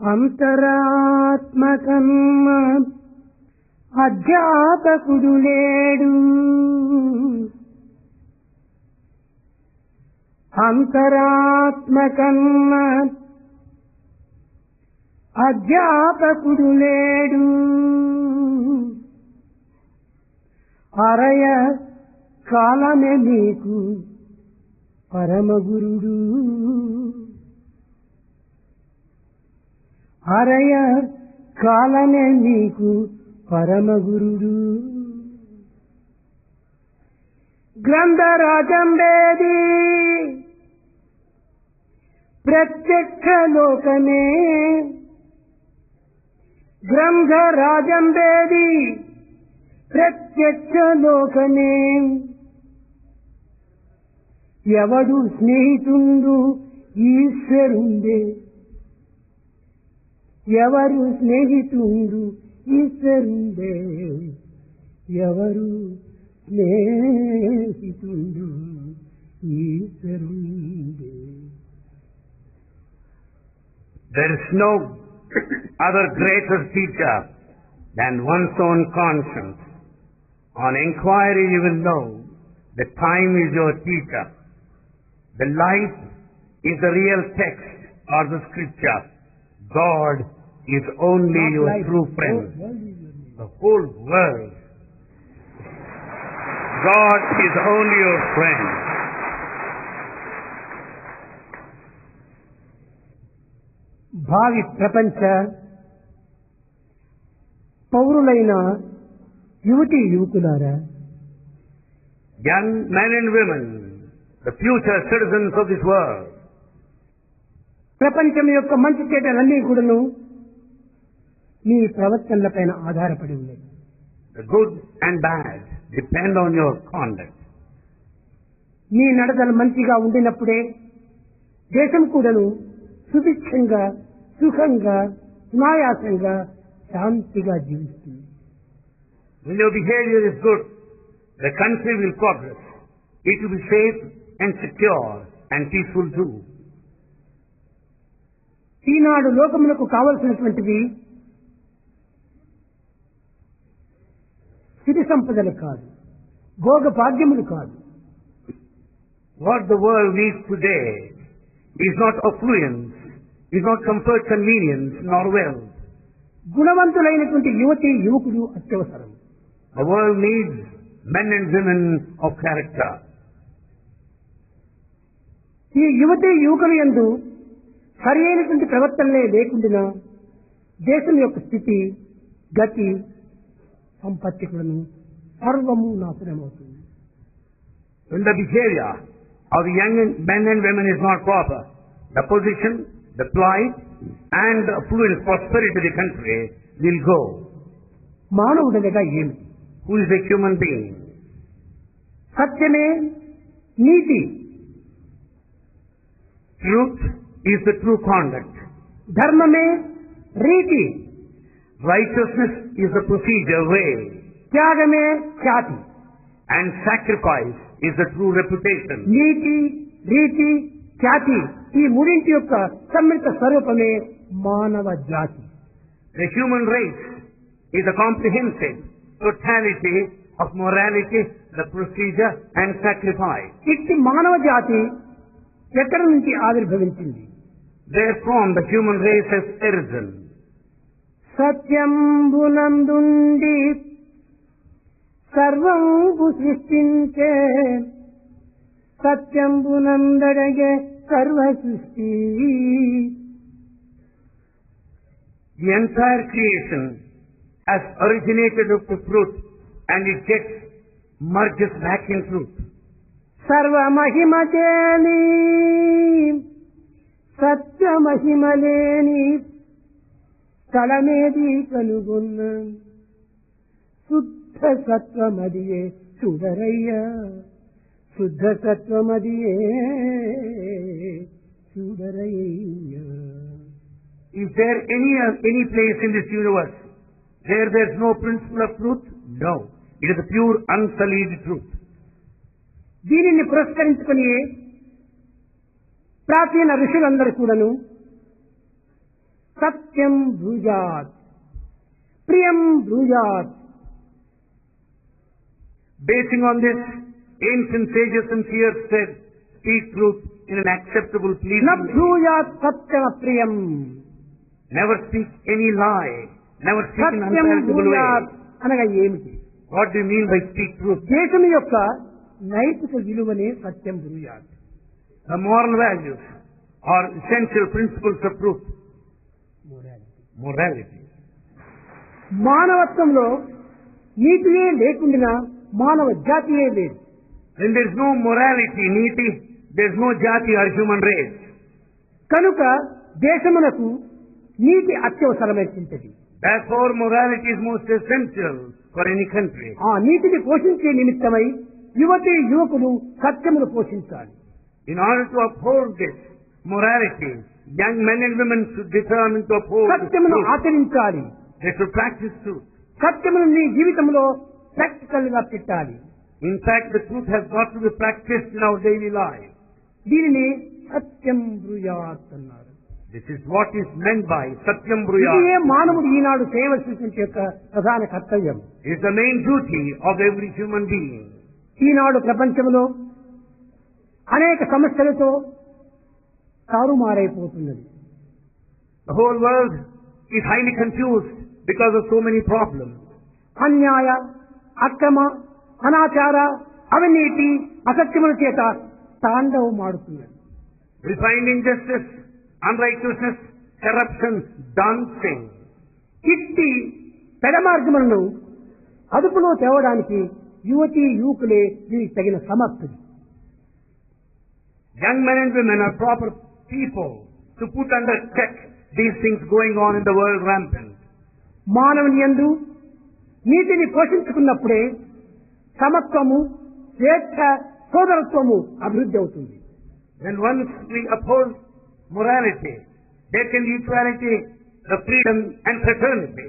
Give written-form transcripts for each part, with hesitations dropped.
అంతరాత్మకమ్మ అధ్యాపకుడు లేడు. అంతరాత్మకమ్మ అధ్యాపకుడు లేడు. అరయ కాలమే నీకు పరమగురుడు. అరయ కాలమే నీకు పరమగురుడు. గ్రంథరాజంబేది ప్రత్యక్ష లోకమే. గ్రంథరాజంబేది ప్రత్యక్ష లోకమే. ఎవడు స్నేహితుండు ఈశ్వరుండే. ఎవరు స్నేహితుండు ఈశ్వరుండే. ఎవరు స్నేహితుండు ఈశ్వరుండే. There is no other greater teacher than one's own conscience. On inquiry you will know that time is your teacher. The life is the real text or the scripture. God is only your true friend. The whole world. God is only your friend. భావి ప్రపంచ పౌరులైన యువతి యువకులారా, young men and women, the future citizens of this world, ప్రపంచం యొక్క మంచి చెడ్డలన్నీ కూడాను మీ ప్రవర్తనలపైన ఆధారపడి ఉన్నాయి. the good and bad depend on your conduct. మీ నడతలు మంచిగా ఉండినప్పుడే దేశం కూడాను సుభిక్షంగా, సుఖంగా, సునాయాసంగా, శాంతిగా జీవిస్తుంది. When your behavior is good, the country will progress. It will be safe and secure and peaceful too. ఈనాడు లోకములకు కావలసినటువంటివి సిరి సంపదలు కాదు, భోగ భాగ్యములు కాదు. What the world needs today is not affluence, is not comfort, convenience, nor wealth. గుణవంతులైనటువంటి యువతి యువకుడు అత్యవసరం. The world needs men and women of character. ఈ యువతి యువకులు యందు సరి అయినటువంటి ప్రవర్తనలే లేకుండా దేశం యొక్క స్థితి, గతి, సంపత్తి కూడాను సర్వము నాశనమవుతుంది. When the behavior of the young men and women is not proper, the position, the plight, and the affluence, prosperity of the country will go. మానవుడనగా ఏమిటి? Who is a human being? సత్యమే నీతి. Truth is the true conduct. ధర్మమే రీతి. Righteousness is the procedure, way. త్యాగమే Khyati. And sacrifice is the true reputation. నీతి, రీతి, ఖ్యాతి ఈ మూడింటి యొక్క సమ్మిళిత స్వరూపమే మానవ జాతి. The human race is a comprehensive totality of morality, the procedure and sacrifice. ఇట్టి మానవ జాతి ఎక్కడి నుంచి ఆవిర్భవించింది? Therefrom the human race has arisen. సత్యంబునందుండి సర్వంబు సృష్టించే సత్యంబునందడగే సర్వ సృష్టి. The entire creation has originated of the truth and it gets merges back in truth. సర్వ మహిమ చేని సత్య మహిమలేని స్థలమేది కనుగొన్న శుద్ధ సత్వమదియే చూడరయ్యా. శుద్ధ సత్వమదియే చూడరయ్యా. Is there any place in this universe where there is no principle of truth? No. It is the pure unsullied truth. దీనిని పురస్కరించుకుని ప్రాచీన ఋషులందరూ కూడాను సత్యం బ్రూయాత్, ప్రియం బ్రూయాత్. Basing on this, ancient sages and seers said, speak truth in an acceptable, న pleasing way. బ్రూయాత్ Satyam అప్రియం. Never speak any lie. Never speak in an Satyam unpalatable బ్రూయాత్ way. అనగా ఏమిటి? What do you mean by speak truth? దేశం యొక్క నైతిక విలువనే సత్యం బ్రూయాత్. The moral values are essential principles of truth. Morality. మానవత్వంలో నీతియే లేకుండా మానవ జాతియే లేదు. When there is no morality, niti, there is no jati or human race. కనుక దేశమునకు నీతి అత్యవసరమైనది. Therefore, morality is most essential for any country. ఆ నీతిని పోషించే నిమిత్తమై యువతి యువకులు సత్యమును పోషించాలి. In order to uphold this morality, young men and women should determine to uphold this సత్యమును truth. ఆచరించాలి. They should practice truth. సత్యమును నీ జీవితంలో ప్రాక్టికల్ గా పెట్టాలి. In fact, the truth has got to be practiced in our daily life. దీనిని సత్యం బ్రూయాత్ అన్నారు. This is what is meant by Satyam ఇదే Bruyat. మానవుడు ఈనాడు చేయవలసిన యొక్క ప్రధాన కర్తవ్యం. It is the main duty of every human being. ఈనాడు ప్రపంచంలో అనేక సమస్యలతో తారుమారైపోతున్నది. The whole world is highly confused because of so many problems. అన్యాయ, అక్రమ, అనాచార, అవినీతి, అసత్యముల చేత తాండవమాడుతున్నది. We find injustice, unrighteousness, corruption, dancing. ఇట్టి పెడమార్గములను అదుపులో తేవడానికి యువతి యువకులే దీనికి తగిన సమర్థులు. Young men and women are proper people to put under check these things going on in the world rampant. మానవుని యందు నీతిని పోషించుకున్నప్పుడే సమత్వము, స్వేచ్ఛ, సోదరత్వము అభివృద్ధి అవుతుంది. Then once we uphold morality, there can be equality, the freedom and fraternity.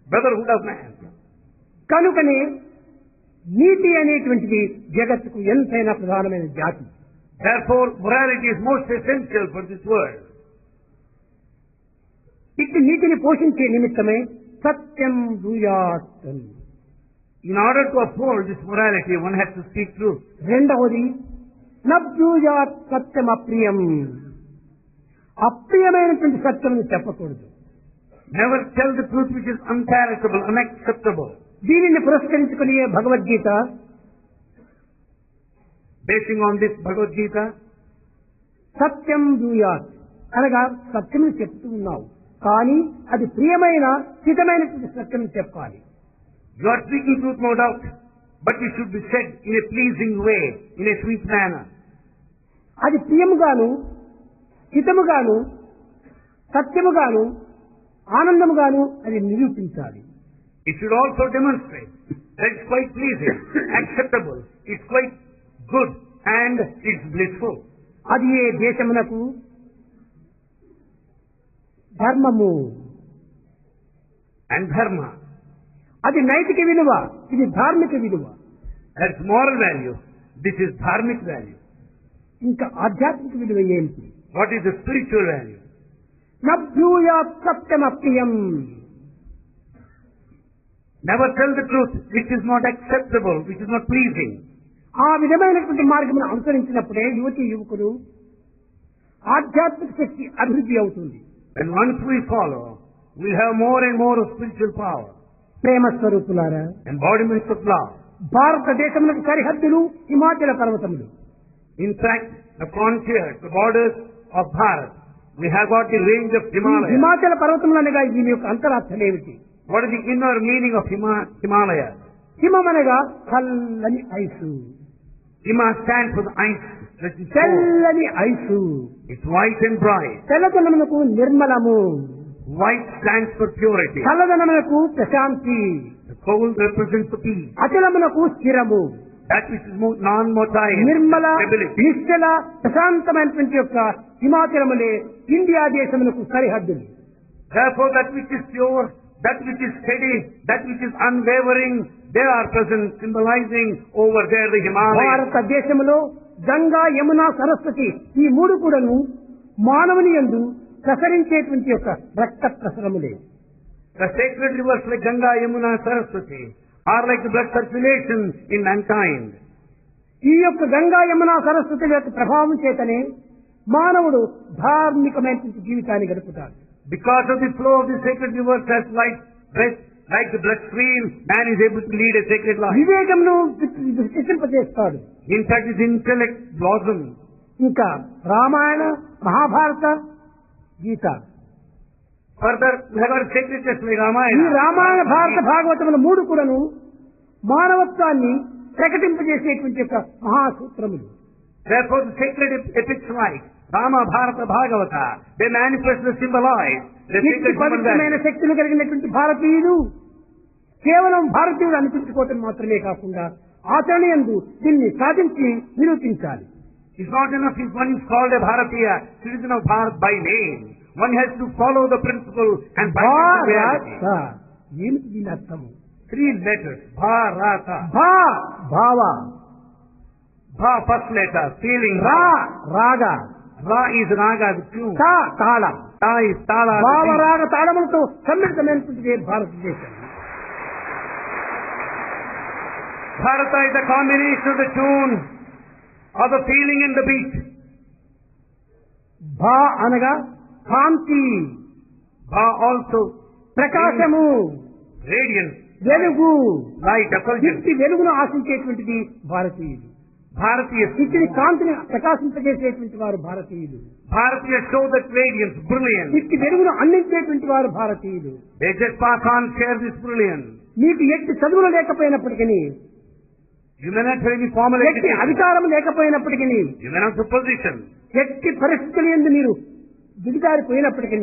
Brotherhood of man. కనుకనే నీతి అనేటువంటిది జగత్తుకు ఎంతైనా ప్రధానమైన జాతి. Therefore, morality is most essential for this world. ఇట్టి నీతిని పోషించే నిమిత్తమే సత్యం బ్రూయాత్. In order to uphold this morality, one has to speak truth. రెండవది నబ్రూయాత్ సత్యం అప్రియం. అప్రియమైనటువంటి సత్యమును చెప్పకూడదు. Never tell the truth which is unpalatable, unacceptable. దీనిని పురస్కరించుకునే Bhagavad Gita Basing on this Bhagavad Gita, సత్యం బ్రూయాత్ అనగా సత్యమును చెప్తూ ఉన్నావు, కానీ అది ప్రియమైన హితమైనటువంటి సత్యం చెప్పాలి. you are speaking truth, no doubt, but it should be said in a pleasing way, in a sweet manner. అది ప్రియముగాను, హితముగాను, సత్యముగాను, ఆనందముగాను అది నిరూపించాలి. It should also demonstrate that it's quite pleasing, acceptable, it's quite good, and it's blissful. అది ఏ దేశమునకు ధర్మము, And dharma, అది నైతిక విలువ, ఇది ధార్మిక విలువ. that's moral value, this is dharmic value. ఇంకా ఆధ్యాత్మిక విలువ ఏమిటి? What is the spiritual value? నబ్రూయాత్ Satyam అప్రియం. Never tell the truth which is not acceptable, which is not pleasing. ఆ విధమైనటువంటి మార్గమును అనుసరించినప్పుడే యువతి యువకులు ఆధ్యాత్మిక శక్తి అభివృద్ధి అవుతుంది. And once we follow, we have more and more of spiritual power, ప్రేమ స్వరూపులారా, embodiments of love. భారతదేశములకు సరిహద్దులు హిమాచల పర్వతములు. In fact, the frontiers, the borders of Bharat, we have got the range of Himalayas. హిమాచల పర్వతములు అనగా దీని యొక్క అంతరార్థం ఏమిటి? What is the inner meaning of Himalaya? హిమం అనగా చల్లని ice, Hima stands for the ice that is cold. తెల్లని ice. It's white and bright. తెల్లదనమునకు నిర్మలము, White stands for purity. చల్లదనమునకు ప్రశాంతి, The cold represents the peace. అచలమునకు స్థిరము. That which is non-motile, నిర్మల, stability. నిశ్చల, ప్రశాంతమైనటువంటి యొక్క హిమాచలములే ఇండియా దేశమునకు సరిహద్దులు. Therefore, that which is pure, that which is steady, that which is unwavering, they are present, symbolizing over there the Himalayas. భారతదేశములో Ganga, Yamuna, Saraswati ఈ మూడు కూడాను మానవుని యందు ప్రసరించేటువంటి యొక్క రక్త ప్రసరములే. The sacred rivers like Ganga, Yamuna, Saraswati are like the blood circulation in mankind. ఈ యొక్క గంగా యమున సరస్వతి యొక్క ప్రభావం చేతనే మానవుడు ధార్మికమైనటువంటి జీవితాన్ని గడుపుతాడు. Because of the flow of the sacred rivers as like the blood stream, man is able to lead a sacred life. వివేకమును వికసింపజేస్తాడు. In fact, his intellect blossoms. ఇంకా రామాయణ, మహాభారత, గీత. Further, we have our sacred texts like ఈ Ramayana. Ramayana, భారత, భాగవతముల మూడు కూడాను మానవత్వాన్ని ప్రకటింపజేసేటువంటి యొక్క మహాసూత్రములు. Therefore, the sacred epics like Rama, Bharata, Bhagavata, they manifest and symbolize the ఇట్టి sacred human పవిత్రమైన value. శక్తులు కలిగినటువంటి భారతీయులు కేవలం భారతీయుడు అనిపించుకోవటం మాత్రమే కాకుండా ఆచరణ యందు దీన్ని సాధించి నిరూపించాలి. It's not enough if one is called a Bharatiya, citizen of Bharat by name. One has to follow the principle and bind it to reality. ఏమిటి దీని అర్థము? 3 letters. Bharata. భా భావ, Bha, first letter, feeling. రా రాగ, Ra is raga, the tune. తా తాళం. Ta is tala, the భావ beat. రాగ తాళములతో సమ్మిళితమైనటువంటి భారతదేశం. Bharata is the combination of the tune, of the feeling and the beat. భా అనగా కాంతి, Bha also ప్రకాశము, radiance, వెలుగు. light, effulgence. ఇట్టి వెలుగును ఆశించేటువంటిది భారతీయులు. Bharatiya. ఇట్టి కాంతిని ప్రకాశింపజేసేటువంటి వారు భారతీయులు. Bharatiya show that radiance, brilliance. ఇట్టి వెలుగును అందించేటువంటి వారు భారతీయులు. They just pass on, share this brilliance. మీకు ఎట్టి చదువులు లేకపోయినప్పటికీ, You may not have any formal ఎట్టి education. అధికారం లేకపోయినప్పటికీ, You may not have position. ఎట్టి పరిస్థితులు యందు మీరు దిగజారిపోయినప్పటికీ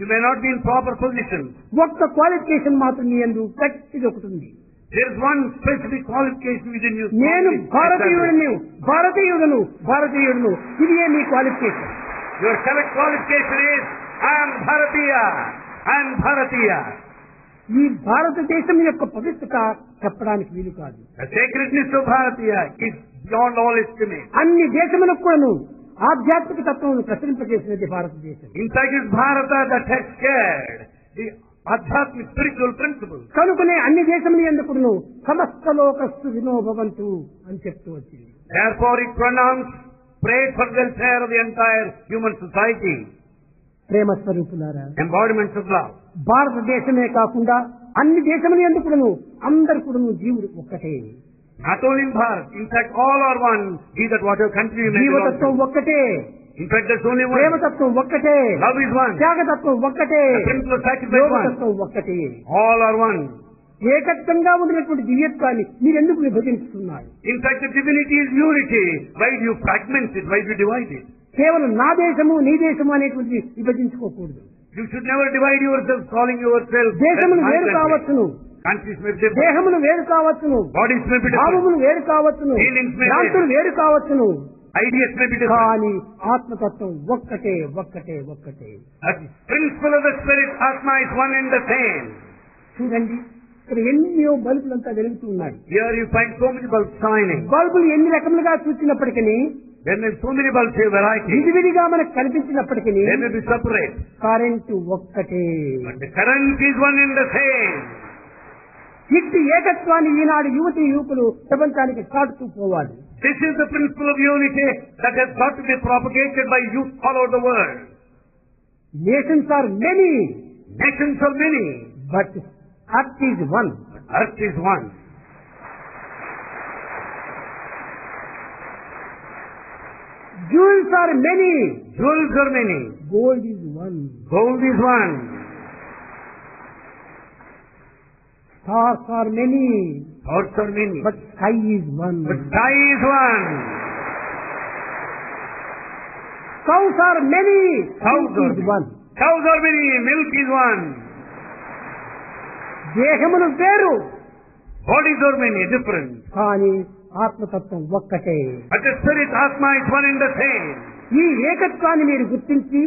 You may not be in proper position. ఒక్క క్వాలిఫికేషన్ మాత్రం మీ యందు గట్టిగా ఒకటి ఉంది. There is one specific qualification within you. నేను భారతీయుడను, భారతీయుడను, భారతీయుడను. ఇది మీ qualification. Your select qualification is, I am Bharatiya. I am Bharatiya. ఈ భారతదేశం యొక్క పవిత్రత చెప్పడానికి వీలు కాదు. The sacredness of Bharatiya is beyond all estimate. అన్ని దేశములకు కూడాను ఆధ్యాత్మిక తత్వం ప్రసరింపజేసినది భారతదేశం. In fact, it's Bharata that has shared the Adhyatmic spiritual principles. కనుకనే అన్ని దేశములు ఎందుకును సమస్త లోకస్తు వినోభవంతు అని చెప్తూ వచ్చింది. Therefore, it pronounced, pray for the welfare of the entire human society. ప్రేమ స్వరూపులారా, Embodiments of love. భారతదేశమే కాకుండా అన్ని దేశములు ఎందుకును అందరు కూడాను జీవుడు ఒక్కటే. Not only in Bharat, in fact, all are one. Be that whatever country you may belong జీవతత్వం to. ఒక్కటే, In fact, there's only one. ప్రేమతత్వం ఒక్కటే, Love is one. త్యాగతత్వం ఒక్కటే, The principle of sacrifice one. యోగతత్వం ఒక్కటే. All are one. ఏకత్వంగా ఉండినటువంటి దివ్యత్వాన్ని మీరెందుకు విభజిస్తున్నారు? In fact, the divinity is unity. Why do you fragment it? Why do you divide it? కేవలం నా దేశము నీ దేశము అనేటువంటి విభజించుకోకూడదు. You should never divide yourself, calling yourself. దేశములు "That's my వేరు country." కావచ్చును, Countries may be different. దేహములు వేరు కావచ్చును, Bodies may be different. భావములు వేరు కావచ్చును, Feelings may be భ్రాంతులు వేరు కావచ్చును, Ideas may be different. కానీ ఆత్మతత్వం ఒక్కటే ఒక్కటే ఒక్కటే. The principle of the spirit, Atma, is one and the same. చూడండి, ఇక్కడ ఎన్నో బల్బులంతా వెలుగుతూ ఉన్నాయి. Here you find so many bulbs shining. బల్బులు ఎన్ని రకములుగా చూసినప్పటికీ, There may be so many bulbs here, variety. విడివిడిగా మనకు కనిపించినప్పటికీ They may be separate. Current ఒక్కటే. But the current is one and the same. ఇట్టి ఏకత్వాన్ని ఈనాడు యువతి యువకులు ప్రపంచానికి చాటుతూ పోవాలి. This is the principle of unity that has got to be propagated by youth all over the world. Nations are many, Nations are many, but earth is one. but earth is one. Jewels are many, Jewels are many. gold is one. Gold is one. Stars are many, Stars are many. but sky is one. But sky is one. Cows are many, Cows milk are is many. one. Cows are many. Milk is one. దేహములు వేరు, Bodies are many, different. కానీ ఆత్మతత్వం ఒక్కటే. But the spirit, Atma, is one and the same. ఈ ఏకత్వాన్ని మీరు గుర్తించి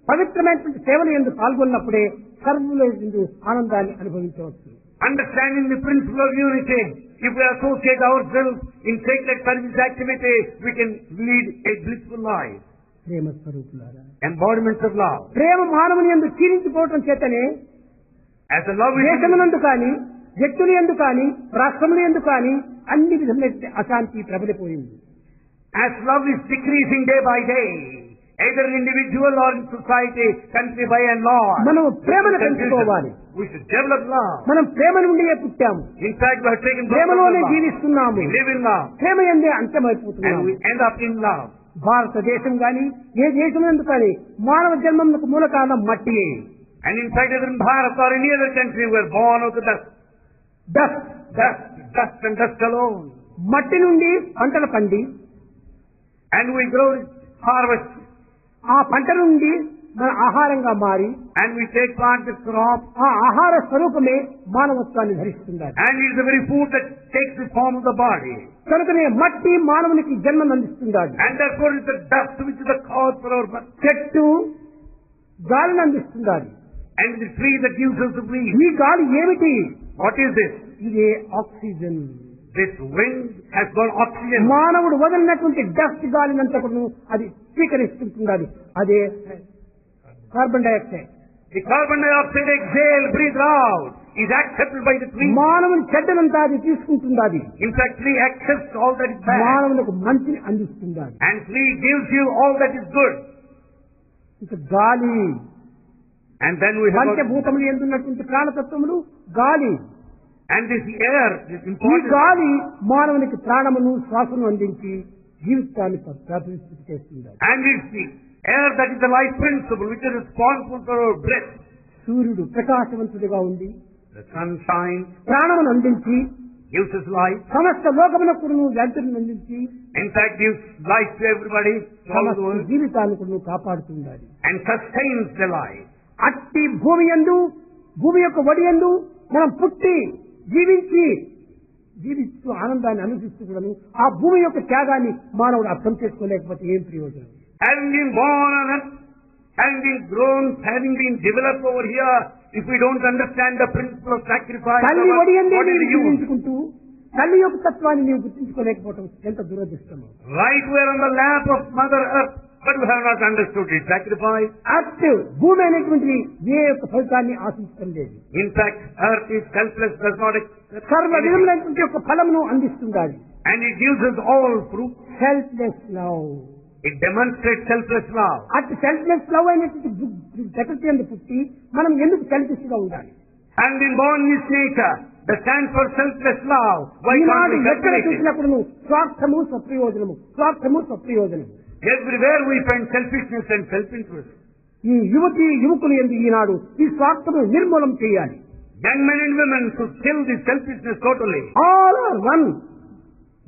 పవిత్రమైనటువంటి సేవలు ఎందుకు పాల్గొన్నప్పుడే సర్వుల యందు ఆనందాన్ని అనుభవించవచ్చు. Understanding the principle of unity, if we associate ourselves in sacred service activity, we can lead a blissful life. ప్రేమ స్వరూపులారా, embodiments of love. ప్రేమ మానవుని యందు క్షీణించిపోవటం చేతనే As the love is దేశమునందు కానీ, వ్యక్తుల యందు కానీ, రాష్ట్రముల యందు కానీ అన్ని విధములైన అశాంతి ప్రబలిపోయింది. as love is decreasing day by day, either in individual or in society, country by and large. మనం ప్రేమను పెంచుకోవాలి. We should develop love. మనం ప్రేమ నుండియే పుట్టాము, In fact, we are taken birth from ప్రేమలోనే love. జీవిస్తున్నాము, We live in love Prema యందే and అంతమైపోతున్నాము. we end up in love. భారతదేశం గాని ఏ దేశం ఎందుకు కానీ మానవ జన్మకు మూల కారణం మట్టియే. And in fact, either in Bharat or any other country, we are born out of dust. Dust and dust alone. మట్టి నుండి పంటలు పండి And we grow, harvest, ఆ పంట నుండి మన ఆహారంగా మారి and we take part the crop, ఆ ఆహార స్వరూపమే మానవత్వాన్ని ధరిస్తుంది. and it is the very food that takes the form of the body. కనుకనే మట్టి మానవునికి జన్మను అందిస్తుంది. And therefore it's the dust which is the cause for our birth. చెట్టు గాలిని అందిస్తుంది. And the tree that gives us the breeze. ఈ గాలి ఏమిటి? What is this? ఇదే oxygen. This wind has got oxygen. మానవుడు వదిలినటువంటి డస్ట్ గాలినంతకును అది స్వీకరిస్తుంటుంది. అదే carbon dioxide. The carbon dioxide exhale, breathed out, is accepted by the tree. మానవుని చెడ్డనంతా అది తీసుకుంటుంది. In fact, tree accepts all that is bad. మానవులకు మంచిని అందిస్తుంది. And tree gives you all that is good. ఇక గాలి, And then we have పంచభూతములు ఎందున్నటువంటి ప్రాణతత్వములు గాలి. and this air, this ఈ important. గాలి మానవునికి ప్రాణమును శ్వాసను అందించి జీవితాన్ని ప్రతిష్ఠిత చేస్తుంది. And it's the air that is the life principle which is responsible for our breath. సూర్యుడు ప్రకాశవంతుడిగా ఉండి The sun shines, ప్రాణమును అందించి gives us life. సమస్త లోకమునకు వెలుతురును అందించి In fact, gives life to everybody, to all the సమస్త world, జీవితాన్ని కూడా కాపాడుతుండాలి. and sustains the life. అట్టి భూమి యందు, భూమి యొక్క ఒడి యందు మనం పుట్టి జీవిస్తూ ఆనందాన్ని అనుభవిస్తూ కూడాను ఆ భూమి యొక్క త్యాగాన్ని మానవుడు అర్థం చేసుకోలేకపోతే ఏం ప్రయోజనం? Having been born on earth, having been grown, having been developed over here, if we don't understand the principle of sacrifice, తల్లి ఒడి యందే what is నీవు the use? జీవించుకుంటూ తల్లి యొక్క తత్వాన్ని నీవు గుర్తించుకోలేకపోవటం ఎంత దురదృష్టమో. Right, we are on the lap of Mother Earth, but we have not understood it. Sacrifice. Earth భూమి అనేటువంటి ఏ యొక్క ఫలితాన్ని ఆశించడం లేదు. In fact, Earth is selfless, does not accept సర్వ anything. విధములైనటువంటి యొక్క ఫలమును అందిస్తుంది. And it gives us all fruit. Selfless love. It demonstrates selfless love. అటు సెల్ఫ్లెస్ లవ్ అయినటువంటి ప్రకృతి అందు పుట్టి మనం ఎందుకు సెల్ఫిష్ గా ఉండాలి? And in born is nature that stands for selfless love. Why can't Eenadu we ఎక్కడ calculate it? చూసినప్పుడు స్వార్థము స్వప్రయోజనము, స్వార్థము స్వప్రయోజనము. Everywhere we find selfishness and self-interest. ఈ యువకులు ఎందు ఈనాడు ఈ స్వార్థము నిర్మూలం చేయాలి. Young men and women should kill this selfishness totally. All are one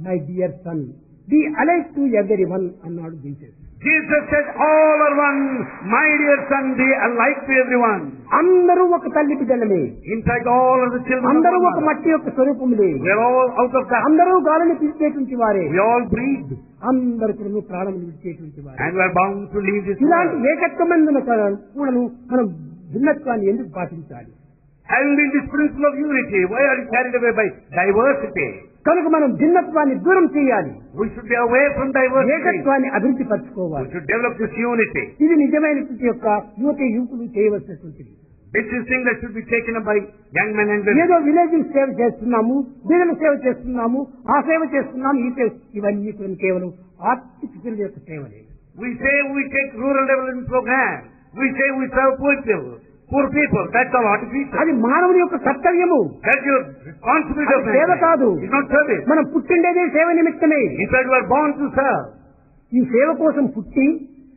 my dear son, be alive to every one అన్నాడు Jesus. Jesus said, all are one, my dear son, be alike to everyone. అందరూ ఒక తల్లి బిడ్డలమే, In fact, all are the children of అందరూ one ఒక mother. మట్టి యొక్క స్వరూపములే, We are all out of that. అందరూ గాలిని పీల్చేటువంటి వారే, We all breathe. అందరు కూడా ప్రాణం విడిచేటువంటి వారే. And we are bound to leave this ఇలాంటి world. ఏకత్వమైన కూడాను మనం భిన్నత్వాన్ని ఎందుకు పాటించాలి? Having been this principle of unity, why are you carried away by diversity? కనుక మనం భిన్నత్వాన్ని దూరం చేయాలి, We should be away from diversity. ఏకత్వాన్ని అభివృద్ధి We పరచుకోవాలి. should develop this unity. ఇది నిజమైనటువంటి యొక్క యువకులు చేయవలసినటువంటిది. This is thing that should be taken up by young men and women. ఏదో విలేజ్ సేవ చేస్తున్నాము, బీదల సేవ చేస్తున్నాము, ఆ సేవ చేస్తున్నాము, ఈ సేవ, ఇవన్నీ కూడా కేవలం ఆర్టిఫిషియల్ యొక్క సేవలే. We say we take rural development program. We say we serve poor people. That's all artificial. అది మానవుని యొక్క కర్తవ్యము, That's your responsibility of అది సేవ కాదు. man. It's not service. మనం పుట్టిండేదే సేవ నిమిత్తమే. In fact, we are born to serve. ఈ సేవ కోసం పుట్టి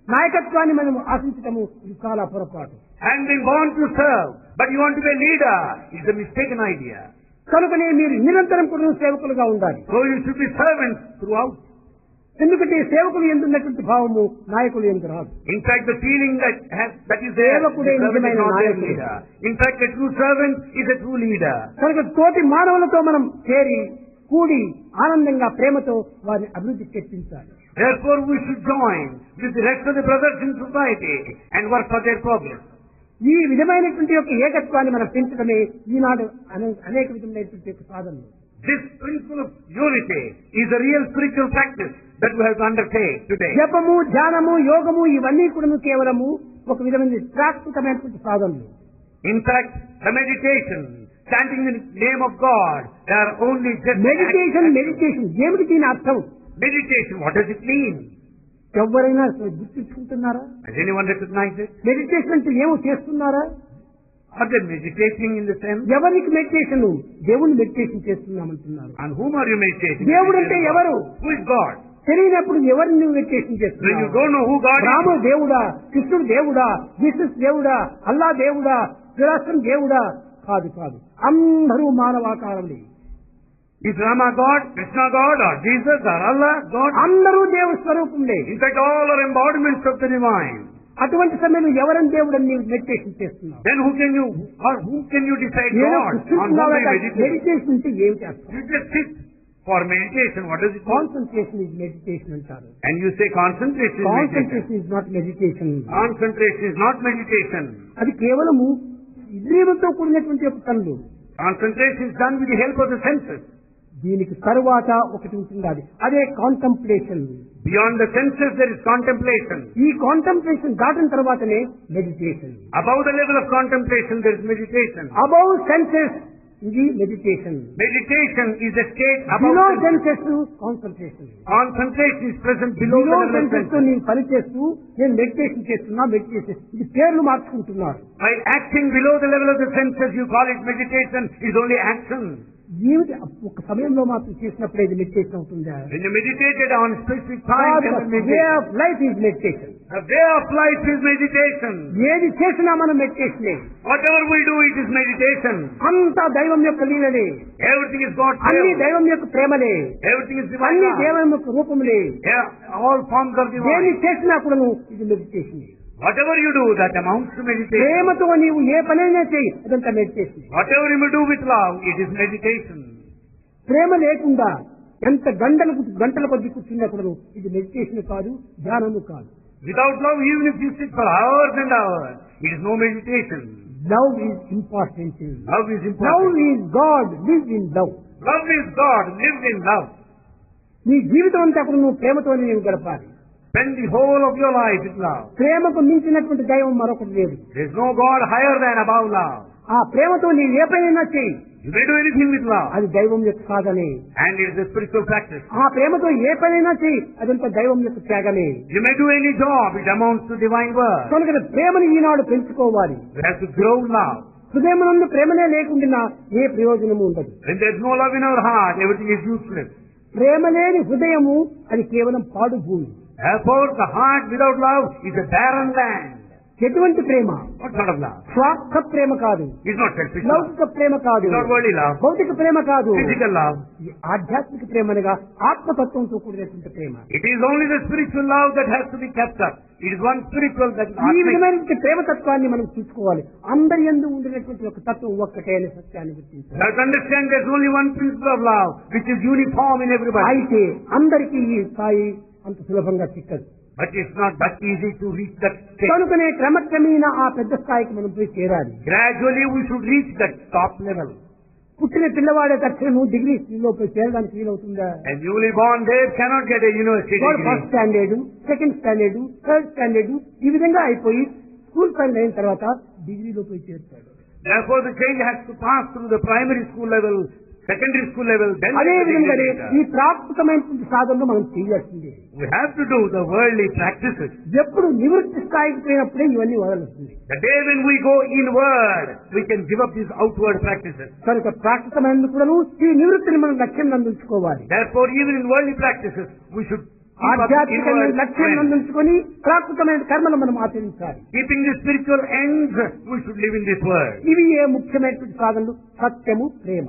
నాయకత్వాన్ని మనం ఆశించటము ఇది చాలా పొరపాటు. And being born to serve, but you want to be a leader, is a mistaken idea. కనుకనే మీరు నిరంతరం కూడా సేవకులుగా ఉండాలి. So you should be servants throughout. ఎందుకంటే సేవకులు ఎందున్నటువంటి భావము నాయకులు ఎందుకు రాదు. In fact, the feeling that is there, the సేవకుడే servant is నిజమైన not a నాయకుడు. leader. In fact, a true servant is a true leader. కనుక తోటి మానవులతో మనం చేరి కూడి ఆనందంగా ప్రేమతో వారిని అభివృద్ధి చెప్పించాలి. Therefore, we should join with the rest of the brothers in society and work for their progress. ఈ విధమైనటువంటి యొక్క ఏకత్వాన్ని మనం పెంచడమే ఈనాడు అనేక విధమైనటువంటి యొక్క సాధనలు. This principle of unity is a real spiritual practice that we have to undertake today. జపము, ధ్యానము, యోగము ఇవన్నీ కూడా కేవలము ఒక విధమైన ప్రాకృతమైనటువంటి సాధనలు. In fact, the meditation, chanting the name of God, they are only just meditation ఏమిటి దీని అర్థం? meditation. What does it mean? ఎవరైనా గుర్తించుకుంటున్నారా? Has anyone recognized it? Meditation అంటే ఏమో చేస్తున్నారా? Are they meditating in the sense? ఎవరికి మెడిటేషన్? దేవుని meditation చేస్తున్నామంటున్నారు. On whom are you meditating? దేవుడు అంటే ఎవరు? Who is God? తెలియనప్పుడు ఎవరిని నువ్వు మెడిటేషన్ When you చేస్తున్నావు? don't know who God is, రాముడు దేవుడా, కృష్ణుడు దేవుడా, జీసస్ దేవుడా, అల్లా దేవుడా, విరాసన్ దేవుడా? కాదు కాదు, అందరూ మానవాకారంలో. is Rama God, Krishna God, or Jesus, or Allah God? అందరూ దేవుడి స్వరూపంలే. In fact, all are embodiments of the divine. అటువంటి సమయంలో ఎవరని దేవుడు నీవు మెడిటేషన్ చేస్తున్నావు? Then who can you decide ఏదో God? On whom కూర్చుంటున్నావా? you meditate? Meditation అంటే ఏమిటి అర్థం? You just sit for meditation. What does it mean? Concentration is meditation అంటారు. And you say concentration is meditation. Concentration is not meditation. Concentration is not meditation. అది కేవలము ఇంద్రియములతో కూడినటువంటి ఒక పనులు. Concentration is done with the help of the senses. దీనికి తరువాత ఒకటి ఉంటుంది, అదే contemplation. Beyond the senses there is contemplation. ఈ కాంటంప్లేషన్ దాటిన తర్వాతనే meditation. Above the level of contemplation there is meditation. Above senses ఇది meditation. Meditation is a state above below senses. Senses concentration. Concentration is present below the below level of senses తో senses. నేను పని చేస్తూ నేను meditation చేస్తున్నా, meditation ఇది పేర్లు మార్చుకుంటున్నారు. By acting below the level of the senses you call it meditation, is only action. ఏమిటి ఒక సమయంలో మాత్రం చేసినప్పుడు ఇది మెడిటేషన్ అవుతుందా? When you meditated on specific time, then way meditation. Of life is meditation. The way of life is meditation. ఏది చేసినా మనం మెడిటేషనే. Whatever we do, it is meditation. అంతా దైవం యొక్క లీలలే, Everything is God's అన్ని will. దైవం యొక్క ప్రేమలే, Everything is divine అన్ని love. దైవం యొక్క రూపములే. Yeah, all forms are ఏది divine. చేసినా కూడాను ఇది meditation. Whatever you do, that amounts to meditation. ప్రేమతో నీవు ఏ పనైనా చేయి, అదంతా meditation. Whatever you do with love, it is meditation. ప్రేమ లేకుండా ఎంత గంటల కొద్ది కూర్చున్నా కూడాను ఇది మెడిటేషన్ కాదు, ధ్యానము కాదు. Without love, even if you sit for hours and hours, it is no meditation. Love is important. Love is love important. Is God, live in love. Love is God. Live in love. నీ జీవితం అంతా కూడా నువ్వు ప్రేమతో నీవు గడపాలి. Spend the whole of your life with love. ప్రేమకు మించినటువంటి దైవం మరొకటి లేదు. There is no God higher than above love. ఆ ప్రేమతో నీవు ఏ పనైనా చేయి, You may do anything with love. అది దైవం యొక్క సాధనే. And it is a spiritual practice. ఆ ప్రేమతో ఏ పనైనా చేయి, అదంతా దైవం యొక్క త్యాగమే. You may do any job. It amounts to divine work. కనుక ప్రేమను ఈనాడు పెంచుకోవాలి. You have to grow love. హృదయమునందు ప్రేమనే లేకుండా ఏ ప్రయోజనము ఉండదు. When there is no love in our heart, everything is useless. ప్రేమ లేని హృదయము అది కేవలం పాడు భూమి. Therefore, the heart without love is a barren land. ఎటువంటి ప్రేమ? What sort of love? స్వార్థ ప్రేమ కాదు, It's not selfish love. లౌకిక ప్రేమ కాదు, It's not worldly love. భౌతిక ప్రేమ కాదు. Physical love. ఈ ఆధ్యాత్మిక ప్రేమ అనగా ఆత్మతత్వంతో కూడినటువంటి ప్రేమ. It is only the spiritual love that has to be kept up. It is one spiritual that is ఈ atmic. విధమైనటువంటి ప్రేమ తత్వాన్ని మనం చూసుకోవాలి. అందరి యందు ఉండినటువంటి ఒక తత్వం ఒక్కటే అనే సత్యాన్ని గుర్తించాలి. Let us understand there is only one principle of love, which is uniform in everybody. అయితే అందరికీ ఈ స్థాయి అంత సులభంగా చిక్కదు. But it's not that easy to reach that state. కనుకనే క్రమక్రమేణా ఆ పెద్ద స్థాయికి మనం పోయి చేరాలి. Gradually we should reach that top level. పుట్టిన పిల్లవాడే తక్షణం డిగ్రీ లో పోయి చేరడానికి వీలవుతుందా? A newly born babe cannot get a university వాడు degree. First standard, second standard, third standard ఈ విధంగా అయిపోయి స్కూల్ ఫైనల్ అయిన తర్వాత డిగ్రీలో పోయి చేరుతాడు. Therefore the child has to pass through the primary school level, secondary school level, then అదే the విధంగానే degree. ఈ ప్రాకృతమైనటువంటి సాధనలు మనం చేయాల్సిందే. We have to do the worldly practices. ఎప్పుడు నివృత్తి స్థాయికి పోయినప్పుడే ఇవన్నీ వదలుతుంది. The day when we go inward, we can give up these outward practices. కనుక ప్రాకృతమైనందుకు కూడాను ఈ నివృత్తిని మనం లక్ష్యం నందుకోవాలి. Therefore, even in worldly practices, we should keep up ఆధ్యాత్మికమైన inward లక్ష్యం strength. నందుకొని ప్రాకృతమైన కర్మలు మనం ఆచరించాలి. Keeping the spiritual ends, we should live in this world. ఇవి ఏ ముఖ్యమైనటువంటి సాధనలు? సత్యము, ప్రేమ.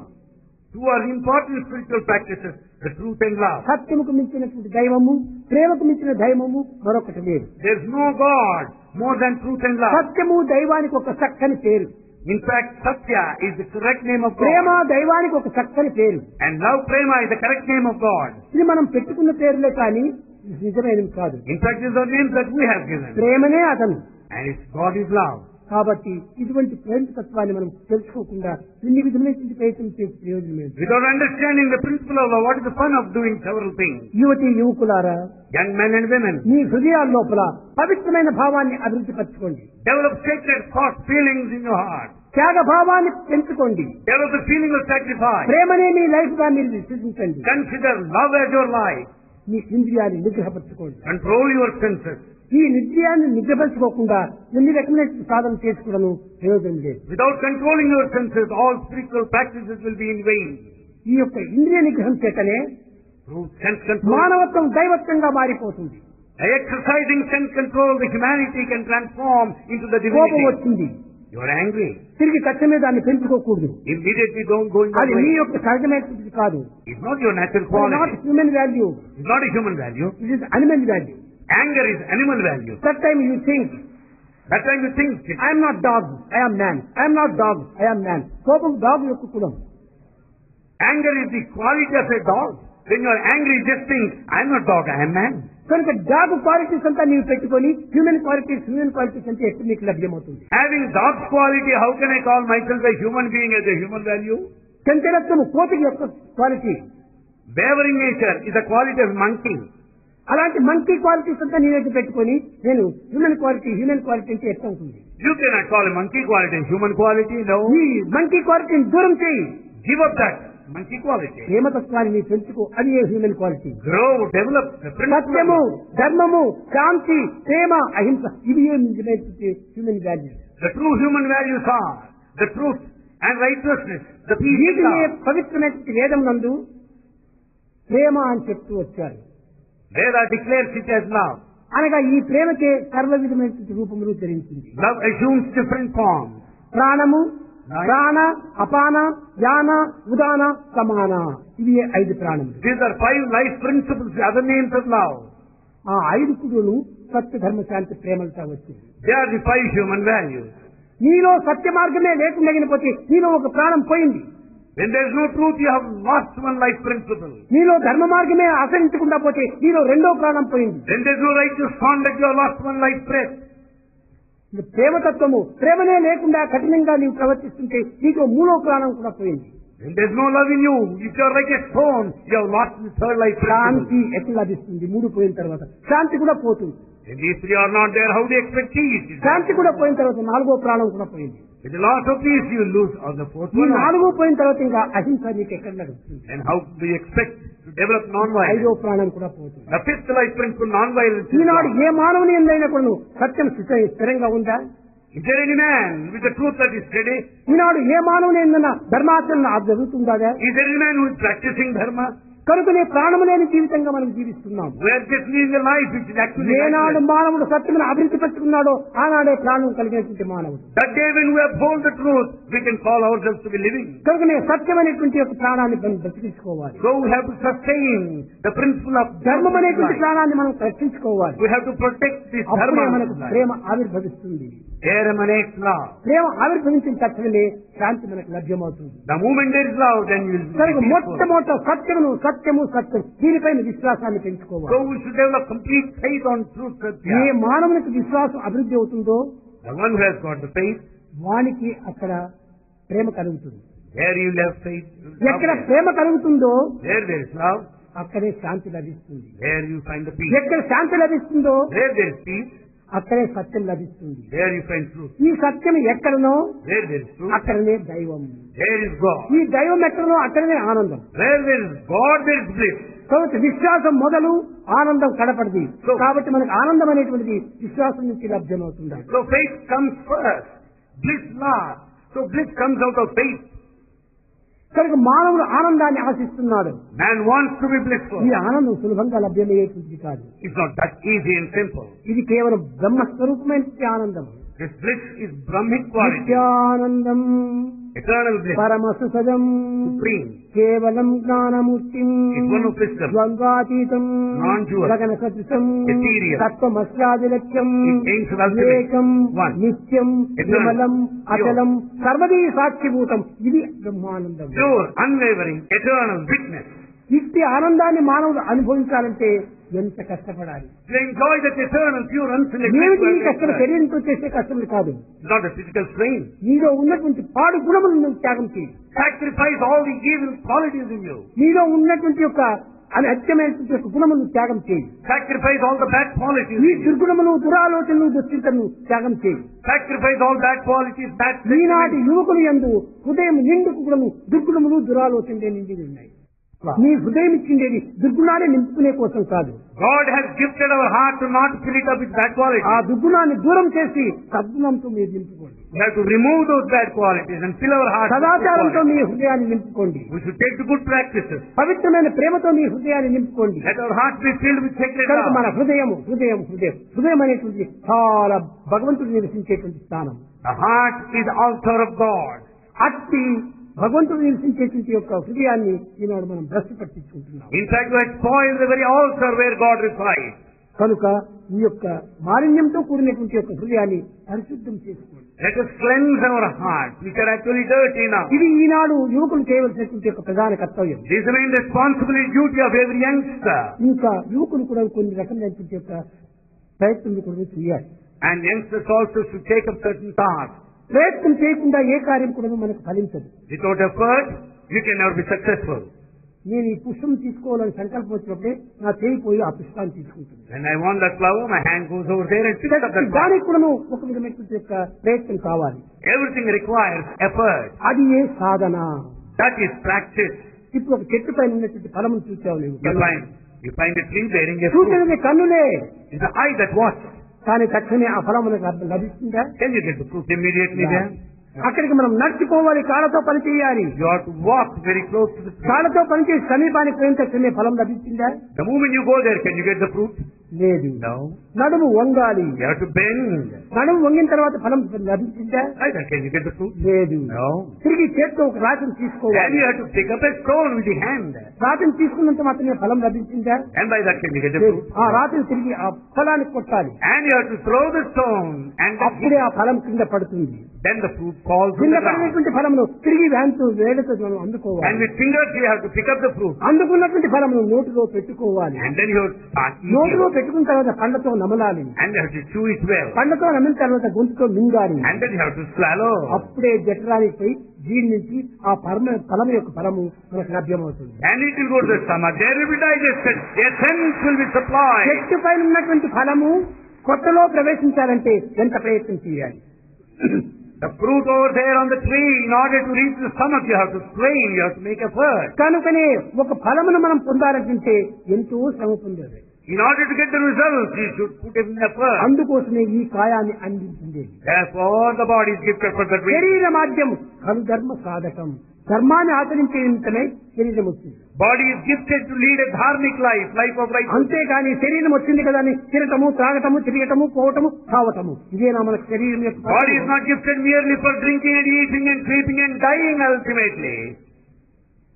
Two are important spiritual practices, the truth and love. సత్యముకు మించినటువంటి దైవము, ప్రేమకు మించిన దైవము మరొకటి లేదు. There is no God more than truth and love. సత్యము దైవానికి ఒక చక్కని పేరు, In fact, Satya is the correct name of Prema God. దైవానికి ఒక చక్కని పేరు. And love, Prema, is the correct name of God. ఇది మనం పెట్టుకున్న పేర్లే కానీ ఇది నిజమైనది కాదు. In fact, these are names that we have given. ప్రేమనే అతను, And it's God is love. కాబట్టి ఇటువంటి ప్రేమ తత్వాన్ని మనం తెలుసుకోకుండా ఇన్ని విధమైనటువంటి ప్రయత్నం చేసే ప్రయోజనం లేదు. Without understanding the principle of love, what is the fun of doing several things? యువతి యువకులారా, Young men and women, మీ హృదయాల లోపల పవిత్రమైన భావాన్ని అభివృద్ధి పరచుకోండి. develop sacred thoughts, feelings in your heart. త్యాగ భావాన్ని పెంచుకోండి. Develop the feeling of sacrifice. ప్రేమనే మీ లైఫ్ గా మీరు విశ్వసించండి. Consider love as your life. Me ఇంద్రియాన్ని నిగ్రహపరచుకోండి. Control your senses. ఈ నిద్యాన్ని నిగ్రహించుకోకుండా ఎన్ని రకమైన సాధన చేసుకోవడం ప్రయోజనం లేదు. Without controlling your senses, all spiritual practices will be in vain. ఈ యొక్క ఇంద్రియ నిగ్రహం చేతనే Through sense control, మానవత్వం దైవత్వంగా మారిపోతుంది. by exercising sense control, the humanity can transform into the కోపం divinity. వచ్చింది, You are angry. తిరిగి తక్షణమే దాన్ని పెంచుకోకూడదు. Immediately don't go in that అది మీ way. యొక్క సహజమైనది కాదు. It's not your natural not quality. Human value, It's not a human value. It is animal value. Anger is animal value. That time you think That time you think, I'm not dog, I'm man, I'm not dog, I'm man. కోపం dog యొక్క కులం. anger is the quality of a dog. When you are angry, just think, I'm not dog, I am man. కనుక dog qualities అంతా నీవు పెట్టుకొని human qualities అంటే ఎప్పుడు నీకు లభ్యమవుతుంది. Having dog's quality, how can I call myself a human being as a human value? చంచలత్వము కోతి యొక్క quality. Wavering nature is the quality of monkey. అలాంటి మంకీ క్వాలిటీస్ అంతా నేనైతే పెట్టుకొని నేను హ్యూమన్ క్వాలిటీ అంటే ఎట్లా ఉంటుంది? You cannot call a monkey quality human quality, no. ఈ మంకీ క్వాలిటీని దూరం చేయి. Give up that monkey quality. ప్రేమతత్వాన్ని నీ పెంచుకో, అది a human quality. Grow, develop the సత్యము, principle. ధర్మము, శాంతి, ప్రేమ, అహింస, ఇవి human values. The true human values are the truth and righteousness, the peace and వీటిని love. పవిత్రమైన వేదం నందు ప్రేమ అని చెప్తూ వచ్చారు. Veda declares it as love. అనగా ఈ ప్రేమకే సర్వ విధమైనటువంటి రూపములు ధరించింది. Love assumes different forms. ప్రాణము, ప్రాణ, అపాన, యాన, ఉదాన, సమాన, ఇవి 5 ప్రాణములు. These are 5 life principles, the other names of love. ఆ 5 కుడులు సత్య, ధర్మ, శాంతి, ప్రేమలతో వచ్చింది. They are the 5 human values. నీలో సత్య మార్గమే లేకుండా పోతే నీలో ఒక ప్రాణం పోయింది. When there is no truth, you have lost one life principle. నీలో ధర్మ మార్గమే ఆచరించకుండా పోతే నీలో 2వ ప్రాణం పోయింది. When there is no righteous conduct, you have lost one life breath. ప్రేమతత్వము, ప్రేమనే లేకుండా కఠినంగా నీవు ప్రవర్తిస్తుంటే నీకు 3వ ప్రాణం కూడా పోయింది. When there is no love in you, if you are like a stone, you have lost the 3rd life Shanti principle. ఎట్లా లభిస్తుంది? 3 పోయిన తర్వాత శాంతి కూడా పోతుంది. When these 3 are not there, how do you expect peace? శాంతి కూడా పోయిన తర్వాత 4వ ప్రాణం కూడా పోయింది. With the loss of peace, you lose on the 4th ఈ one. 4 పోయిన తర్వాత ఇంకా అహింస నీకు ఎక్కడ లభిస్తుంది? And how do you expect to develop non-violence? 5వ ప్రాణం కూడా పోతుంది. The 5th life principle, non-violence. is Eenadu love. ఏ మానవుని ఎందైనా కూడా సత్యం స్థిరంగా ఉందా? Is there any man with the truth that is steady? ఈనాడు ఏ మానవుని ఎందైనా ధర్మాచరణ జరుగుతుందా? Is there any man who is practicing dharma? కనుకనే ప్రాణము లేని జీవితంగా మనం జీవిస్తున్నాం. We are just living a life which is actually ఏనాడు lifeless. మానవుడు సత్యమును అభివృద్ధి పెట్టుకున్నాడో ఆనాడే ప్రాణం కలిగినటువంటి మానవుడు. That day when we uphold the truth, we can call ourselves to be living. కనుకనే సత్యమైనటువంటి యొక్క ప్రాణాన్ని మనం బ్రతికించుకోవాలి. So we have to sustain the principle of ధర్మం అనేటువంటి life. ప్రాణాన్ని మనం రక్షించుకోవాలి. We have to protect this అప్పుడే dharma. మనకు of life. Prema ఆవిర్భవిస్తుంది. There emanates love. ప్రేమ ఆవిర్భవించిన తక్షణమే శాంతి మనకు లభ్యమవుతుంది. The moment there is love, then you will be కనుక peaceful. మొట్టమొదట సత్యం దీనిపైన విశ్వాసాన్ని పెంచుకోవాలి. So we should develop complete faith on truth. A Satya. మానవునికి విశ్వాసం అభివృద్ధి అవుతుందో The one who has got the faith, వానికి అక్కడ ప్రేమ కలుగుతుంది. there you will have faith. ఎక్కడ ప్రేమ కలుగుతుందో There is love. అక్కడే శాంతి లభిస్తుంది. There you find the peace. ఎక్కడ శాంతి లభిస్తుందో There is peace. అక్కడే సత్యం లభిస్తుంది. There you find truth. ఈ సత్యం ఎక్కడనో There is truth. అక్కడనే దైవం. There is God. ఈ దైవం ఎక్కడనో అక్కడనే ఆనందం. Where there is God, there is bliss. కాబట్టి విశ్వాసం మొదలు, ఆనందం కడపడిది. కాబట్టి మనకు ఆనందం అనేటువంటిది విశ్వాసం నుంచి లభ్యమవుతుంది. So faith comes first. Bliss last. So bliss comes out of faith. కనుక మానవుడు ఆనందాన్ని ఆశిస్తున్నాడు. Man wants to be blissful. ఈ ఆనందం సులభంగా లభ్యమయ్యేటువంటిది కాదు. It's not that easy and simple. ఇది కేవలం బ్రహ్మస్వరూపమైన ఆనందం. This bliss is Brahmic quality. Nityanandam Eternal bliss. పరమసుఖదం Supreme. కేవలం జ్ఞానమూర్తిం It's one of wisdom. ద్వంద్వాతీతం Non-dual. గగన సదృశం Ethereal. తత్వమస్యాదిలక్ష్యం It aims at ultimate. ఏకం One. నిత్యం Eternal. నిర్మలం Pure. అచలం సర్వదీ సాక్షిభూతం. ఇది Brahmanandam. Pure, unwavering, eternal witness. ఇట్టి ఆనందాన్ని మానవుడు అనుభవించాలంటే ఎంత కష్టపడాలి. To enjoy that eternal pure unselect ఏమిటి ఈ కష్టం? శరీరంతో చేసే కష్టం కాదు. It's not a physical strain. నీలో ఉన్నటువంటి పాడు గుణములను త్యాగం చేయి. Sacrifice all the evil qualities in you. నీలో ఉన్నటువంటి యొక్క అత్యమైనటువంటి యొక్క గుణములను త్యాగం చేయి. Sacrifice all the bad qualities. ఈ దుర్గుణములు, దురాలోచనలు, దుశ్చింతలను త్యాగం చేయి. Sacrifice all bad qualities, bad ఈనాటి sentiments. యువకులు యందు హృదయం నిండుకు గుణము దుర్గుణములు, దురాలోచనలే నిండి ఉన్నాయి. నీ హృదయం ఇచ్చిండేది దుర్గుణాలే నింపుకునే కోసం కాదు. God has gifted our heart to not fill it up with bad qualities. ఆ దుర్గుణాన్ని దూరం చేసి సద్గుణంతో మీరు నింపుకోండి. We have to remove those bad qualities and fill our heart with good సదాచారంతో qualities. మీ హృదయాన్ని నింపుకోండి. We should take the good practices. పవిత్రమైన ప్రేమతో మీ హృదయాన్ని నింపుకోండి. Let our hearts be filled with sacred కనుక మన love. హృదయం అనేటువంటి చాలా భగవంతుడు నివసించేటువంటి స్థానం. The heart is the altar of God. అట్టి భగవంతుడు నివసించేటువంటి యొక్క హృదయాన్ని ఈనాడు మనం భ్రష్టు పట్టించుకుంటున్నాం. In fact, we have spoiled the very altar where God resides. కనుక ఈ యొక్క మాలిన్యంతో కూడినటువంటి యొక్క హృదయాన్ని పరిశుద్ధం చేసుకోండి. Let us cleanse our hearts, which are actually dirty now. ఇది ఈనాడు యువకులు చేయవలసినటువంటి యొక్క ప్రధాన కర్తవ్యం. This is the main responsibility, duty of every youngster. ఇంకా యువకులు కూడా కొన్ని రకమైనటువంటి యొక్క ప్రయత్నం కూడా చేయాలి. And youngsters also should take up certain tasks. ప్రయత్నం చేయకుండా ఏ కార్యం కూడా మనకు ఫలించదు. Without effort, you can never be successful. నేను ఈ పుష్పం తీసుకోవాలని సంకల్పం వచ్చినప్పుడే నా చేయి పోయి ఆ పుష్పాన్ని తీసుకుంటుంది. When I want that flower, my hand goes over there and picks up that flower. దానికి కూడా ఒక విధమైనటువంటి యొక్క ప్రయత్నం కావాలి. Everything requires effort. అది ఏ సాధన. That is practice. ఇప్పుడు ఒక చెట్టు పైన ఉన్నటువంటి ఫలమును చూసావు నువ్వు. You find a tree bearing a fruit. చూసినది కన్నులే. It's the eye that watches. కానీ తక్షణమే ఆ ఫలమునకు లభిస్తుందా? Can you get the fruit immediately there? అక్కడికి మనం నడుచుకోవాలి, కాళ్ళతో పని చేయాలి. You have to walk very close to the tree. కాళ్ళతో పనిచేసి సమీపానికి పోయిన తక్షణమే ఫలం లభిస్తుందా? The moment you go there, can you get the fruit? లేదు. No. నడుము వంగాలి. You have to bend. నడుము వంగిన తర్వాత ఫలం లభిస్తుందా? Either can you get the fruit? లేదు. No. తిరిగి చేత్తో ఒక రాతిని Then తీసుకోవాలి. you have to pick up a stone with the hand. రాతిని తీసుకున్నంత మాత్రమే ఫలం లభించిందా? And by that can you get the లేదు. fruit? ఆ రాతిని తిరిగి ఆ ఫలానికి కొట్టాలి. And you have to throw the stone and అప్పుడే ఆ ఫలం కింద పడుతుంది. then the fruit falls on కింద the ground. పడినటువంటి ఫలమును తిరిగి వేడతో మనం అందుకోవాలి. And with fingers you have to pick up the fruit. అందుకున్నటువంటి ఫలమును నోటిలో పెట్టుకోవాలి. And then you have to start నోటిలో eating. పెట్టుకున్న తర్వాత పండ్లతో నమలాలి. And you have to chew it well. పండ్లతో నమిలిన తర్వాత గొంతుతో మింగాలి. And then you have to swallow. అప్పుడే జఠరానికి పోయి జీర్ణించి ఆ ఫలం యొక్క ఫలము మనకు లభ్యమవుతుంది. And it will go to the stomach. There will be digested. The essence will be supplied. చెట్టు పైన ఉన్నటువంటి ఫలము కొత్తలో ప్రవేశించాలంటే ఎంత ప్రయత్నం చేయాలి? The fruit over there on the tree, in order to reach the stomach, you have to strain, you have to make effort. కనుకనే ఒక ఫలమును మనం పొందాలంటే ఎంతో శ్రమ పొందాలి. In order to get the results, you should put in effort. అందుకోసమే ఈ కాయాన్ని అందించింది. Therefore, the body is gifted for that reason. శరీర మాధ్యం కలు ధర్మ సాధకం. ధర్మాన్ని ఆచరించే నిమిత్తమే శరీరం వచ్చింది. Body is gifted to lead a dharmic life, life of righteousness. అంతేగాని శరీరం వచ్చింది కదా అని తినటము, త్రాగటము, తిరగటము, పోవటము, కావటము ఇదేనా మన శరీరం యొక్క? Body is not gifted merely for drinking and eating and sleeping and dying ultimately.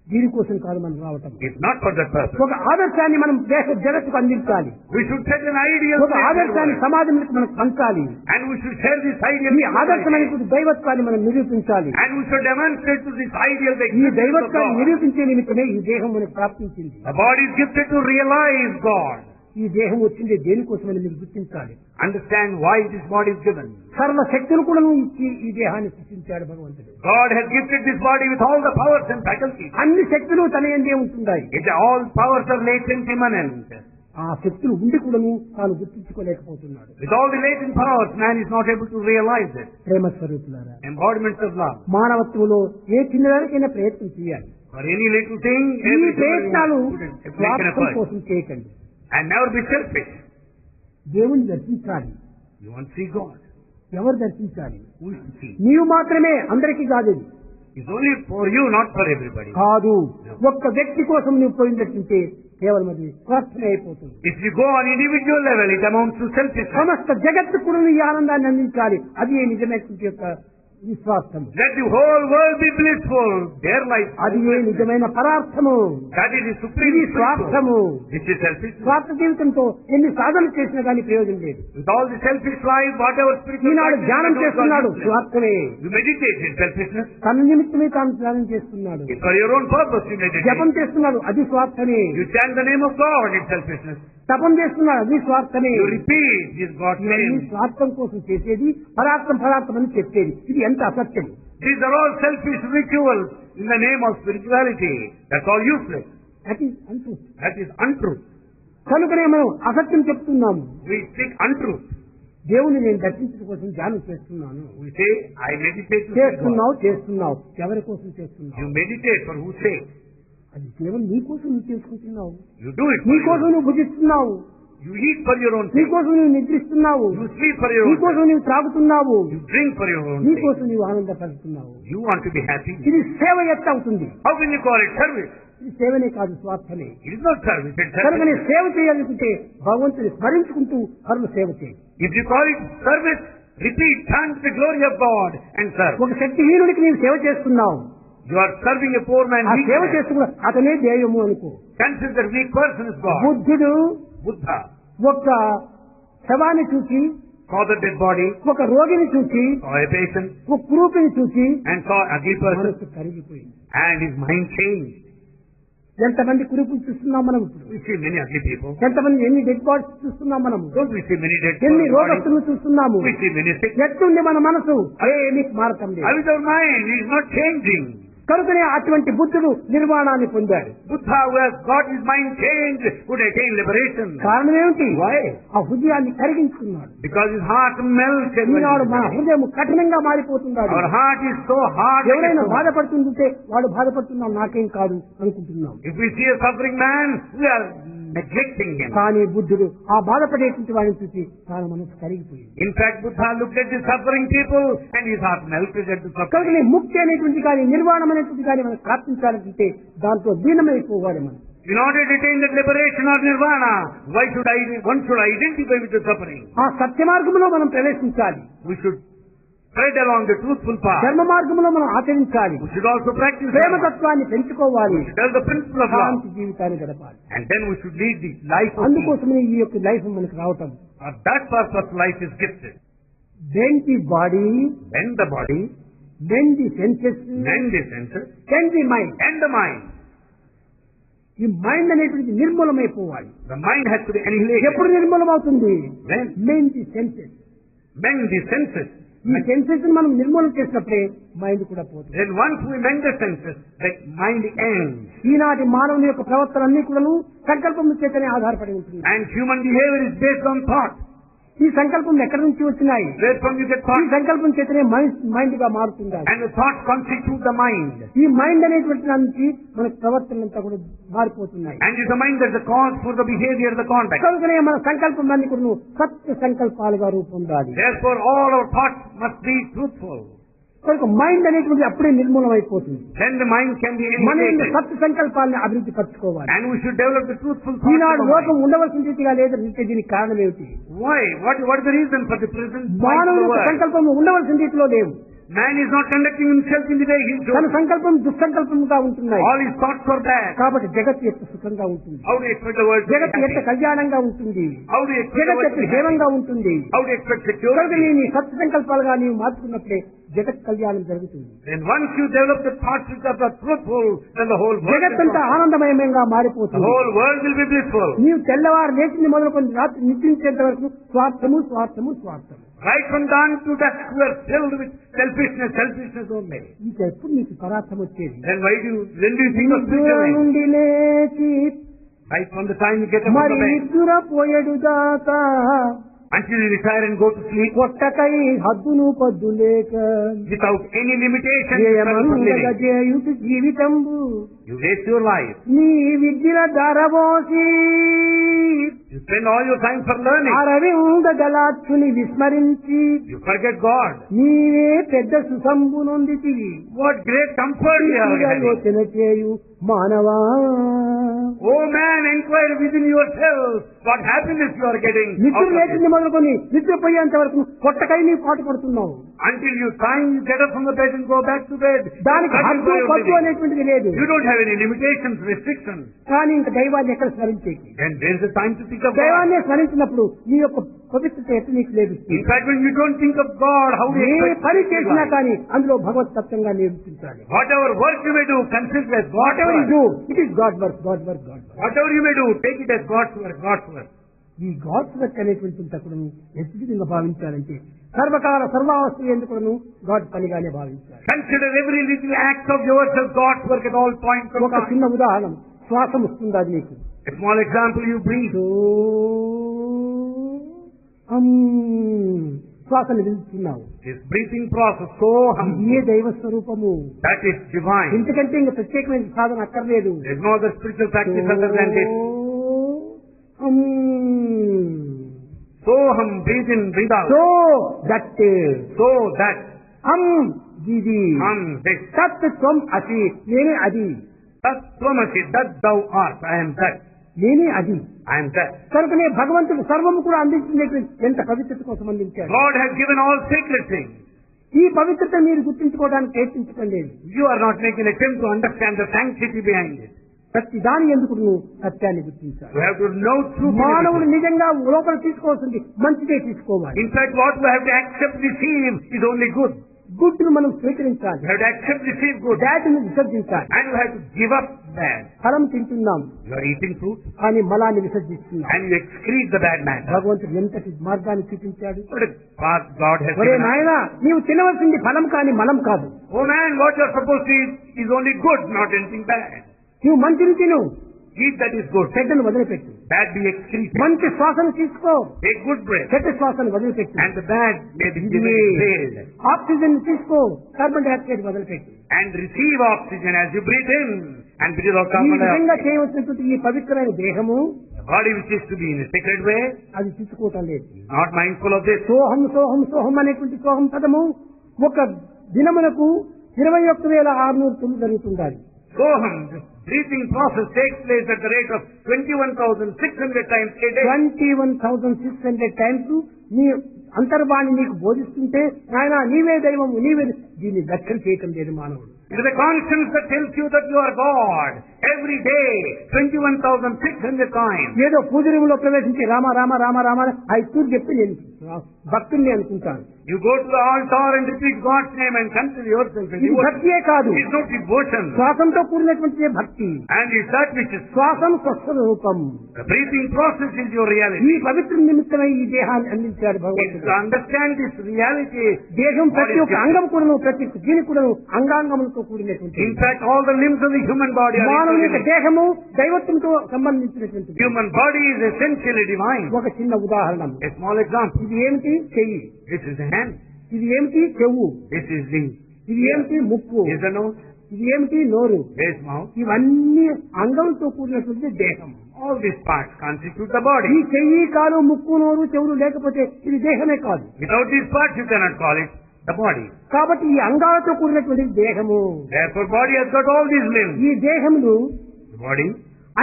దీనికోసం కాదు మనం రావటం. It's not for that purpose. ఒక ఆదర్శాన్ని మనం జగత్తుకు అందించాలి. We should set an ideal. ఒక ఆదర్శాన్ని సమాజంలో మనం పంచాలి. And we should share this ideal. ఈ ఆదర్శమైన దైవత్వాన్ని మనం నిరూపించాలి. And we should demonstrate to this ideal the ఈ existence of దైవత్వాన్ని God. నిరూపించే నిమిత్తమే ఈ దేహం మనకు ప్రాప్తించింది. The body is gifted to realize God. ఈ దేహం వచ్చింది దేనికోసమని మీరు గుర్తించాలి. Understand why this body is given. సర్వ శక్తులు కూడా ఇచ్చి ఈ దేహాన్ని సృష్టించాడు భగవంతుడు. God has gifted this body with all the powers and faculties. అన్ని శక్తులు తన యందే ఉంటున్నాయి. All powers are latent, immanent. ఆ శక్తులు ఉండి కూడాను తాను గుర్తించుకోలేకపోతున్నాడు. With all the latent powers, man is not able to realize it. ప్రేమ స్వరూపులారా, Embodiments of love. మానవత్వంలో ఏ చిన్నదానికైనా ప్రయత్నం చేయాలి. For any little thing, ఈ everybody ప్రయత్నాలు should make an స్వార్థం effort. కోసం చేయకండి. And never be selfish. దేవుని దర్శించాలి. You want to see God. ఎవరు దర్శించాలి? Who is to see? నీవు మాత్రమే, అందరికీ కాదు. It's only for you, not for everybody. కాదు, ఒక్క వ్యక్తి కోసం నువ్వు పోయినట్టుంటే కేవలం అది స్వార్థమే అయిపోతుంది. If you go on individual level, it amounts to selfishness. సమస్త జగత్తు కూడా ఈ ఆనందాన్ని అందించాలి. అది ఏ నిజమైనటువంటి యొక్క విశ్వాసం. Let the whole world be blissful. Their life. అది ఏ నిజమైన పరార్థము. That is the supreme. ఇది స్వార్థము. This is selfishness. స్వార్థ జీవితంతో ఎన్ని సాధన చేసినా కానీ ప్రయోజనం లేదు. With all the selfish life, whatever spiritual ఈనాడు ధ్యానం చేస్తున్నాడు, స్వార్థమే. You meditate in selfishness. తన నిమిత్తమే తాను ధ్యానం చేస్తున్నాడు. It's for your own purpose you meditate. జపం చేస్తున్నాడు, అది స్వార్థమే. You chant the name of God in selfishness. తపం చేస్తున్నాడు, అది స్వార్థమే. You repeat his God's ఇవన్నీ name. స్వార్థం కోసం చేసేది, పరార్థం అని చెప్పేది. ఇది ఎంత అసత్యం. These are all selfish rituals in the name of spirituality. That's all useless. That is untruth. That is untruth. కనుకనే మనం అసత్యం చెప్తున్నాము. We speak untruth. దేవుని నేను దర్శించడం కోసం ధ్యానం చేస్తున్నాను. We say, I meditate to see God. చేస్తున్నావు ఎవరి కోసం చేస్తున్నావు? You meditate for whose sake? అది కేవలం నీ కోసం నువ్వు చేసుకుంటున్నావు. You do it నీ for కోసం your, నువ్వు భుజిస్తున్నావు. you eat for your own నీ sake. కోసం నువ్వు నిద్రిస్తున్నావు. You sleep for your నీ own sake. కోసం నువ్వు త్రాగుతున్నావు. You drink for your own నీ sake. కోసం నువ్వు ఆనందపడుతున్నావు. You want to be happy. ఇది సేవ ఎట్ట అవుతుంది? How can you call it service? ఇది సేవనే కాదు, స్వార్థమే. It is not service, it's కనుక నీ service. సేవ చేయాలనుకుంటే భగవంతుని స్మరించుకుంటూ కర్మ సేవ చేయి. If you call it service, repeat, thank the glory of God and serve. ఒక శక్తిహీనుడికి నీవు సేవ చేస్తున్నావు. You are serving a poor man. ఆ weak సేవ man. చేస్తున్నా అతనే ధ్యేయము అనుకో. Consider that weak person is God. బుద్ధుడు Buddha ఒక శవాన్ని చూసి, saw the dead body, ఒక రోగిని చూసి, saw a patient, ఒక కురూపిని చూసి and saw a ugly person, మనసు కరిగిపోయింది. and his mind changed. ఎంతమంది కురూపులు చూస్తున్నాం మనం ఇప్పుడు? We see many ugly people. ఎంతమంది ఎన్ని డెడ్ బాడీస్ చూస్తున్నాం మనం? Don't we see many dead ఎన్ని bodies? రోగస్తులను చూస్తున్నాము? We see many sick. ఎట్లుంది మన మనసు? ఏమీ మారటం లేదు. How is our mind? It is not changing. కనుకనే అటువంటి బుద్ధుడు నిర్వాణాన్ని పొందాడు. Buddha, who has got his mind changed, would attain liberation. కారణం ఏమిటి? Why? ఆ హృదయాన్ని కరిగించుకున్నాడు. Because his heart melted. ఈనాడు మన హృదయం కఠినంగా మారిపోతున్నాడు. Our heart is so hard. ఎవరైనా బాధపడుతుంటే వాడు బాధపడుతున్నాం నాకేం కాదు అనుకుంటున్నాం. If we see a suffering man, we are neglecting him. కానీ బుద్ధుడు ఆ బాధపడేటువంటి వాడిని చూసి తాను మనసు కరిగిపోయింది. In fact, Buddha looked at the suffering people and his heart melted at the suffering. కనుక ముక్తి అనేటువంటి కానీ నిర్వాణం అనేటువంటి కానీ మనం ప్రార్థించాలంటే దాంతో దీనమైపోవాలి మనం. In order to attain that liberation or nirvana, one should identify with the suffering. ఆ సత్య మార్గంలో మనం ప్రవేశించాలి. We should tread along the truthful path. ధర్మ మార్గంలో మనం ఆచరించాలి. We should also practice ప్రేమతత్వాన్ని పెంచుకోవాలి. We should tell the principle of love. శాంతి జీవితాన్ని గడపాలి. And then we should lead the life of peace. అందుకోసమే ఈ యొక్క లైఫ్ మనకు రావటం. For that purpose, life is gifted. Then the body, Then the body, then the senses, then the senses, then the mind. and the mind. ఈ mind అనేటువంటి నిర్మూలమైపోవాలి. The mind has to be annihilated. ఎప్పుడు నిర్మూలమవుతుంది? When? Mend the senses. Mend the senses. ఈ senses మనం నిర్మూలన చేసినప్పుడే mind కూడా పోతుంది. Then once we mend the senses, that mind ends. ఈనాటి మానవుని యొక్క ప్రవర్తన అన్ని కూడాను సంకల్పం చేతనే ఆధారపడి ఉంటుంది. And human behavior is based on thought. ఈ సంకల్పం ఎక్కడి నుంచి వచ్చినాయి? Where from you get ఈ thought? సంకల్పం చేతనే మైండ్ గా మారుతుంది. And the thought constitute the mind. ఈ మైండ్ అనేటువంటి దాని నుంచి మన ప్రవర్తన అంతా కూడా మారిపోతున్నాయి. And it's the mind that's the cause for the behavior, the conduct. కనుకనే మన సంకల్పం అన్ని కూడా సత్య సంకల్పాలుగా రూపొందాలి. Therefore, all our thoughts must be truthful. కనుక మైండ్ అనేటువంటి అప్పుడే నిర్మూలం అయిపోతుంది. Then the mind can be మన eliminated. సత్య సంకల్పాన్ని అభివృద్ధి పరచుకోవాలి. And we should develop the truthful thoughts. Eenadu of the లోకం mind. ఉండవలసిన రీతిగా లేదంటే దీనికి కారణం ఏమిటి? Why? What is the reason for the present mind of మానవుని the యొక్క world? సంకల్పం ఉండవలసిన రీతిలో లేవు. Man is not conducting himself in the way he తన should. సంకల్పం దుస్సంకల్పంగా ఉంటున్నాయి. All his thoughts are bad. కాబట్టి జగత్తు ఎంత సుఖంగా ఉంటుంది, How do you expect the world to be జగత్తు ఎంత happy? కళ్యాణంగా ఉంటుంది, How do you expect the జగత్తు world ఎంత to be happy? క్షేమంగా ఉంటుంది. How do you expect కనుక security? నీ సత్య సంకల్పాలుగా నీవు మార్చుకున్నప్పుడే జగత్ కళ్యాణం జరుగుతుంది. Then once you develop the thoughts which are truthful, then the whole world జగత్ will అంతా prosper. ఆనందమయంగా The మారిపోతుంది. whole world will be blissful. నీవు తెల్లవారు లేచింది మొదలుకొని రాత్రి నిద్రించేంత వరకు స్వార్థము స్వార్థము స్వార్థము. Right from dawn to dusk, we are filled with selfishness only. ఇంకా ఎప్పుడు నీకు పరార్థం వచ్చేది? Then when do you think of నిద్ర spiritual life? నుండి లేచి Right from the time you get up from మరి the bed, నిద్ర పోయడు దాకా until you retire and go to sleep, కొట్టకై హద్దును పద్దు లేక without any limitation, you serve for living. జయయుతి జీవితంబు You waste your life. నీ విద్యల ధరబోసి You spend all your time for learning. Aravinda గలాక్షుని విస్మరించి You forget God. నీవే పెద్ద సుసంబు నొందితివి. What great comfort you are having. యోచన చేయు మానవా, Oh man, inquire within yourself what happiness you are getting నిద్ర out of లేచింది this. మొదలుకొని నిద్రపోయేంత వరకు కొట్టకై నీ పాటు పడుతున్నావు. Until you get up from the bed and go back to bed. దానికి That is హద్దు why you are పద్దు living. అనేటువంటిది లేదు. You don't have any limitations, restrictions. కానీ ఇంకా దైవాన్ని ఎక్కడ స్మరించేకి? Then there is a time to think of God. దైవాన్ని స్మరించినప్పుడు నీ యొక్క పవిత్రత ఎత్తు నీకు లేదు. In fact, when you don't think of God, how do you A expect పని to see చేసినా God? కానీ అందులో భగవత్ తత్వంగా నిరూపించాలి. Whatever work you may do, consider it as God's what ever you work. Do, it is God work, God work, God work. Whatever you may do, take it as God's work, God's work. ఈ God's work అనేటువంటి తక్కువ ఎత్తుగా భావించాలంటే సర్వకాల సర్వావస్థ ఎందుకును God పనిగానే భావించాలి. Consider every little act of yours as God's work at all points of ఒక time. చిన్న ఉదాహరణ, శ్వాసం వస్తుంది అది నీకు. A small example, you breathe. శ్వాసను పిలుస్తున్నావు. This breathing process, so humble. ఇదే దైవ స్వరూపము. That is divine. ఎందుకంటే ఇంకా ప్రత్యేకమైన సాధన అక్కర్లేదు. There is no other spiritual practice other than this. Soham, breathe in, breathe out. So that ఇది this. తత్ త్వం అసి, నేనే అది. Tat tvamasi, that thou art. I am that. నేనే అది. I am that. కనుకనే భగవంతుడు సర్వము కూడా అందించినటువంటి ఎంత పవిత్రత కోసం అందించాడు. God has given all sacred things. ఈ పవిత్రత మీరు గుర్తించుకోవడానికి ప్రయత్నించకండి. You are not making an attempt to understand the sanctity behind it. ప్రతి దాని ఎందుకు నువ్వు సత్యాన్ని గుర్తించాలి. You have to know truth. మానవుడు నిజంగా లోపల తీసుకోవాల్సింది మంచిదే తీసుకోవాలి. In fact, what we have to accept, receive is only good. Good ను మనం స్వీకరించాలి. You have to accept, receive good. Bad ను విసర్జించాలి. And you have to give up bad. ఫలం తింటున్నాం You are eating fruit కానీ మలాన్ని విసర్జిస్తున్నాం. and you excrete the bad matter. భగవంతుడు ఎంతటి మార్గాన్ని చూపించాడు. What a path God has ఒరే given us. నాయనా, నీవు తినవలసింది ఫలం కానీ మలం కాదు. Oh man, what you are supposed to eat is only good, not anything bad. నువ్వు మంచిని తిను, Eat that is good. చెడ్డను వదిలిపెట్టు. Bad be excreted. మంచి శ్వాసను తీసుకో, Take good breath. చెడ్డ శ్వాసను వదిలిపెట్టు. And the bad may be exhaled. Oxygen తీసుకో, కార్బన్ డైఆక్సైడ్ వదిలిపెట్టు. And receive oxygen as you breathe in and breathe out ఈ carbon విధంగా dioxide. చేయవలసినటువంటి ఈ పవిత్రమైన దేహము The body which is to be in a sacred way, అది తీసుకోవటం లేదు. not mindful of this. సోహం సోహం సోహం అనేటువంటి సోహం పదము ఒక దినమునకు 21,600 జరుగుతుండాలి. Soham, this breathing process takes place at the rate of 21,600 times a day. 21,600 times నీ అంతర్వాణి నీకు బోధిస్తుంటే నాయన నీవే దైవము, నీవే దీన్ని లక్ష్యం చేయటం లేదు మానవుడు. It is a conscience that tells you that you are God. Every day, 21,600 times. ఏదో పూజనీయంలో ప్రవేశించి రామ రామ రామ రామ ఐదు చెప్పి నేను భక్తుల్ని అనుకుంటాను. You go to the altar and repeat God's name and consider yourself a ఇది devotion. భక్తియే కాదు, It is not devotion. శ్వాసంతో కూడినటువంటి భక్తి. And it's that which is శ్వాసం స్వస్వరూపం. the breathing process is your reality. ఈ పవిత్ర నిమిత్తమై ఈ దేహాన్ని అందించాడు It's భగవంతుడు. to understand this reality. దేహం ప్రతి ఒక్క అంగం కూడాను, ప్రతి దీని కూడాను అంగాంగములతో కూడినటువంటి. In fact, all the limbs of the human body are మానవుని యొక్క equally. దేహము దైవత్వంతో సంబంధించినటువంటి. Human body is essentially divine. ఒక చిన్న ఉదాహరణ, A small example. ఇది ఏమిటి చెయ్యి, This is the hand. ఇది ఏమిటి చెవు, This is the ఇది ఏమిటి ముక్కు, This is the nose. ఇది ఏమిటి నోరు. This mouth. ఇవన్నీ అంగంతో కూడినటువంటి దేహం. All these parts constitute the ఈ body. చెయ్యి కాలు ముక్కు నోరు చెవులు లేకపోతే ఇది దేహమే కాదు. Without these parts, you cannot call it the body. కాబట్టి ఈ అంగాలతో కూడినటువంటి దేహము. Therefore, body has got all these limbs. ఈ దేహములు The body.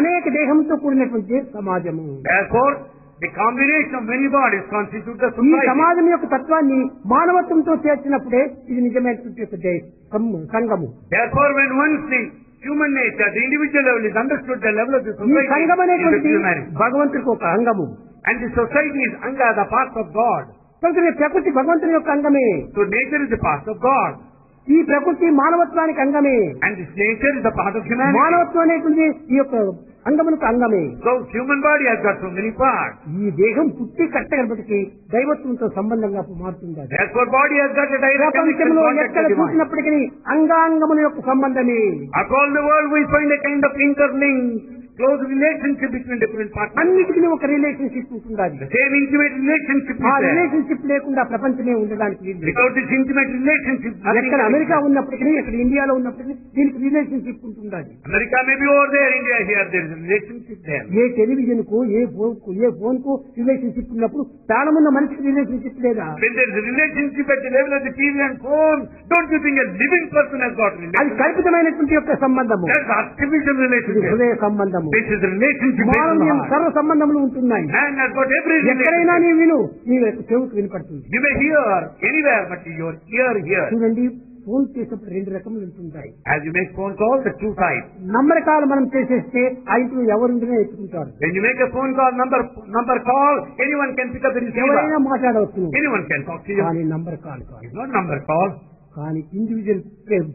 అనేక దేహంతో కూడినటువంటి సమాజము. Therefore, the combination of many bodies constitute the ఈ society. సమాజం యొక్క తత్వాన్ని మానవత్వంతో చేర్చినప్పుడే ఇది నిజమైనటువంటి యొక్క సంఘము. Therefore, when once the human nature, the individual level is understood, the level of the ఈ society సంఘం is అనేటువంటి humanity. భగవంతుడికి ఒక అంగము. And the society is anga, the part of God. కనుక ఈ ప్రకృతి భగవంతుని యొక్క అంగమే. So nature is the part of God. ఈ ప్రకృతి మానవత్వానికి అంగమే. And this nature is the part of humanity. మానవత్వం అనేటువంటి ఈ యొక్క అంగమునకు అంగమే. So human body has got so many parts. ఈ దేహం పుట్టి కట్టగలపటికి దైవత్వంతో సంబంధంగా మారుతుంది. Therefore body has got a direct connection ప్రపంచంలో contact ఎక్కడ with divine. చూసినప్పటికీ అంగాంగముల యొక్క సంబంధమే. Across the world we find a kind of interlinked, close relationship between different parts. అన్నిటికీ ఒక రిలేషన్షిప్ ఉంటుండాలి. The same intimate relationship ఆ is there. రిలేషన్షిప్ లేకుండా ప్రపంచమే ఉండడానికి వీలు లేదు. Without this intimate relationship, nothing ఎక్కడ can అమెరికా exist. ఉన్నప్పటికీ, ఎక్కడ ఇండియాలో ఉన్నప్పటికీ దీనికి రిలేషన్షిప్ ఉంటుండాలి. America may be over there, India here, there is a relationship there. A television కు, ఏ ఫోన్ కు రిలేషన్షిప్ ఉన్నప్పుడు ప్రాణమున్న మనిషికి రిలేషన్షిప్ లేదా? When there is a relationship at the level of the TV and phone, don't you think a living person has got అది relationship? కల్పితమైనటువంటి యొక్క సంబంధము. That's artificial ఇది relationship. హృదయ సంబంధము. This is a relationship based on the మానవీయం heart. సర్వ సంబంధములు ఉంటున్నాయి. Man has got every ఎక్కడైనా relationship. నీ విను, నీ యొక్క చెవుకు వినపడుతుంది. You may hear anywhere, but your ear here. చూడండి, ఫోన్ చేసేప్పుడు రెండు రకములు ఉంటుంటాయి. As you make phone calls, the two types. నమ్మకాలు మనం చేసేస్తే ఆ ఇంట్లో ఎవరుండినా ఎత్తుకుంటారు. When you make a phone call, number call, anyone can pick up the receiver. ఎవరైనా మాట్లాడవచ్చు. Anyone can talk to you. కానీ నంబర్ కాల్ కాదు. It's not number call. కానీ ఇండివిజువల్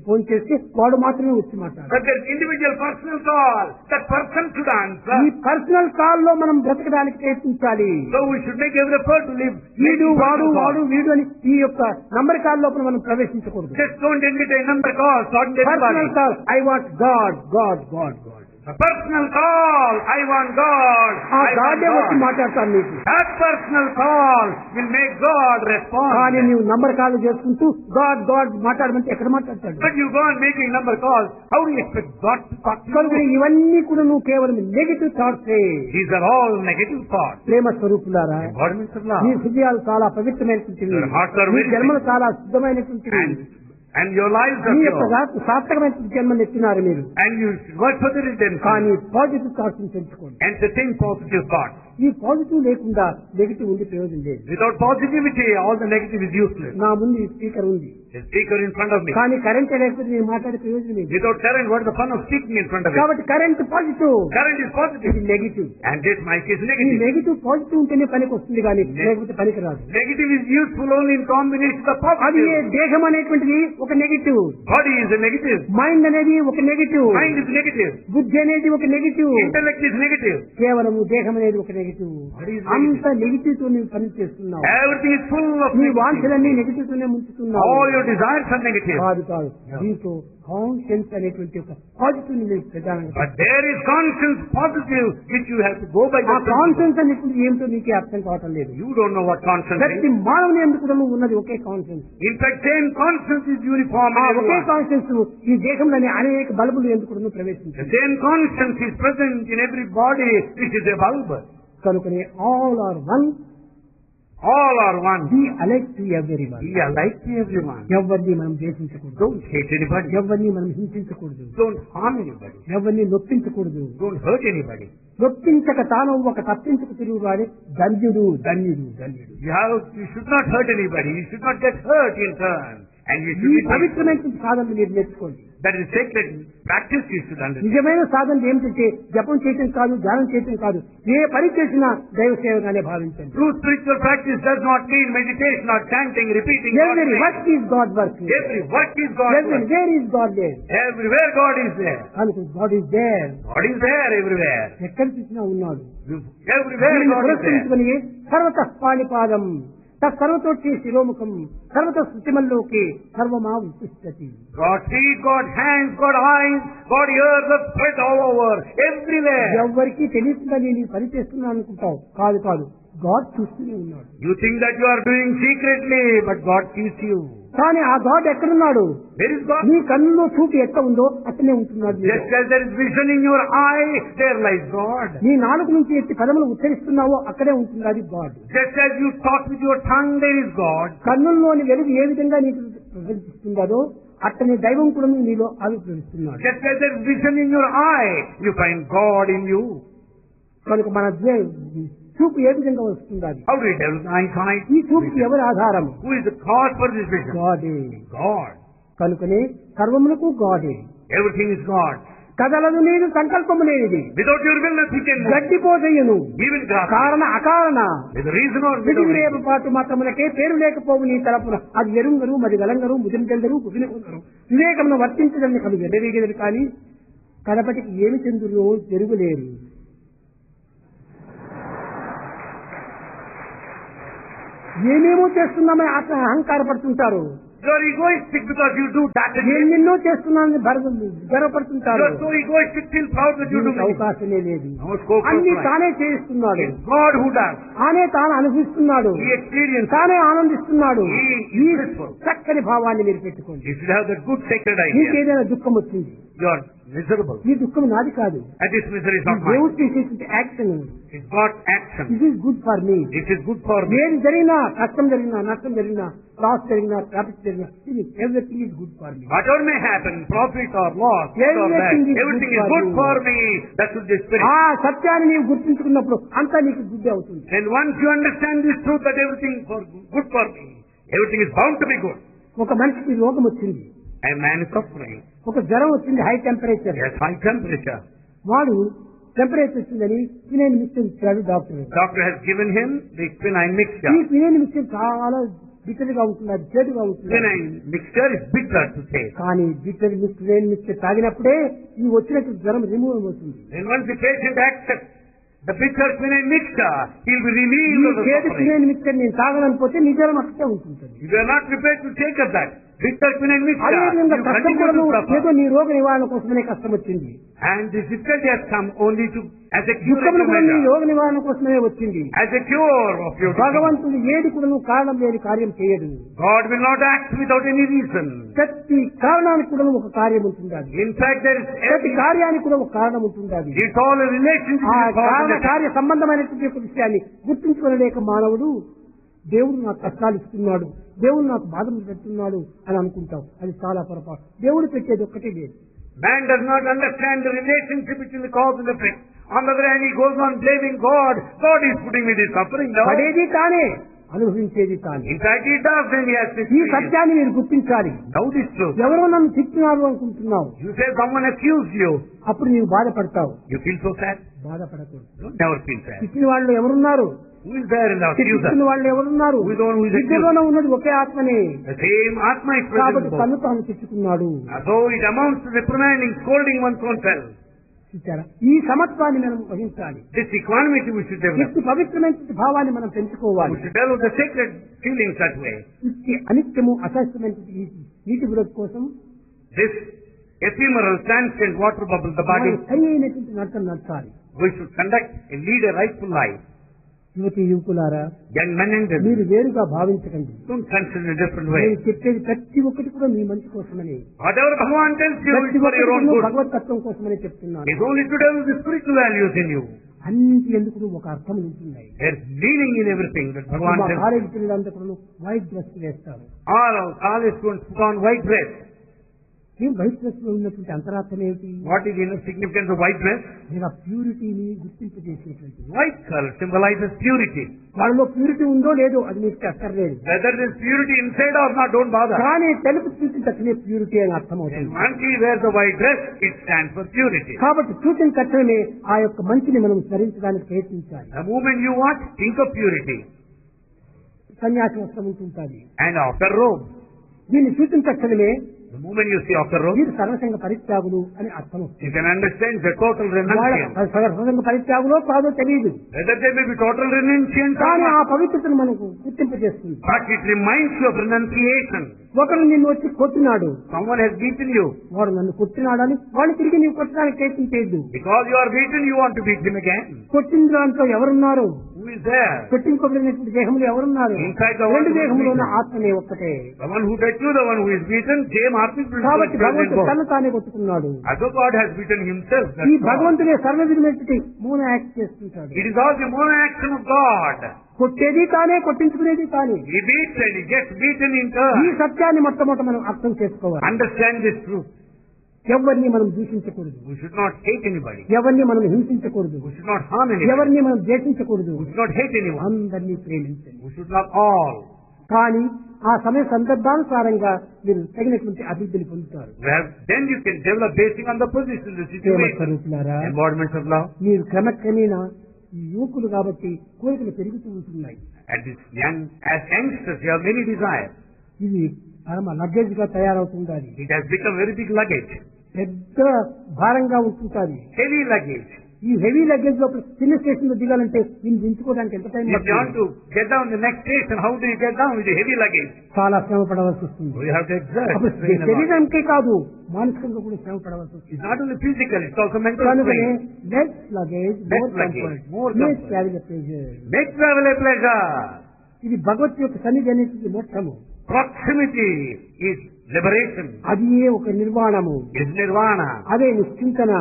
ఫోన్ చేస్తే వాడు మాత్రమే వచ్చి మాట్లాడాలి. But there's individual personal call. That person should answer. ఈ పర్సనల్ కాల్ లో మనం బ్రతకడానికి ప్రయత్నించాలి. So we should make every effort to live. వీడు వాడు వాడు వీడు అని ఈ యొక్క నంబర్ కాల్ లోపల మనం ప్రవేశించకూడదు. Just don't admit a number call. Personal call, I want God God God God. A personal call. I want God. ఆ I want గాడే వచ్చి God. మాట్లాడతాను నీకు. That personal call will make God respond. కానీ నీవు number call చేసుకుంటూ God God మాట్లాడమంటే ఎక్కడ మాట్లాడతాడు? But you go on making number calls. How do you expect God to talk to కనుక you? ఇవన్నీ కూడా నువ్వు కేవలం negative thoughts. These are all negative thoughts. ప్రేమ స్వరూపులారా, Embodiments of love. మీ హృదయాలు చాలా పవిత్రమైనటువంటివి, Your hearts are me very జన్మలు చాలా శుద్ధమైనటువంటివి, And your lives are మీ యొక్క pure. సార్థకమైన జన్మలు ఎత్తినారు మీరు. And you work for the redemption. కానీ పాజిటివ్ థాట్స్ పెంచుకోండి. Entertain positive thoughts. ఈ పాజిటివ్ లేకుండా నెగటివ్ ఉండి ప్రయోజనం లేదు. Without positivity, all the negative is useless. నా ముందు ఈ స్పీకర్ ఉంది, The speaker in front of me. కానీ కరెంట్ లేకపోతే నేను మాట్లాడే ప్రయోజనం లేదు. Without current, what is the fun of speaking in front of it? కాబట్టి current positive, Current is positive. ఇది negative. And this mic is ఈ negative. నెగిటివ్ పాజిటివ్ ఉంటేనే పనికి వస్తుంది, కానీ లేకపోతే పనికి రాదు. Negative is useful only in combination with the అది positive. దేహం అనేటువంటిది ఒక negative, Body is a negative. Mind అనేది ఒక నెగిటివ్, Mind is negative. బుద్ధి అనేది ఒక నెగిటివ్, Intellect is negative. కేవలం దేహం అనేది ఒక నెగిటివ్. Body is అంత negative. నెగిటివ్ తో నీవు పని చేస్తున్నావు. Everything is full of నీ negative. వాంఛలన్నీ నెగిటివ్ తోనే ముంచుతున్నావు. All your desires are negative. కాదు కాదు, దీంతో కాన్షియన్స్ అనేటువంటి ఒక పాజిటివ్ ని మీరు ప్రధానంగా. But there is conscience positive which you have to go by. ఆ కాన్షియన్స్ అనేటువంటి ఏమిటో నీకే అర్థం కావటం లేదు. You don't know what conscience ప్రతి is. మానవుని ఎందుకు కూడా ఉన్నది ఒకే conscience. In fact, same conscience is uniform ఆ in ఒకే everyone. కాన్షియన్స్ ఈ దేశంలోని అనేక బల్బులు ఎందుకు The ప్రవేశించాయి. same conscience is present in every body which is a bulb. కనుకనే all are one, All are one. Be alike to every one. Be alike to everyone. ఎవరిని మనం ద్వేషించకూడదు, Don't hate anybody. ఎవరిని మనం హింసించకూడదు, Don't harm anybody. ఎవరిని నొప్పించకూడదు. Don't hurt anybody. నొప్పించక తాను ఒక తప్పించక తిరుగువాడే ధన్యుడు ధన్యుడు ధన్యుడు. You should not hurt anybody. You should not get hurt in turn. And you ఈ should be పవిత్రమైన సాధనలు మీరు నేర్చుకోండి. That is sacred practice you should understand. నిజమైన సాధన ఏమిటంటే జపం చేయటం కాదు, ధ్యానం చేయటం కాదు, ఏ పని చేసినా దైవ సేవగానే భావించండి. True spiritual practice does not mean meditation or chanting, repeating. God's ఎవరి name. Work is God work, Every work is God's ఎవరి work. Where is God there. Everywhere God is there. కనుక God is there, God is there everywhere. ఎక్కడ చూసినా ఉన్నాడు. Everywhere దీన్ని God is there. పురస్కరించుకొని సర్వత పాణిపాదం తత్సర్వతోక్షి శిరోముఖం సర్వత శృతిమల్లోకి సర్వమా విశిష్టతి. God feet, God hands, God eyes, God ears are spread all over, everywhere. ఎవరికి తెలియకుండా నేను ఈ పని చేస్తున్నాను అనుకుంటావు. కాదు కాదు, గాడ్ చూస్తూనే ఉన్నాడు. You think that you are doing secretly, but God sees you. కానీ ఆ గాడ్ ఎక్కడున్నాడు? Where is God? నీ కన్నులో చూపు ఎక్క ఉందో అక్కడే ఉంటున్నాడు. Just as there is vision in your eye, there lies God. నీ నాలుగు నుంచి ఎత్తి పదములు ఉచ్చరిస్తున్నావో అక్కడే ఉంటున్నది God. Just as you talk with your tongue, there is God. కన్నుల్లోని వెలుగు ఏ విధంగా నీకు ప్రదర్శిస్తుందో అట్టనే దైవం కూడా నీలో ఆవిర్భవిస్తున్నాడు. Just as there is vision in your eye, you find God in you. కనుక మన చూపు ఏ విధంగా వస్తుంది? How do you tell eyesight? ఈ చూపుకి ఎవరి ఆధారం? Who is the cause for this vision? గాడే. God. కనుకనే సర్వములకు గాడే. Everything is God. కదలదు నేను సంకల్పము లేనిది, Without your will, nothing can move. గడ్డిపోజయ్యను Even grass. కారణ అకారణ With reason or without reason. రేపు పాటు మాత్రములకే పేరు లేకపోవు నీ తలపున అది ఎరుంగరు మరి గలంగరు ముదించెందరు కుదినకుందరు వివేకమును వర్తించదని కవి వెర్రవీగదు కానీ కడపటికి ఏమి చెందులో జరుగులేరు. ఏమేమో చేస్తున్నామని అహంకారపడుతుంటారు. You are egoistic because you do that and this. ఎన్నెన్నో చేస్తున్నానని గర్వపడుతుంటారు. You are so egoistic till proud that you do దీనికి many. అవకాశమే లేదు. No scope for అన్ని pride. తానే చేయిస్తున్నాడు, It's God who does. తానే తాను అనుభవిస్తున్నాడు, He experiences. తానే ఆనందిస్తున్నాడు. He ఈ is blissful. చక్కని భావాన్ని మీరు పెట్టుకోండి. You should have that good sacred నీకు idea. ఏదైనా దుఃఖం వచ్చింది, You are miserable. ఈ దుఃఖం నాది కాదు, And this misery is not mine. దేవుడు చేసేటువంటి action. It's God's action. This is good for me. This is good for me. ఏది జరిగినా, కష్టం జరిగినా, నష్టం జరిగినా, లాస్ జరిగినా, ప్రాఫిట్ జరిగినా, everything is good for me. Whatever may happen, profit or loss, good or bad, everything is good for me. That should be spirit. ఆ సత్యాన్ని నీవు గుర్తించుకున్నప్పుడు అంతా నీకు బుద్ధి అవుతుంది. And once you understand this truth that everything is good for me, everything is bound to be good. ఒక మనిషికి రోగం వచ్చింది, A man is suffering. ఒక జ్వరం వచ్చింది, high temperature. Yes, high temperature. వాడు టెంపరేచర్ వచ్చిందని క్వినైన్ మిక్చర్ ఇచ్చాడు doctor. Doctor has given him the quinine ఈ mixture. క్వినైన్ మిక్చర్ చాలా బిట్టర్గా ఉంటుంది, అది చేదుగా ఉంటుంది. Quinine mixture is bitter to taste. కానీ బిట్టర్ మిక్చర్ తాగినప్పుడే ఈ వచ్చినట్టు జ్వరం రిమూవ్ అవుతుంది. And once the patient accepts the bitter quinine mixture, he will be ఈ relieved of the చేదు suffering. క్వినైన్ మిక్చర్ నేను తాగలేకపోతే నీ జ్వరం అక్కడే ఉంటుంది. If you are not prepared to take up that bitter quinine mixture, అదేవిధంగా you కష్టం continue కూడా to suffer. ఏదో నీ రోగ నివారణ కోసమనే కష్టం వచ్చింది. And this difficulty has come only to as a దుఃఖములు కూడా నీ curative measure, రోగ నివారణ కోసమే వచ్చింది. as a cure of your disease. భగవంతుడు ఏది కూడా కారణం లేని కార్యం చేయడు. God will not act without any reason. ప్రతి కారణానికి కూడా ఒక కార్యం ఉంటుంది. In fact, there is ప్రతి కార్యానికి కూడా ఒక కారణం ఉంటుంది. it's all a relationship ఆ with God కారణ and the కార్య సంబంధమైనటువంటి ఒక విషయాన్ని గుర్తించుకోలేక మానవుడు దేవుడు నాకు కష్టాలు ఇస్తున్నాడు, దేవుడు నాకు బాధలు పెడుతున్నాడు అని అనుకుంటావు. అది చాలా పొరపాటు. దేవుడు పెట్టేది ఒక్కటే లేదు. Man does not understand the relationship between the cause and effect. On the other hand, he goes on blaming God. God is putting me this suffering. No. పడేది తానే, అనుభవించేది తానే. In fact, he does when he has to ఈ experience. సత్యాన్ని మీరు గుర్తించాలి. Know this truth. ఎవరో నన్ను తిట్టున్నారు అనుకుంటున్నావు, You say someone accused you. అప్పుడు నీవు బాధపడతావు. You feel so sad? బాధపడకూడదు. Don't never feel sad. తిట్టిన వాళ్ళు ఎవరున్నారు? Who is there in the accuser? తిట్టిన వాళ్ళు ఎవరున్నారు? Who is the one who is accused? ఇద్దరులోనే ఉన్నది ఒకే ఆత్మనే. The same Atma is present కాబట్టి both. తను తాను తిట్టుకున్నాడు. So it amounts to reprimanding, scolding one's own self. చూచారా? ఈ సమత్వాన్ని మనం వహించాలి. This equanimity we should develop. ఇట్టి పవిత్రమైన భావాన్ని మనం పెంచుకోవాలి. We should develop the sacred feelings that way. ఇట్టి అనిత్యము అశాస్త్రమైన నీటి విరోధ కోసం This ephemeral, transient water bubble, the body, మనం సరి అయినటువంటి నడకను నడచాలి. we should conduct and lead a rightful life. యువతి యువకులారా, Young men and మీరు women, వేరుగా భావించకండి. don't consider a different నేను way. చెప్పేది ప్రతి ఒక్కటి కూడా మీ మంచి కోసమని, Whatever Bhagavan tells you ప్రతి is for ఒక్కటి your own కూడా good. భగవత్ తత్వం కోసమని చెప్తున్నాను. It's only to develop the spiritual values in you. అన్నింటి ఎందుకు ఒక అర్థం ఉంటున్నాయి. There's meaning in everything that మా Bhagavan tells. కాలేజీ పిల్లలంతా కూడా వైట్ డ్రెస్ వేస్తారు. All students put on white dress. ఈ వైట్ డ్రెస్ లో ఉన్నటువంటి అంతరార్థం ఏమిటి? What is the inner significance of white dress? ఇలా ప్యూరిటీని గుర్తింపజేసేటువంటి, White color symbolizes purity. వాళ్ళలో ప్యూరిటీ ఉందో లేదో అది మీకు అక్కర్లేదు. Whether there's purity inside or not, don't bother. కానీ తెలుపు చూసిన ప్యూరిటీ అని అర్థం When అవుతుంది. one he wears the white dress, it stands for purity. కాబట్టి చూసిన తక్షణమే ఆ యొక్క మంచిని మనం స్మరించడానికి ప్రయత్నించాలి. The moment you want, think of purity. సన్యాసి వస్త్రం ఉంటుంటుంది. And after robe. దీన్ని చూసిన తక్షణమే The moment you see after robe, మీరు సర్వసంగ పరిత్యాగులు అని అర్థం you వస్తుంది. can understand the total renunciant. సర్వసంగ పరిత్యాగులో కాదో తెలియదు, Whether they may be total renunciant or కానీ ఆ not, పవిత్రతను మనకు గుర్తింపజేస్తుంది. but it reminds you of renunciation. ఒకరు నిన్ను వచ్చి కొట్టినాడు, Someone has beaten you. వాడు నన్ను కొట్టినాడని వాడిని తిరిగి నీవు కొట్టడానికి ప్రయత్నించేయద్దు. Because you are beaten, you want to beat him again. కొట్టిన దాంట్లో ఎవరున్నారు? Who is there? కొట్టింపబడినటువంటి దేహములు ఎవరున్నారు? Inside the one రెండు who is దేహములు ఉన్న beaten. ఆత్మనే ఒక్కటే. The one who touched you, the one who is beaten, same Atma is కాబట్టి present భగవంతుడు both. తను తానే కొట్టుకున్నాడు. As though God has beaten himself. ఈ That's God. భగవంతుడే సర్వవిధమైనటువంటి మౌన యాక్ట్ చేస్తుంటాడు. It is all the mono action of God. కొట్టేది తానే, కొట్టించుకునేది తానే. He beats and he gets beaten in ఈ turn. సత్యాన్ని మొట్టమొదట మనం అర్థం చేసుకోవాలి. Understand this truth. ఎవరిని మనం దూషించకూడదు, We should not hate anybody. ఎవరిని మనం హింసించకూడదు, We should not harm anybody. ఎవరిని మనం ద్వేషించకూడదు. We should not hate anyone. అందరినీ ప్రేమించండి. We should love all. కానీ ఆ సమయ సందర్భానుసారంగా మీరు తగినటువంటి అభివృద్ధిని పొందుతారు. Then you can develop basing on the position, the Prema situation. స్వరూపులారా, Embodiments of love. మీరు క్రమక్రమేణా ఈ యువకులు కాబట్టి కోరికలు పెరుగుతూ ఉంటున్నాయి. At this young, as youngsters, you have many desires. ఇది పరమ లగేజ్ గా తయారవుతుండాలి. It has become very big luggage. పెద్ద భారంగా ఉంటుంటాది. Heavy luggage. ఈ హెవీ లగేజ్ లో చిన్న స్టేషన్ లో దిగాలంటే దీన్ని దించుకోవడానికి ఎంత టైం If you want పడుతుంది? to get down the next station, how do you get down with the heavy luggage? చాలా శ్రమ పడవలసి వస్తుంది. You have to exert. అప్పుడు strain a lot. శరీరానికే కాదు, మానసికంగా కూడా శ్రమ పడవలసి వస్తుంది. It's not only physical, it's also mental కనుకనే strain. Less luggage Less more luggage, comfort, more less comfort. Travel pressure. Make travel a pleasure. ఇది భగవత్ యొక్క సన్నిధి అనేది మోక్షము. Proximity is liberation. అది ఒక నిర్వాణము, Is nirvana. అదే నిశ్చింతన,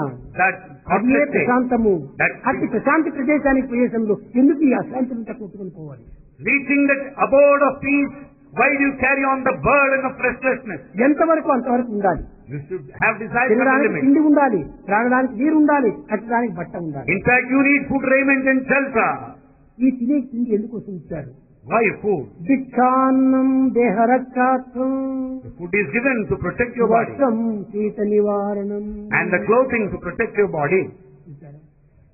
That అదే complete ప్రశాంతము. That- అతి ప్రశాంతి ప్రదేశానికి ప్రదేశంలో ఎందుకు ఈ అశాంతిని కొట్టుకుని పోవాలి? reaching that abode of peace. Why do you carry on the burden of restlessness? ఎంతవరకు అంతవరకు ఉండాలి. You should have desires and తినడానికి limits. తిండి ఉండాలి, త్రాగడానికి నీరు ఉండాలి, కట్టడానికి బట్ట ఉండాలి. In fact, you need food, raiment and shelter. ఈ తినే తిండి ఎందుకు ఇచ్చారు? Why food? భిక్షాన్నం దేహరక్షార్థం, The food is given to protect your body. వస్త్రం శీత నివారణం. And the clothing to protect your body.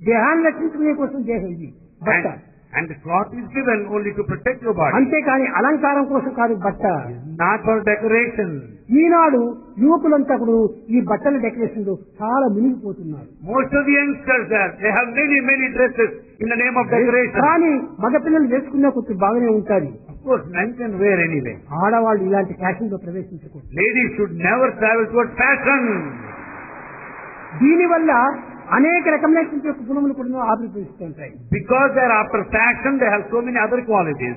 దేహాన్ని రక్షించుకునే కోసం దేహం ఇది బట్ట. And the cloth is given only to protect your body. అంతేకాని అలంకారం కోసం కాదు బట్ట. Not for decoration. ఈనాడు యువకులంతా కూడా ఈ బట్టల డెకరేషన్ లో చాలా మునిగిపోతున్నారు. Most of the youngsters there, they have many dresses in the name of decoration. కానీ మగపిల్లలు వేసుకున్న కొంచెం బాగానే ఉంటారు. Of course, men can wear anyway. ఆడవాళ్ళు ఇలాంటి ఫ్యాషన్ లో ప్రవేశించకూడదు. Ladies should never travel towards fashion. దీనివల్ల అనేక రకమైనటువంటి గుణములు కూడా ఆవిర్భవిస్తుంటాయి. Because they are after fashion, they have so many other qualities.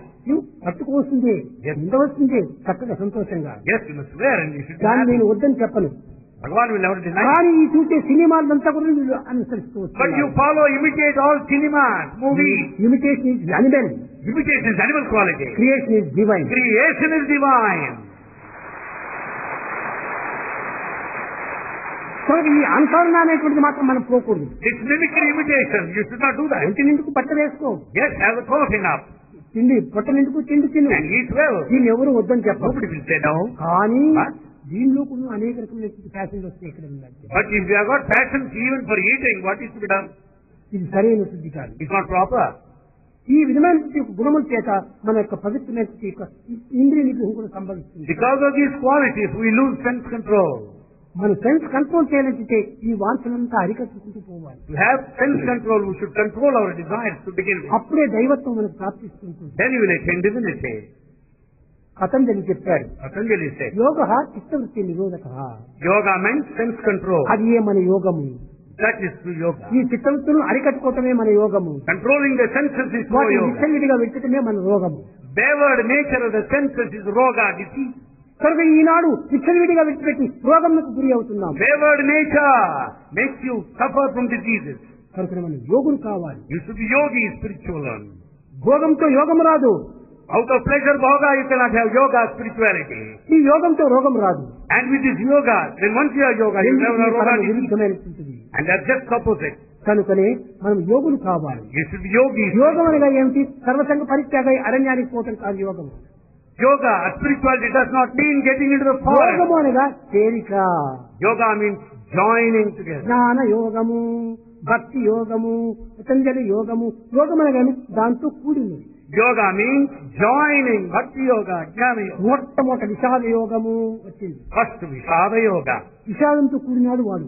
పట్టుకోవాల్సిందే, ఉండవలసిందే చక్కగా సంతోషంగా. Yes, you must wear and you should. దాన్ని నేను వద్దని చెప్పను. Bhagavan will never deny. కానీ ఈ చూసే సినిమాలంతా కూడా వీళ్ళు అనుసరిస్తూ But వస్తున్నారు. you follow, imitate all cinemas, movies. Imitation is animal, Imitation is animal quality. Creation is divine. Creation is divine. So ఈ అనుసరణ అనేటువంటిది మాత్రం మనం పోకూడదు. It's mimicry, imitation. You should not do that. ఒంటి నిండుకు బట్ట వేసుకో, Yes, have a cloth enough తిండి పొట్ట నిండుకు తిండి తిను, and eat well. దీన్ని ఎవరు వద్దని చెప్పరు. Nobody will say no. కానీ But దీనిలో కూడా అనేక రకమైనటువంటి ఫ్యాషన్లు వస్తాయి. ఇక్కడ But if you have got passions even for eating, what is to be done? ఇది సరైన శుద్ధి కాదు. It's not proper. ఈ విధమైనటువంటి గుణముల చేత మన యొక్క పవిత్రమైనటువంటి యొక్క ఇంద్రియ నిగ్రహం కూడా సంభవిస్తుంది. Because of these qualities, we lose sense control. మన సెన్స్ కంట్రోల్ చేయాలంటే ఈ వాంఛనంతా అరికట్టుకుంటూ పోవాలి. To have sense control, we should control our desires to begin with. అప్పుడే దైవత్వం మనకు ప్రాప్తిస్తుంటుంది. Then you will attain divinity. Patanjali చెప్పాడు, Patanjali said, యోగ చిత్తవృత్తి నిరోధక. yoga meant sense control. అది ఏ మన యోగము. That is through yoga. ఈ చిత్తవృత్తులను అరికట్టుకోవటమే మన యోగము. Controlling the senses is through వాటిని yoga. విచ్చలవిడిగా పెట్టడమే మన రోగము. Wayward nature of the senses is roga, disease. కనుక ఈనాడు విచ్చలవిడిగా విడిచిపెట్టి రోగంకు గురి అవుతున్నాం. Wayward nature makes you suffer from diseases. కనుక మనం యోగులు కావాలి. You should be yogi, spiritual one. భోగంతో యోగం రాదు. Out of pleasure bhoga, you cannot have yoga, spirituality. ఈ యోగంతో రోగం రాదు. And with this yoga, then once you have yoga, you రెండింటినీ never have roga, పరమ disease. విరుద్ధమైనటువంటిది. And that's just opposite. కనుకనే మనం యోగులు కావాలి. You should be yogis. యోగం అనగా ఏమిటి? సర్వసంగ పరిత్యాగై అరణ్యానికి పోవటం కాదు యోగం. Yoga, spirituality does not mean getting into the forest. యోగము అనగా చేరిక. Yoga means joining together. జ్ఞాన యోగము, భక్తి యోగము, పతంజలి యోగము. యోగం అనగా దాంతో కూడింది. Yoga means joining. Bhakti yoga, jnana yoga. మొట్టమొదటి విషాద యోగము వచ్చింది. First Vishada yoga. విషాదంతో కూడినాడు వాడు,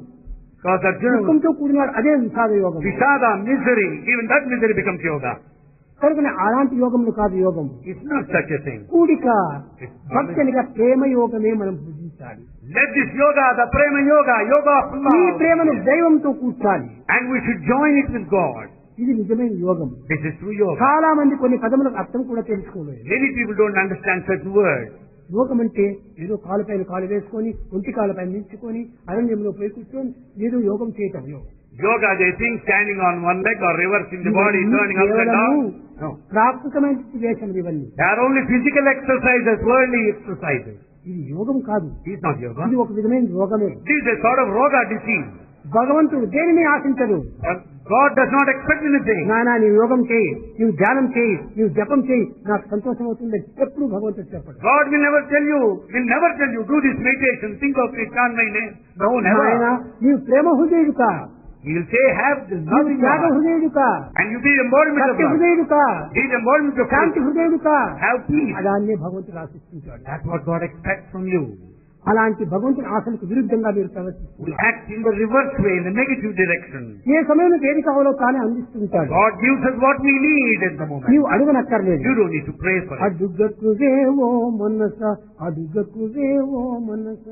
Because Arjuna was దుఃఖంతో కూడినాడు, అదే విషాద యోగం. Vishada, misery, even that misery becomes yoga. కనుకనే అలాంటి యోగములు కాదు యోగం. It's not such a thing. కూడిక, భక్తి అనగా ప్రేమ యోగమే మనం భుజించాలి. Let this yoga, the prema yoga, yoga of ఈ love. ప్రేమను దైవంతో కూర్చాలి. And we should join it with God. ఇది నిజమైన యోగం. This is true yoga. చాలా మంది కొన్ని పదములకు అర్థం కూడా తెలుసుకోలేదు. Many people don't understand such words. యోగం అంటే ఏదో కాలు పైన కాలు వేసుకొని ఒంటి కాలు పైన నిల్చుకొని అరణ్యంలో పోయి కూర్చొని ఏదో యోగం చేయటం. Yoga, they think standing on one leg or reversing the body, turning up and down. No. ప్రాకృతమైన వేషం ఇవన్నీ. They are only physical exercises, worldly exercises. ఇది యోగం కాదు. It's not yoga. ఇది ఒక విధమైన రోగమే. This is a sort of roga disease. భగవంతుడు దేనిని ఆశించడు. God does not expect anything. నానా నీవు యోగం చేయి, నీవు ధ్యానం చేయి, నీవు జపం చేయి, నాకు సంతోషం అవుతుంది ఎప్పుడు భగవంతుడు చెప్పడు. God will never tell you, do this meditation, think of it, chant my name. No, never. నీవు ప్రేమ హృదయుడు కా, He will say, have this నీవు love in your Tyaga heart. హృదయుడు కా, And you be the embodiment of Satya love. హృదయుడు కా, Be the embodiment of Shanti truth. హృదయుడు కా. Have peace. అలానే భగవంతుడు ఆశిస్తుంటాడు. That's what God expects from you. అలాంటి భగవంతుని ఆశలకు విరుద్ధంగా మీరు We ప్రవర్తిస్తున్నారు. act in the reverse way, in the negative direction. ఏ సమయంలో ఏది కావాలో తానే అందిస్తుంటాడు. God gives us what we need at the moment. నీవు అడుగనక్కర్లేదు. You don't need to pray for it. అడుగకువేవో మనస, అడుగకువేవో మనస,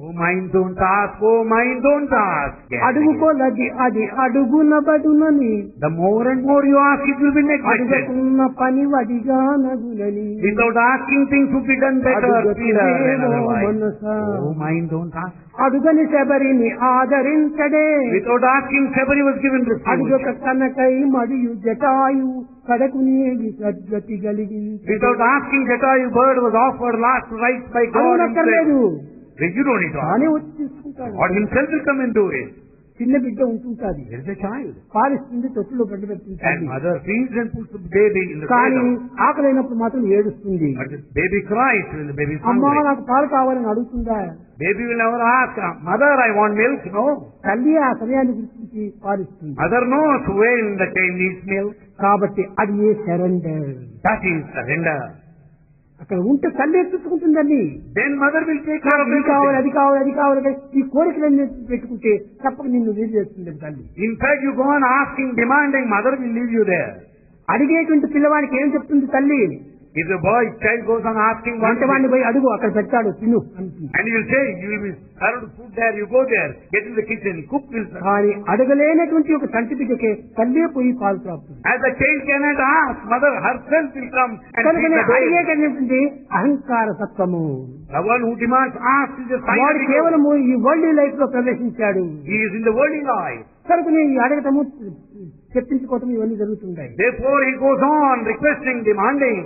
Oh mind, don't ask. Oh mind, don't ask. Yes. అడుగుకోలది అది అడుగునబడునని, The more and more you ask, it will be neglected. అడుగుకున్న పని వడిగా నగులని. Without asking, things will be done better, clearer than otherwise. మనస, Oh mind, don't ask. అడుగని శబరిని ఆదరించడే. Without asking, Sabari was given refuge. అడుగక కనకై మరియు జటాయు కడకునేగి సద్గతి కలిగి. Without asking, Jatayu bird was offered last rites by God అడుగనక్కర్లేదు, himself. You don't need to ask. తానే వచ్చి తీసుకుంటాడు. God himself will come and do it. చిన్న బిడ్డ ఉంటుంటాది, There is a child. పాలిస్తుంది, తొట్టులో గడ్డ And పెడుతుంటుంది. mother feeds and puts the baby in the కానీ cradle. ఆకలైనప్పుడు మాత్రం ఏడుస్తుంది. But the baby cries when the baby is అమ్మా hungry. నాకు పాలు కావాలని అడుగుతుందా? Baby will never ask, Mother, I want milk. No. తల్లి ఆ సమయాన్ని గుర్తించి ఇచ్చి పాలిస్తుంది. Mother knows when the child needs milk. కాబట్టి అది ఏ సరెండర్. That is surrender. అక్కడ ఉంటే తల్లి చూసుకుంటుందండి. Then mother will take care of ఇది కావాలి, everything. అది కావాలి, అది కావాలి, ఈ కోరికలన్నీ పెట్టుకుంటే తప్పక నిన్ను లీడ్ చేస్తుంది తల్లి. In fact, you go on asking, demanding, mother will leave you there. అడిగేటువంటి పిల్లవాడికి ఏం చెప్తుంది తల్లి? If the boy child goes on asking one వంటవాడిని thing, పోయి అడుగు, అక్కడ పెట్టాడు తిను అంటుంది. and you will say, you will be served food there, you go there, get in the kitchen, cook will serve. కానీ అడగలేనటువంటి ఒక సంటి బిడ్డకే తల్లే పోయి పాలు తాపుతుంది. As the child cannot ask, mother herself will come and feed కనుకనే the baby. అడిగేటటువంటి అహంకార సత్వము. The one who demands asks is a sign వాడు of ego. కేవలము ఈ వరల్డ్ లైఫ్ లో ప్రవేశించాడు. He is in the worldly life. కనుకనే ఈ అడగటము చర్చించుకోవటం ఇవన్నీ జరుగుతుంటాయి. Therefore he goes on requesting, demanding.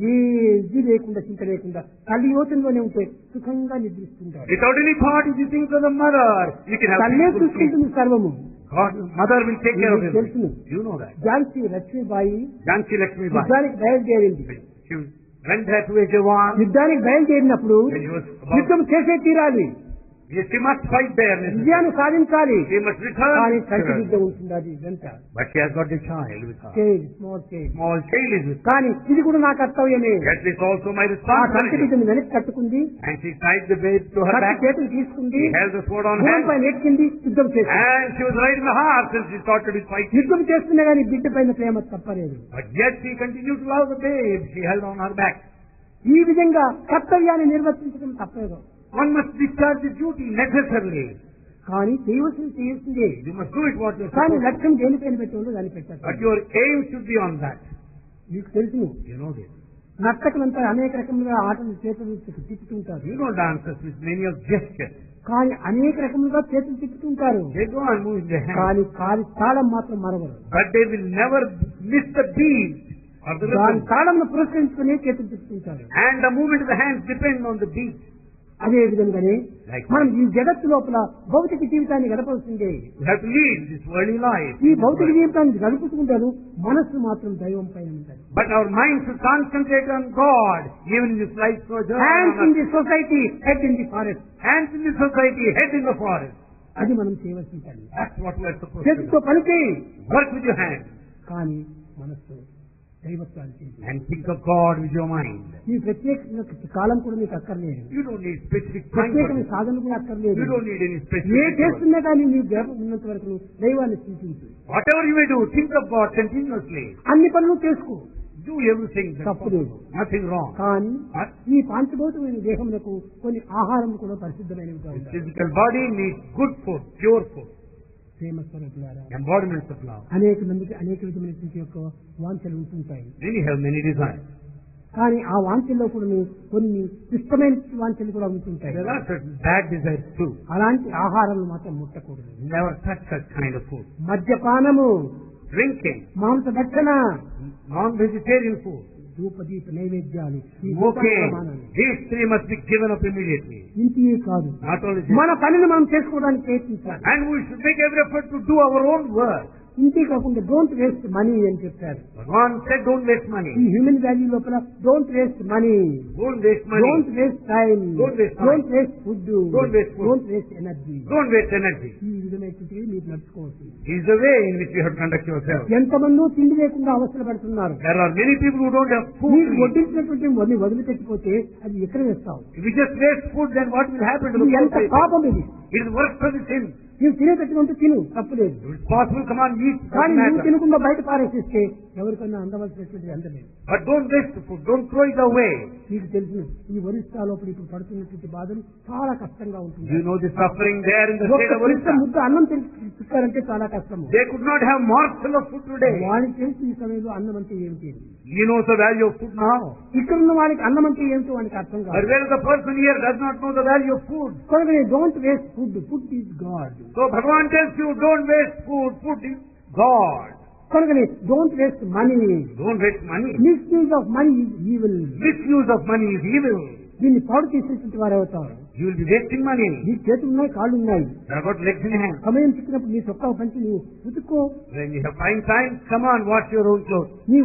ఏ ఇది లేకుండా చింత లేకుండా తల్లి యోచనలోనే ఉంటే సుఖంగా నిద్రిస్తుంటారు. Without any thought, if you think of the mother, you can have తల్లే peaceful sleep. చూసుకుంటుంది సర్వము. God, mother will take care of మీకు him. తెలుసును. You know that. Jhansi Lakshmibai Janki Lakshmi Bai. యుద్ధానికి బయలుదేరింది. She went there to wage a war. యుద్ధానికి బయలుదేరినప్పుడు When he was about, యుద్ధం చేసే తీరాలి, yes, she must fight there. విజయాన్ని సాధించాలి. She must return. కానీ to కంటి her. బిడ్డ ఉంటుంది అది వెంట. But she has got the child with her. Small child. Small child is with her. కానీ ఇది కూడా నా కర్తవ్యమే. That is also my ఆ కంటి responsibility. బిడ్డను వెనక్కి కట్టుకుంది, And she tied the babe to her కత్తి back. చేతులు తీసుకుంది, She held the sword on భూమి hand. పైన ఎక్కింది, యుద్ధం చేసింది. And she was riding the horse and she started with fighting. యుద్ధం చేస్తున్నా కానీ బిడ్డ పైన ప్రేమ తప్పలేదు. But yet she continued to love the babe. She held on her back. ఈ విధంగా కర్తవ్యాన్ని నిర్వర్తించడం తప్పలేదు. One must discharge the duty necessarily. కానీ చేయాల్సిందే. You must do it what you're కానీ supposed to. లక్ష్యం దేనిపైన పెట్టాలో దాన్ని పెట్టారు. But your aim should be on that. మీకు తెలుసును, You know this. నర్తకులంతా అనేక రకములుగా ఆటలు చేతులు తిప్పుతుంటారు. You know dances with many of gestures. కానీ అనేక రకములుగా చేతులు తిప్పుతుంటారు. They go on moving their hands. కానీ కాలి తాళం మాత్రం మరవరు. But they will never miss the beat or the దాని rhythm. తాళంను పురస్కరించుకునే చేతులు తిప్పుతుంటారు. And the movement of the hands depend on the beat. అదే విధంగానే Like మనం ఈ జగత్తు లోపల భౌతిక జీవితాన్ని గడపవలసిందే. you have to lead this worldly life. ఈ భౌతిక జీవితాన్ని గడుపుతుంటారు, మనస్సు మాత్రం దైవం పైన ఉంటుంది. But our mind should concentrate on God, even in this life sojourn. Hands in the society, head in the forest. Hands in the society, head in the forest. అది మనం చేయవలసిన పని. That's what we are supposed to చేతితో do. పని చేయి, Work with your hands కానీ మనస్సు దైవత్వాన్ని చేయి. and think of God with your mind. ఈ ప్రత్యేక కాలం కూడా మీకు అక్కర్లేదు. You don't need specific time for ప్రత్యేకమైన this. సాధన కూడా అక్కర్లేదు. You don't need any A specific time. చేస్తున్నా కానీ నీ జ్ఞాపకం ఉన్నంత వరకు దైవాన్ని చింతించు. Whatever you may do, think of God continuously. అన్ని పనులు చేసుకో, Do everything. That's తప్పులేదు. possible. Nothing wrong. కానీ But ఈ పాంచభౌతికమైన దేహములకు కొన్ని ఆహారం కూడా పరిశుద్ధమైనవిగా the ఉంటాయి. physical body needs good food, pure food, ప్రేమ స్వరూపులారా, embodiments of love. అనేక మందికి అనేక విధమైనటువంటి యొక్క వాంఛలు ఉంటుంటాయి. Many have many desires. కానీ ఆ వాంఛల్లో కూడా కొన్ని ఇష్టమైన వాంఛలు కూడా ఉంటుంటాయి. There are certain bad desires too. అలాంటి ఆహారాలు మాత్రం ముట్టకూడదు. Never touch such kind of food. మద్యపానము, Drinking, మాంస భక్షణ, non-vegetarian food, ధూపదీప నైవేద్యాలు, ఈ smoking. ప్రమాణాలు. These three must be given up immediately. ఇంటియే కాదు, Not only this. మన పనిని మనం చేసుకోవడానికి ప్రయత్నించాలి. And we should make every effort to do our own work. ఇంటి కాకుండా డోంట్ వేస్ట్ మనీ అని చెప్పారు. Bhagavan said, don't waste money. ఈ హ్యూమన్ వాల్యూ లోపల don't waste money, Don't waste money. Don't waste time, Don't waste time. Don't waste food, Don't waste food. Don't waste energy. Don't waste energy. ఈ విధమైనటువంటివి మీరు నడుచుకోవచ్చు. Is the way in which you have to conduct yourself. ఎంతమందో తిండి లేకుండా అవసరపడుతున్నారు. There are many people who don't have food నీకు to eat. వడ్డించినటువంటి వదిలి వదిలిపెట్టిపోతే అది ఎక్కడ వేస్తావు? If you just waste food, then what will happen to the ఇది poor ఎంత people? పాపం ఇది. It is worse for the sin. నీవు తినేటట్టుకుంటే తిను, తప్పులేదు. If it's possible, come on, eat. కానీ Doesn't నువ్వు matter. తినకుండా బయట పారేసిస్తే ఎవరికన్నా అందవలసినటువంటి అందలేదు. But don't waste the food. Don't throw it away. నీకు తెలుసు ఈ ఒరిస్సా లోపల ఇప్పుడు పడుతున్నటువంటి బాధలు చాలా కష్టంగా ఉంటుంది. You know the suffering there in the state of ఒక్క Orissa. ముద్ద అన్నం తిక్కారంటే చాలా కష్టము. They could not have morsel of food today. వాడికి తెలుసు ఈ సమయంలో అన్నం అంటే ఏమిటి. He knows the value of food now. ఇక్కడ ఉన్న వాడికి అన్నం అంటే ఏమిటో వాడికి అర్థం But కాదు. whereas the person here does not know the value of food. కనుక don't waste food, food is God. So Bhagavan tells you, don't waste food. Food is God. కనుక don't waste money. Don't waste money. Misuse of money is evil. Misuse of money is evil. దీన్ని పాడు చేసేటువంటి వారు అవుతారు. You will be wasting money. నీ చేతులు ఉన్నాయి, కాళ్ళు ఉన్నాయి. You have got legs in hand. సమయం చిక్కినప్పుడు నీ చొక్కా పంచి నువ్వు ఉతుక్కో. When you have fine time, come on, wash your own clothes. నీ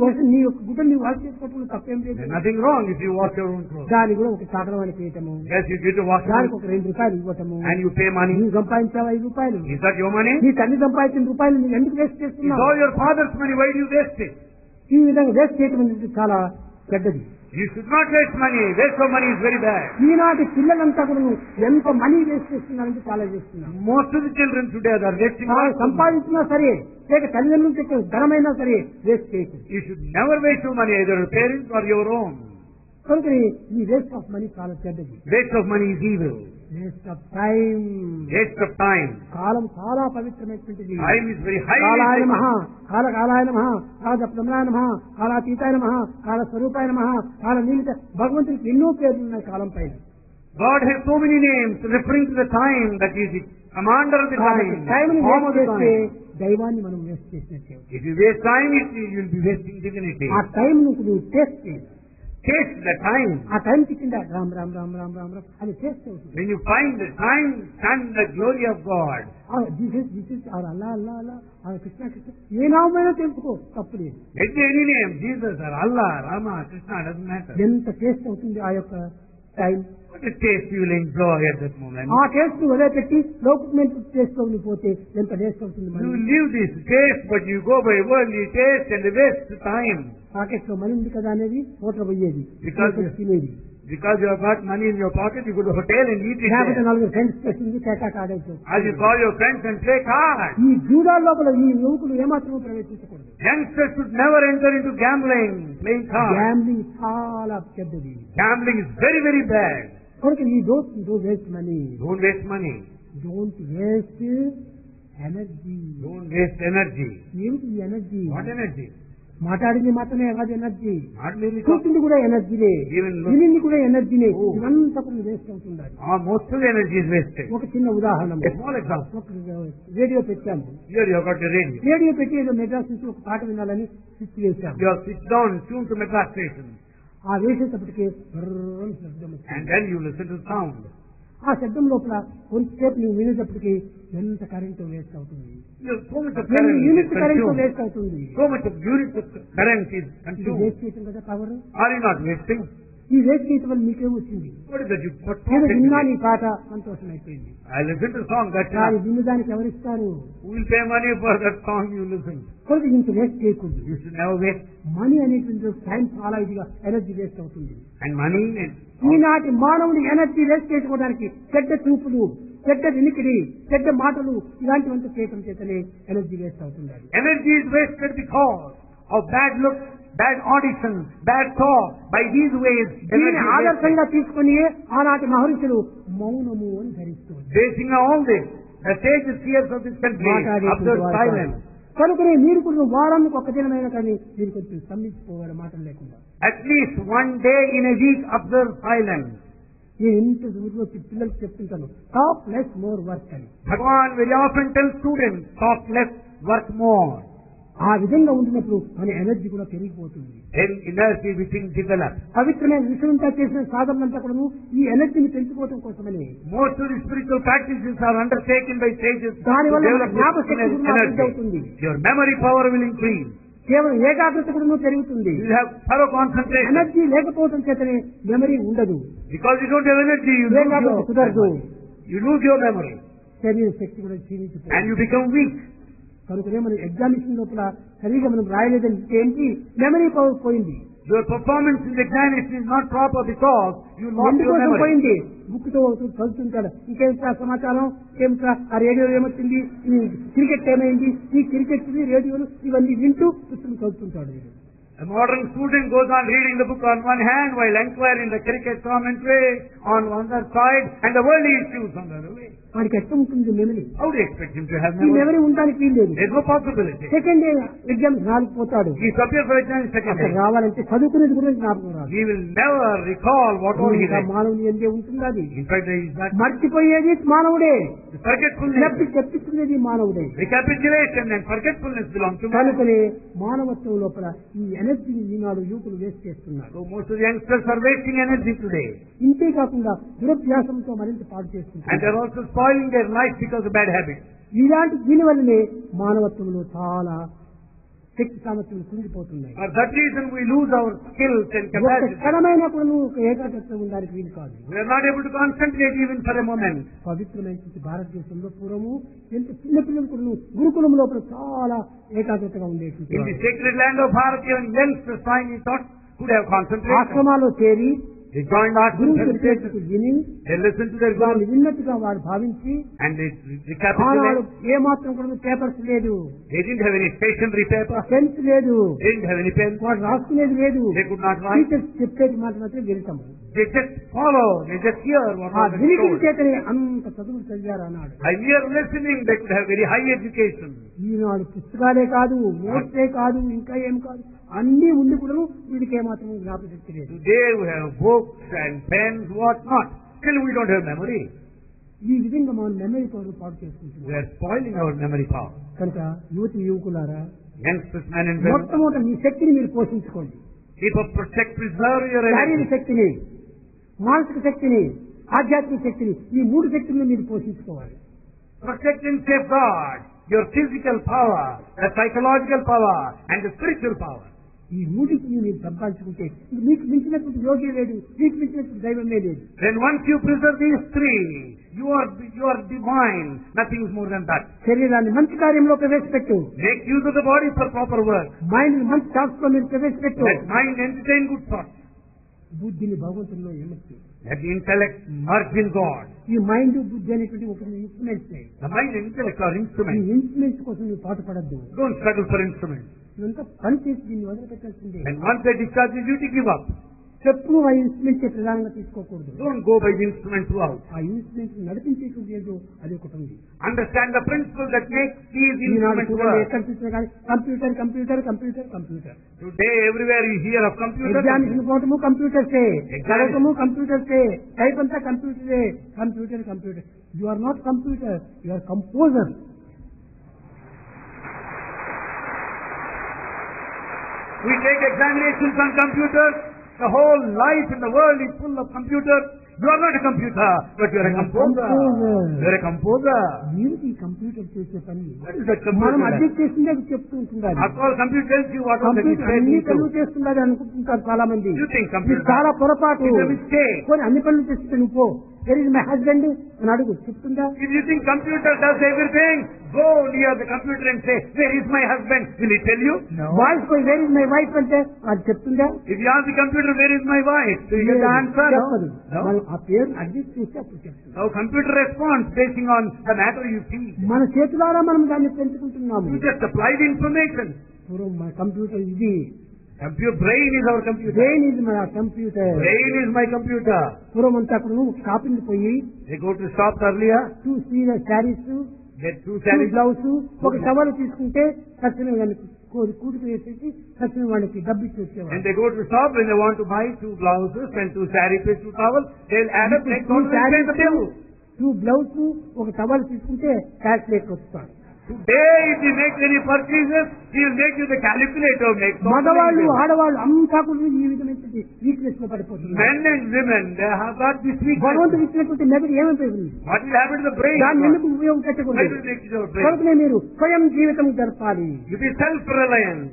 యొక్క గుడ్డలు నీ వాష్ చేసుకోవటం తప్పేం లేదు. There's nothing wrong if you wash your own clothes. దాని కూడా ఒక సాధనమని చేయటము, Yes, you get to wash your దానికి own, ఒక ₹2 ఇవ్వటము, and you pay money. నువ్వు సంపాదించావు ₹5. Is that your money? నీ తల్లి సంపాదించిన రూపాయలు నువ్వు ఎందుకు వేస్ట్ It's చేస్తున్నావు? all your father's money. Why do you waste it? ఈ విధంగా వేస్ట్ చేయటం అనేది చాలా చెడ్డది. You should not waste money. Waste of money is very bad. ఈనాటి పిల్లలంతా కూడా ఎంత మనీ వేస్ట్ చేస్తున్నారంటే చాలా చేస్తున్నారు. Most of the children today are wasting money. సంపాదించినా సరే, లేక తల్లిదండ్రులు చెప్పే ధనమైనా సరే వేస్ట్ చేయకూడదు. You should never waste your money, either your parents or your own. కనుక ఈ వేస్ట్ ఆఫ్ మనీ చాలా చెడ్డది. Waste of money is evil. Waste of time, Waste of time. కాలం చాలా పవిత్రమైనటువంటిది. Time is very highly కాలాయ sacred. నమః, కాలకాలాయ నమః, కాలప్రమణాయ నమః, కాలాతీతాయ నమః, కాలస్వరూపాయ నమః, కాల నిమిత. భగవంతుడికి ఎన్నో పేర్లు ఉన్నాయి కాలం పైన. God has so many names referring to the time that he is the commander of the time. టైంని form of వేస్ట్ the చేస్తే time. దైవాన్ని మనం వేస్ట్ చేసినట్టే. If you waste time, you will be wasting divinity. ఆ time నుంచి నువ్వు taste చేయి. Taste the time. ఆ టైం చిక్కిందా రామ్ రామ్ రామ్ రామ్ రామ్ రామ్ అది టేస్ట్ అవుతుంది. When you find the time, stand the glory of God. This Allah Allah Allah, Krishna Krishna, ఏ నామైనా తెలుసుకో, తప్పు లేదు. Let be any name, Jesus or Allah, Rama, Krishna, doesn't matter. ఎంత టేస్ట్ అవుతుంది ఆ యొక్క time. What a taste you will enjoy at that moment. ఆ టేస్ట్ వదిలిపెట్టి లౌకికమైన టేస్ట్ లోకి పోతే ఎంత టేస్ట్ అవుతుంది. You leave this taste, but you go by worldly taste and waste time. Pocket లో మనీ ఉంది కదా అనేది హోటల్ పోయేది, Because తినేది. you have got money in your pocket, you go to hotel and eat it లేకపోతే there. 4 friends పెట్టింది కేటాక్ ఆడేది. As you call your friends and play cards. ఈ జూదాల లోపల ఈ యువకులు ఏమాత్రం ప్రవేశించకూడదు. Youngsters should never enter into gambling, playing cards. Gambling చాలా చెడ్డది. Gambling is very, very bad. కనుక ఈ don't waste money, Don't waste money. Don't waste energy. Don't waste energy. ఏమిటి ఈ ఎనర్జీ? What energy? మాట్లాడింది మాత్రమే కాదు ఎనర్జీ, Not merely talk. చూసింది కూడా ఎనర్జీనే, Even look. వినింది కూడా ఎనర్జీనే. Oh. ఇదంతా కూడా వేస్ట్ అవుతుంది. Most of the energy is wasted. ఒక చిన్న ఉదాహరణ, A small example. ఒక రేడియో పెట్టాము. Here you have got a radio. Radio పెట్టి ఏదో మెడ్రాస్ నుంచి ఒక పాట వినాలని స్విచ్ వేశాము. You have switched on, tuned to Madras station. ఆ వేసేటప్పటికే బర్రని శబ్దం వచ్చింది. And then you listen to sound. ఆ శబ్దం లోపల కొంతసేపు నువ్వు వినేటప్పటికి ఎంత కరెంటు వేస్ట్ అవుతుంది. So much of current is unit current consumed. Waste అవుతుంది. So much of unit of current is ఇది consumed. వేస్ట్ చేయటం కదా power. Are you not wasting? ఈ వేస్ట్ చేయటం వల్ల మీకేం వచ్చింది? What is that you put నేను profit విన్నా in నీ it? పాట సంతోషం అయిపోయింది. I listen to song, that's కానీ enough. విన్నదానికి ఎవరిస్తారు? Who will pay money for that song you listen? కొరకు ఇంత వేస్ట్ చేయకూడదు. You should never waste. Money అనేటువంటి టైం చాలా ఇదిగా ఎనర్జీ వేస్ట్ అవుతుంది. And money is... ఈనాటి మానవుడి ఎనర్జీ వేస్ట్ చేసుకోవడానికి చెడ్డ చూపులు, చెడ్డ వినికిడి, చెడ్డ మాటలు ఇలాంటివంతా చేయటం చేతనే ఎనర్జీ వేస్ట్ అవుతుంది. Energy is wasted because of bad looks, bad audition, bad talk. By these ways, energy దీన్ని is wasted. ఆదర్శంగా తీసుకుని ఆనాటి మహర్షులు మౌనము అని ధరిస్తుంది. Basing on all this, the sages here of this country observed silence. కనుకనే మీరు కూడా వారానికి ఒక దినమైన కానీ మీరు కొంచెం స్తంభించిపోవాలి మాటలు లేకుండా. At least one day in a week observe silence. నేను ఇంత ఊరిలో పిల్లలకు చెప్తుంటాను, టాక్ లెస్ మోర్ వర్క్ అని. Bhagavan very often tells students, talk less, work more. ఆ విధంగా ఉంటున్నప్పుడు మన ఎనర్జీ కూడా పెరిగిపోతుంది. Then energy within develops. పవిత్రమైన విషయంతా చేసిన సాధనలంతా కూడా ఈ ఎనర్జీని పెంచుకోవడం కోసమని. Most of the spiritual practices are undertaken by sages to దానివల్ల develop జ్ఞాపశక్తి కూడా అభివృద్ధి energy. అవుతుంది. Your memory power will increase. కేవలం ఏకాగ్రత కూడా పెరుగుతుంది. You have thorough concentration. Energy లేకపోవడం చేతనే మెమరీ ఉండదు. Because you don't have energy, you lose ఏకాగ్రత your కుదరదు. memory. You lose your memory. శరీర శక్తి కూడా క్షీణించిపోతుంది. And you become weak. కనుకనే మనం ఎగ్జామినేషన్ లోపల సరిగా మనం రాయలేదని ఏంటి, మెమరీ పవర్ పోయింది. Your performance in the examination is not proper because you lost your ఎందుకోసం memory. పోయింది? బుక్ తో చదువుతుంటాడు, ఇంకేమిట్రా సమాచారం, ఏమిట్రా ఆ రేడియో ఏమొచ్చింది, ఈ క్రికెట్ ఏమైంది, ఈ క్రికెట్ రేడియోలు ఇవన్నీ వింటూ పుస్తకం చదువుతుంటాడు. A modern student goes on reading the book on one hand while inquiring the cricket commentary on one other side and the worldly issues on the other way. వాడికి ఎట్లా ఉంటుంది memory? How do you expect him to have ఈ memory? Memory ఉండడానికి వీల్లేదు. There is no possibility. Second exam రాలిపోతాడు. He is appeared for exam in second అక్కడ day. రావాలంటే చదువుకునేది కూడా జ్ఞాపకం రాదు. He will never recall what all he ఇంకా read. మానవుని ఎందే ఉంటుంది అది. In fact, there is that మర్చిపోయేది మానవుడే, forgetfulness. చెప్పించుకునేది మానవుడే. Recapitulation and forgetfulness belong to man. కనుకనే మానవత్వం లోపల ఈ ఎనర్జీని ఈనాడు యువకులు వేస్ట్ చేస్తున్నారు. So most of the youngsters are wasting energy today. ఇంతే కాకుండా దురభ్యాసంతో మరింత పాడు And చేస్తున్నారు. they're also spoiling their life because of bad habits. ఇలాంటి దీని వల్లనే మానవత్వంలో చాలా శక్తి సామర్థ్యాలు కుంగిపోతున్నాయి. For that reason we lose our skills and ఒక capacity. క్షణమైనా కూడా నువ్వు ఒక ఏకాగ్రత ఉండడానికి వీలు కాదు. We are not able to concentrate even for a moment. పవిత్రమైన భారతదేశంలో పూర్వము ఎంత చిన్న పిల్లలు కూడా గురుకులం లోపల చాలా ఏకాగ్రతగా In the ఉండేటువంటి sacred land of Bharat, even youngsters finally thought could have concentration. ఆశ్రమాల్లో చేరి They joined our గురువు meditation. చెప్పేటట్టు విని They listened to their వారిని guru విన్నట్టుగా వారు భావించి and they ఆనాడు recapitulated. ఏమాత్రం కూడా పేపర్స్ లేదు, They didn't have any stationery paper. Pens లేదు, They didn't have any pen. వాడు రాసుకునేది లేదు. They could not write. Teachers చెప్పేది మాట మాత్రం వింటాము. They just follow. They just hear what ఆ was వినికిడి told. చేతనే అంత చదువులు చదివారు అన్నాడు. By mere listening, they could have very high education. ఈనాడు పుస్తకాలే కాదు, నోట్సే కాదు, ఇంకా ఏం కాదు, అన్ని ఉండి కూడా వీడికి ఏమాత్రం జ్ఞాపకశక్తి లేదు. Today we have books and pens, what not. Still we don't have memory. ఈ విధంగా మనం మెమరీ పవర్ పాటు We చేసుకుంటున్నాం. are spoiling our memory power. కనుక యువతి యువకులారా, Youngsters, men and women, మొట్టమొదటి మీ శక్తిని మీరు పోషించుకోండి. keep up, protect, preserve your శారీరక energy. శక్తిని, మానసిక శక్తిని, ఆధ్యాత్మిక శక్తిని, ఈ మూడు శక్తులను మీరు పోషించుకోవాలి. Protect and safeguard your physical power, the psychological power, and the spiritual power. ఈ మూడింటిని మీరు సంపాదించుకుంటే మీకు మించినటువంటి యోగి లేదు, మీకు మించినటువంటి దైవమే లేదు. Then once you preserve these three, you are divine. Nothing is more than that. శరీరాన్ని మంచి కార్యంలో ప్రవేశపెట్టు, Make use of the body for proper work. Mind మంచి టాస్క్ లో మీరు ప్రవేశపెట్టు, Let mind entertain good thoughts. బుద్ధిని భగవంతుల్లో ఎమర్చి. Let the intellect merge in God. ఈ mind బుద్ధి అనేటువంటి ఒక instruments. The mind and intellect are ఈ instruments. ఇన్స్ట్రుమెంట్స్ కోసం నువ్వు పాటుపడద్దు. Don't struggle for instruments. ఇదంతా పని చేసి దీన్ని వదిలిపెట్టాల్సిందే. And once they discharge the duty, give up. ఎప్పుడు ఆ ఇన్స్ట్రుమెంట్ ప్రధానంగా తీసుకోకూడదు. Don't go by the instrument throughout. ఆ ఇన్స్ట్రుమెంట్ నడిపించేటువంటి ఏదో అది ఒకటి ఉంది. Understand the principle that makes these Eenadu instruments చూడండి, work. ఎక్కడ చూసినా కానీ computer computer computer computer. Today, everywhere you hear of computers. Examination పోవటము కంప్యూటర్సే, Examination. చదవటము కంప్యూటర్సే, టైప్ అంతా కంప్యూటరే, computer computer. You are not computer, you are composer. We take examinations on computers. The whole life in the world is full of computers. You are not a computer, but you are a composer. You are a composer. ఏమిటి ఈ computer చేసే పని? What is that మనం computer? Adjust చేసింది అది చెప్తూ ఉంటున్నారు. After all, computer tells you what was the computer అన్ని mistake. పనులు చేస్తున్నది అనుకుంటుంటారు చాలా మంది. You think ఇది computer చాలా పొరపాటు. is a mistake. కొన్ని అన్ని పనులు చేస్తే నువ్వు పో, వెర్ ఇస్ మై హస్బెండ్ అని అడుగు, చెప్తుందా? If you think computer does everything, go near the computer and say, where is my husband? Will he tell you? Voice పోయి వేర్ ఇస్ మై వైఫ్ అంటే అది చెప్తుందా? If you ask the computer, where is my wife? Do you get the answer? చెప్పదు. No. మనం ఆ పేరు adjust చేస్తే అప్పుడు చెప్తుంది. So computer responds basing on the matter you see. మన చేతులారా మనం దాన్ని పెంచుకుంటున్నాము. You just apply the information. పూర్వం మన కంప్యూటర్ ఇది, Brain is our computer. Brain ఇది మన computer. Brain is my computer. పూర్వం అంతా అక్కడ నువ్వు షాపింగ్ పోయి They go to shops earlier, 2 saris, get 2 2 sarees, blouse, ఒక టవల్ తీసుకుంటే తక్షణం వాళ్ళకి కూడికి వేసేసి తక్షణం వాళ్ళకి డబ్బు ఇచ్చి వచ్చేవాళ్ళు. and they go to shop when they want to buy 2 blouses and 2 saree pieces, 2 towels. They'll add up, take 2 sarees, the bill. 2 blouse, ఒక టవల్ తీసుకుంటే క్యాల్కులేటర్ వస్తాడు. Today, if you make any purchases, he will make you the calculator. Make మగవాళ్ళు ఆడవాళ్ళు అంతా కూడా ఈ విధమైనటువంటి weakness లో పడిపోతున్నారు. men and women, they have got this weakness. భగవంతుడు ఇచ్చినటువంటి మెదడు ఏమైపోయింది? What will happen to the brain? దాన్ని ఎందుకు Why ఉపయోగించకూడదు? will you make your brain? కనుకనే మీరు స్వయం జీవితం జరపాలి. You be self-reliant.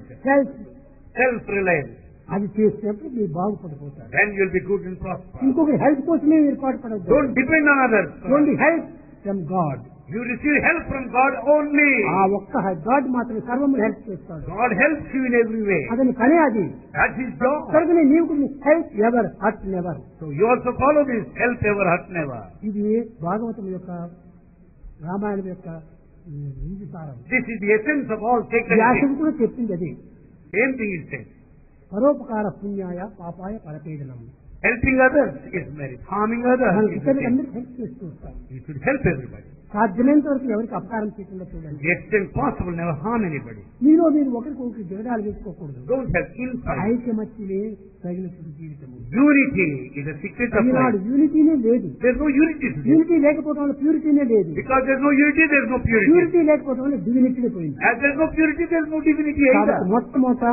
Self-reliant. అది చేసినప్పుడు మీరు బాగుపడిపోతారు. Then you will be good and prosper. ఇంకొకరి హెల్ప్ కోసమే మీరు పాటుపడద్దు. Don't depend on others. Only help from God. You receive help from God only. ఆ ఒక్క గాడ్ మాత్రమే సర్వము హెల్ప్ చేస్తాడు. God helps you in every way. అతని పనే అది. That's His job. కనుకనే నీవు help ever hurt never. So you also follow this. Help ever, hurt never. ఇది భాగవతం యొక్క, రామాయణం యొక్క ఇది సారం. This is the essence of all sacred వ్యాసుడు things. కూడా చెప్పింది అది. Same thing is said. పరోపకార పుణ్యాయ పాపాయ పరపీడనం. Helping others is merit. Harming others మనం is ఇతరులకు sin. అందరికీ హెల్ప్ చేస్తూ ఉంటాం. You should help everybody. సాధ్యమైనంత వరకు ఎవరికి అపకారం చేయకుండా చూడండి. The extent possible, never harm anybody. మీలో మీరు ఒకరికి జగడాలు వేసుకోకూడదు. Don't have insight. ఐకమత్యమే తగినటువంటి జీవితము. Unity is the secret of Eenadu life. యూనిటీనే లేదు. There's no unity today. Unity లేకపోవడం వల్ల ప్యూరిటీనే లేదు. Because there's no unity, there's no purity. Purity లేకపోవడం వల్ల డివినిటీనే పోయింది. As there's no purity, there's no divinity కాబట్టి either. మొట్టమొదట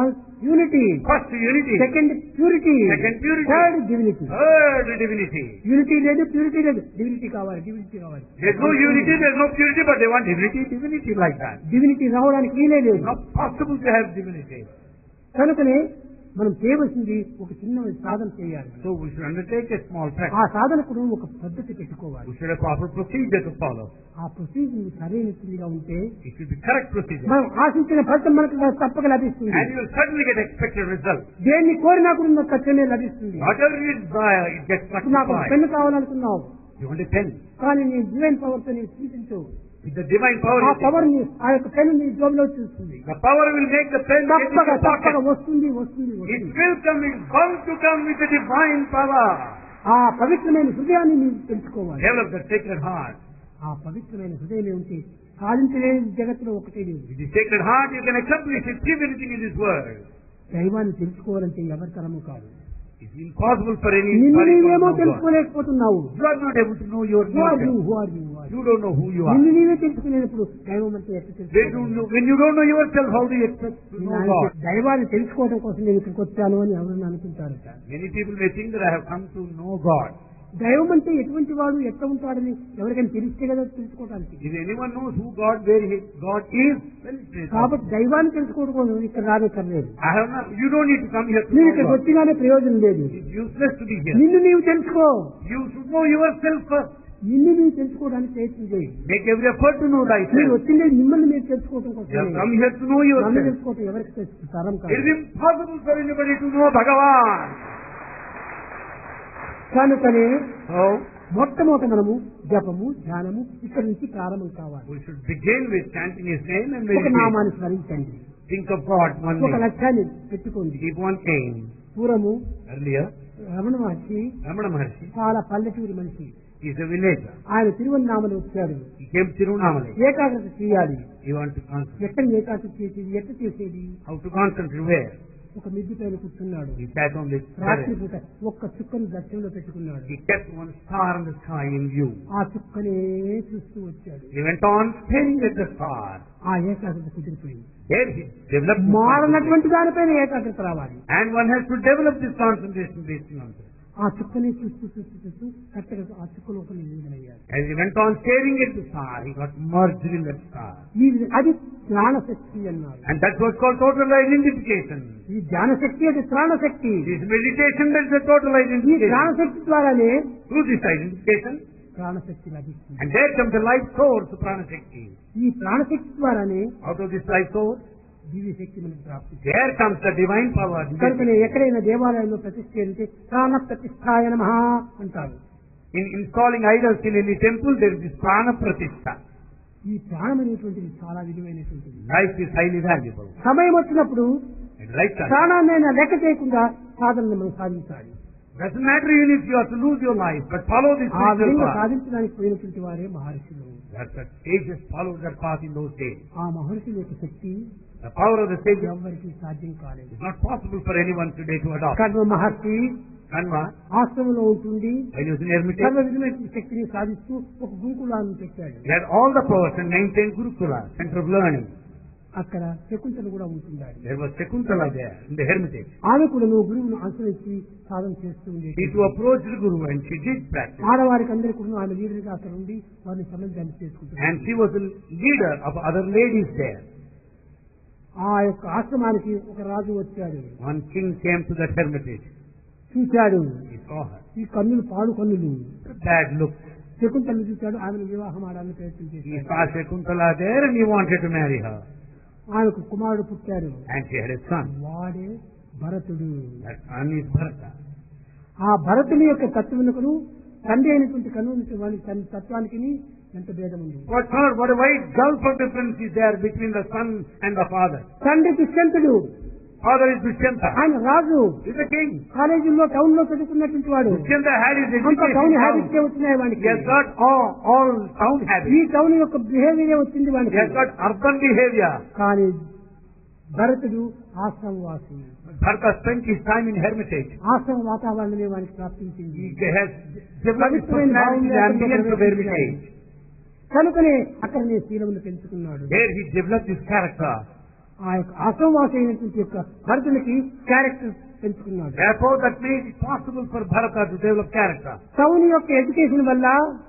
unity, First unity, second purity, second purity, third divinity. third divinity. Unity లేదు, purity లేదు, డివినిటీ కావాలి, డివినిటీ కావాలి. There's no unity, there's no purity, but they want divinity like that. Divinity రావడానికి వీలే లేదు. It's not possible to have divinity. కనుకనే మనం చేయవలసింది ఒక చిన్న సాధన చేయాలి. So we should undertake a small ఆ practice. సాధనకు ఒక పద్ధతి పెట్టుకోవాలి. We should have proper procedure to follow. ఆ ప్రొసీజర్ సరైనదిగా ఉంటే It should be correct procedure. మనం ఆశించిన ఫలితం మనకు తప్పక లభిస్తుంది. And you will certainly get expected result. దేన్ని కోరినా కూడా తక్షణమే లభిస్తుంది. Whatever you desire, it gets నాకు satisfied. పెన్ను కావాలనుకున్నావు, You want a pen. కానీ నీ డివైన్ పవర్ తో నీవు చింతించు. With the divine power, ఆ you పవర్ ని ఆ యొక్క పెన్ను నీ జోబులో చూస్తుంది. the power will make the pen get into తప్పక your తప్పక pocket. వస్తుంది వస్తుంది It వస్తుంది. will come, it's bound to come with the divine power. ఆ పవిత్రమైన హృదయాన్ని నీవు తెలుసుకోవాలి. Develop the sacred heart. ఆ పవిత్రమైన హృదయం ఉంటే సాధించలేని జగత్తులో ఒకటే లేదు. With the sacred heart, you can accomplish everything in this world. దైవాన్ని తెలుసుకోవాలంటే ఎవరి తరము కాదు. It's impossible for నిన్ను anybody to నీవేమో know God. తెలుసుకోలేకపోతున్నావు. You are not able to know your Who are you? nature. Who are you? You don't know who you are. నిన్ను నీవే తెలుసుకునేటప్పుడు దైవం అంటే ఎట్లా When తెలుసుకోవాలి? when you don't know yourself, how do you expect to know God? దైవాన్ని తెలుసుకోవడం కోసం నేను ఇక్కడికి వచ్చాను అని ఎవరైనా అనుకుంటారు. Many people may think that I have come to know God. దైవం అంటే ఎటువంటి వాడు, ఎట్లా ఉంటాడని ఎవరికైనా తెలిస్తే కదా తెలుసుకోవడానికి. If anyone knows who God, where God is, then it is. కాబట్టి దైవాన్ని తెలుసుకోవడం కోసం ఇక్కడ రానక్కర్లేదు. I have not. You don't need to come here to మీరు know ఇక్కడికి God. వచ్చిగానే ప్రయోజనం లేదు. It's useless to be here. నిన్ను నీవు తెలుసుకో. You should know yourself first. నిన్ను నీవు తెలుసుకోవడానికి ప్రయత్నం చేయి. Make every effort to know మీరు thyself. వచ్చిందే మిమ్మల్ని మీరు తెలుసుకోవడం You have కోసం. come here to know నన్ను yourself. తెలుసుకోవడం ఎవరికి తరం It కాదు. is impossible for anybody to know Bhagavan. కనుకనే So మొట్టమొదట మనము జపము, ధ్యానము ఇక్కడి నుంచి ప్రారంభం కావాలి. we should begin with chanting His name and ఒక meditation. నామాన్ని స్మరించండి. Think of God one ఒక name. లక్ష్యాన్ని పెట్టుకోండి. Keep one aim. పూర్వము Earlier, Ramana Maharshi Ramana Maharshi చాలా పల్లెటూరి మనిషి. is a villager. ఆయన తిరువన్నామని వచ్చాడు. He came to Tirunamalai. ఏకాగ్రత చేయాలి. He wanted to concentrate. ఎక్కడ ఏకాగ్రత చేసేది, ఎట్లా చేసేది? How to concentrate where? ఒక మిద్ది పైన కూర్చున్నాడు. He sat on the రాత్రి terrace. పూట ఒక్క చుక్కను దర్శనంలో పెట్టుకున్నాడు. He kept one star in the sky in view. ఆ చుక్కనే చూస్తూ వచ్చాడు. He went on staring at the star. ఆ ఏకాగ్రత కుదిరిపోయింది. There he developed this concentration. మారనటువంటి దానిపైన ఏకాగ్రత రావాలి. And one has to develop this concentration based on this. ఆ చుక్కనే చూస్తూ చూస్తూ చూస్తూ కరెక్ట్గా ఆ చుక్క లోపల లీనమయ్యాడు. As he went on staring at the star, he got merged in that star. అది జ్ఞానశక్తి అన్నారు. And that's what's called total identification. ఈ జ్ఞానశక్తి అది ప్రాణశక్తి. This meditation, that's the total ఈ identification. జ్ఞానశక్తి ద్వారానే Through this identification, ప్రాణశక్తి లభిస్తుంది. and there comes the life source, Prana Shakti. ఈ ప్రాణశక్తి ద్వారానే Out of this life source, దివ్య శక్తి మనకు ప్రాప్తి. there comes the divine power. కనుకనే ఎక్కడైనా దేవాలయంలో ప్రతిష్ఠ చేస్తే ప్రాణ ప్రతిష్ఠాయ నమః అంటారు. In installing idols in any temple, there is this Prana Pratishtha. ఈ ప్రాణం అనేటువంటిది చాలా విలువైనటువంటిది. Life is highly valuable. సమయం వచ్చినప్పుడు At right time. ప్రాణాన్ని లెక్క చేయకుండా సాధనను మనం సాధించాలి. Doesn't matter even if you have to lose your life, but follow this ఆ spiritual విధంగా path. సాధించడానికి పోయినటువంటి వారే మహర్షులు. That the sages followed that path in those days. ఆ మహర్షుల యొక్క శక్తి The power of the sages ఎవరికి సాధ్యం కాలేదు. is not possible for anyone today to adopt. కర్మ మహర్షి Kanva, ఆశ్రమంలో ఉంటుండి when he was in Hermitage, సర్వ విధమైన శక్తిని సాధిస్తూ ఒక గురుకులాన్ని పెట్టాడు. he had all the powers and maintained Gurukula, center of learning. అక్కడ శకుంతలు కూడా ఉంటున్నాడు. There was Shakuntala there in the Hermitage. ఆమె కూడా నువ్వు గురువును అనుసరించి సాధన చేస్తూ ఉండేది. She too approached the Guru and she did practice. ఆడవారికి అందరికీ కూడా ఆమె లీడర్గా అక్కడ ఉండి వారిని సంబంధాన్ని చేసుకుంటున్నారు. And she was the leader of other ladies there. ఆ యొక్క ఆశ్రమానికి ఒక రాజు వచ్చాడు. One king came to that Hermitage. చూశాడు. He saw her. ఈ కన్నులు పాడు కన్నులు. Bad look. శకుంతలను చూశాడు. ఆమెను వివాహం ఆడాలని ప్రయత్నం He చేశాడు. saw Shakuntala there and he wanted to marry her. ఆమెకు కుమారుడు పుట్టాడు. And she had a son. వాడే భరతుడు. That son is Bharata. ఆ భరతుని యొక్క తత్వమునకును తండ్రి అయినటువంటి కన్ను వాని తత్వానికి ఎంత భేదం ఉంది. What a wide gulf of difference is there between the son and the father. తండ్రి దుష్యంతుడు, father is Dushyanta. ఆయన రాజు, He's a king. కాలేజీలో టౌన్ లో చదువుకున్నటువంటి వాడు. Dushyanta had his అంత టౌన్ education. హ్యాబిట్సే వచ్చినాయి He వాడికి. has got all town ఈ habits. టౌన్ యొక్క బిహేవియర్ వచ్చింది He వాడికి. has got urban behavior. కానీ భరతుడు ఆశ్రమవాసి. Bharata spent his time in hermitage. ఆశ్రమ వాతావరణమే వానికి ప్రాప్తించింది. He has developed his personality in the ambience of hermitage. కనుకనే అక్కడ నేను శీలమును పెంచుకున్నాడు. There he developed his character. ఆ యొక్క ఆశ్రమవాసి అయినటువంటి యొక్క భరతునికి క్యారెక్టర్ పెంచుకున్నాడు. Therefore, that made it possible for Bharata to develop character. Town యొక్క ఎడ్యుకేషన్ వల్ల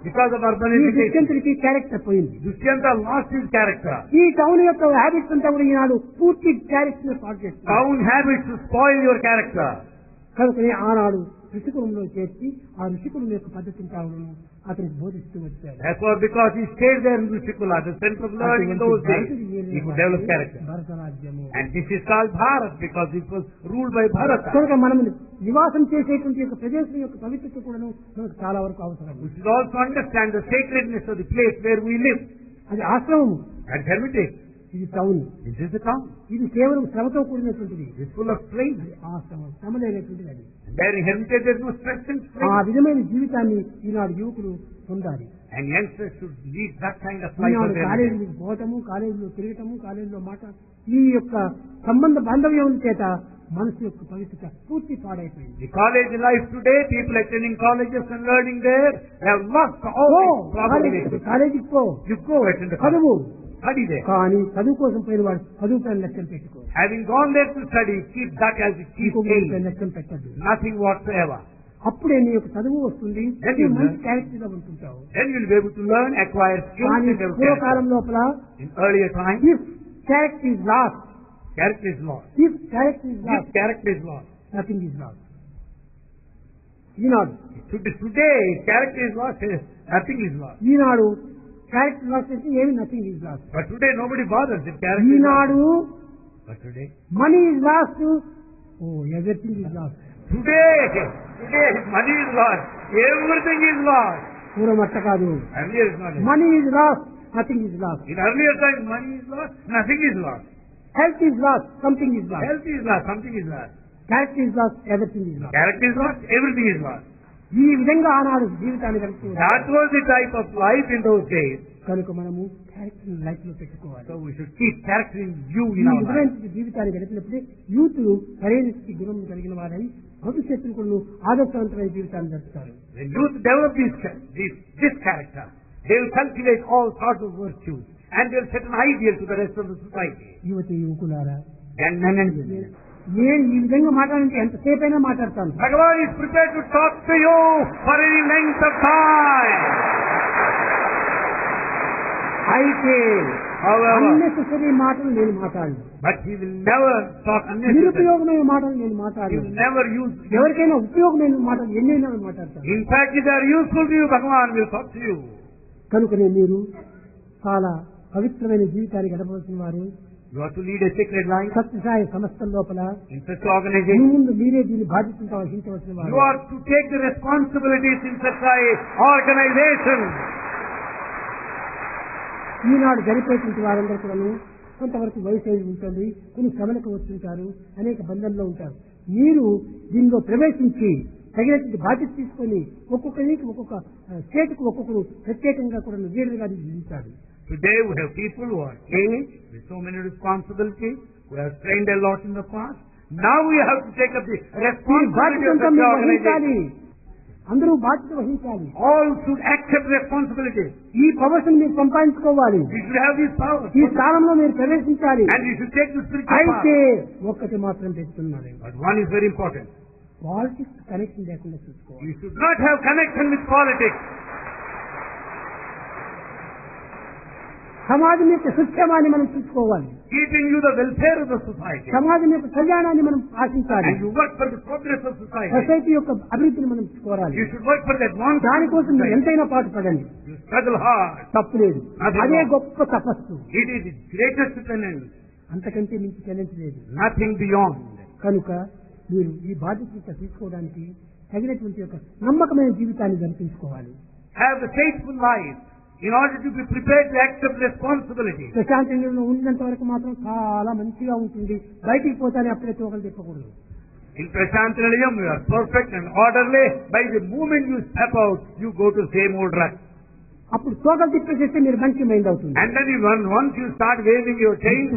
Because of urban ఈ education, దుష్యంతుడికి క్యారెక్టర్ పోయింది. Dushyanta lost his character. ఈ టౌన్ యొక్క హ్యాబిట్స్ అంతా కూడా ఈనాడు పూర్తి క్యారెక్టర్ పాటు చేస్తుంది. Town habits to spoil your character. కనుకనే ఆనాడు ఋషికులంలో చేర్చి ఆ ఋషికులం యొక్క పద్ధతిని కావడం అతనికి బోధిస్తూ వచ్చాడు. Therefore, because he stayed there in Rishikula, the center of learning in those days, he could develop character. భరతరాజ్యము. And this is called Bharat because it was ruled by Bharata. కనుక మనం నివాసం చేసేటువంటి యొక్క ప్రదేశం యొక్క పవిత్రత కూడా మనకు చాలా వరకు అవసరం. We should also understand the sacredness of the place where we live. అది ఆశ్రమము, And hermitage. ఇది town. This is the town. ఇది కేవలం శ్రమతో కూడినటువంటిది. It is full of strain. ఆశ్రమం శ్రమ లేనటువంటిది అది. There in hermitage there is no stress and strain. ఆ విధమైన జీవితాన్ని ఈనాడు యువకులు పొందాలి. And youngsters should lead that kind of life. ఈనాడు కాలేజీకి పోవటము, కాలేజీలో తిరగటము, కాలేజీలో మాట ఈ యొక్క సంబంధ బాంధవ్యం చేత మనసు యొక్క పవిత్రత పూర్తి పాడైపోయింది. The college life today, people attending colleges and learning there, they have lost all proper relations. కాలేజీకి పో, You go attend the చదువు. study there. కానీ చదువు కోసం పోయిన వాడు చదువు పైన లక్ష్యం పెట్టుకో. Having gone there to study, keep that as a chief ఇంకొక aim. లక్ష్యం పెట్టద్దు. Nothing whatsoever. అప్పుడే నీ యొక్క చదువు వస్తుంది, Then నీ you మంచి learn. క్యారెక్టర్ గా ఉంటుంటావు. Then you will be able to learn, acquire skills కానీ and develop పూర్వకాలం character. లోపల In earlier times, if character is lost, character is lost. If character is If lost, character is lost. Nothing is lost. ఈనాడు Today, character is lost, nothing is lost. ఈనాడు character lost అయితే ఏమి nothing is lost. But today nobody bothers if character is lost. ఈనాడు But today, money is lost, ఓ everything is lost. today money is lost. Everything is lost. పూర్వం అట్ట కాదు. Earlier is not. Money is last, nothing is last. In earlier times, money is lost, nothing is lost. Health is lost, something is lost. Health is lost, something is lost. Character is last, everything is lost. Character is lost, everything is lost. ఈ విధంగా ఆనాడు జీవితాన్ని గడుపుతూ That was the type of life in those days. కనుక మనము character life లో పెట్టుకోవాలి. So we should keep character in view ఈ in our life. విధమైన జీవితాన్ని గడిపినప్పుడే యూతులు సరైన గుణం కలిగిన వారై భవిష్యత్తును కూడా ఆదర్శవంతమైన జీవితాన్ని గడుపుతారు. When youth develop this character, they will cultivate all sorts of virtues and they will set an ideal to the rest of the society. యువతి యువకులారా, And men and women. నేను ఈ విధంగా మాట్లాడంటే ఎంతసేపైనా మాట్లాడతాను. Bhagavan is prepared to talk to you for any length of time. అయితే However, unnecessary మాటలు నేను మాట్లాడను. but he will never talk unnecessary. నిరుపయోగమైన మాటలు నేను He మాట్లాడను. will never use. ఎవరికైనా ఉపయోగమైన మాటలు ఎన్నైనా మాట్లాడతాను. In fact, if they are useful to you, Bhagavan will talk to you. కనుకనే మీరు చాలా పవిత్రమైన జీవితాన్ని గడపవలసిన వారు. You have to lead a sacred life Sathya Sai సంస్థల లోపల in such organization. ముందు మీరే దీన్ని బాధ్యతగా వహించవలసిన వారు. You are to take the responsibilities in such a organization. ఈనాడు జరిపేటువంటి వారందరూ కూడా కొంతవరకు వయసు అయి ఉంటుంది, కొన్ని శ్రమలకు వస్తుంటారు, అనేక బంధంలో ఉంటారు. మీరు దీనిలో ప్రవేశించి తగినటువంటి బాధ్యత తీసుకొని ఒక్కొక్కరికి ఒక్కొక్క స్టేట్ కు ఒక్కొక్కరు ప్రత్యేకంగా కూడా లీడర్ గా నియమించాలి. Today we have people who are aged with so many responsibilities, who have trained a lot in the past. Now we have to take up the ఈ responsibility of బాధ్యత such మీరు organization. వహించాలి. అందరూ బాధ్యత వహించాలి. All should accept responsibility. ఈ powers మీరు సంపాదించుకోవాలి. We should have this power. ఈ స్థానంలో మీరు ప్రవేశించాలి. And we should take the spiritual అయితే power. ఒక్కటి మాత్రం పెట్టుతున్నారు, But one is very important. Politics connection లేకుండా చూసుకోవాలి. You should not have connection with politics. సమాజం యొక్క సుక్షేమాన్ని మనం చూసుకోవాలి. Keeping you the welfare of the society. సమాజం యొక్క కళ్యాణాన్ని మనం ఆశించాలి. And you work for the progress of society. Society యొక్క అభివృద్ధిని మనం కోరాలి. You should work for the advancement of దానికోసం మీరు society. ఎంతైనా పాటు పడండి, You struggle hard. తప్పు లేదు. అదే గొప్ప తపస్సు, It is the greatest penance. అంతకంటే మించి చెల్లించలేదు. Nothing beyond. కనుక మీరు ఈ బాధ్యత తీసుకోవడానికి తగినటువంటి ఒక నమ్మకమైన జీవితాన్ని జరిపించుకోవాలి. Have the faithful life. in order to be prepared to accept responsibility. ప్రశాంతంగా ఉన్నంత వరకు మాత్రం చాలా మంచిగా ఉంటుంది. బయటికి పోతానే అప్పుడే తోకలు తిప్పకూడదు. In Prashantanilayam, you are perfect and orderly. By the moment you step out, you go to same old rut. అప్పుడు తోకలు తిప్పేసేస్తే మీరు మంచి మైండ్ అవుతుంది. And then once you start waving your chains,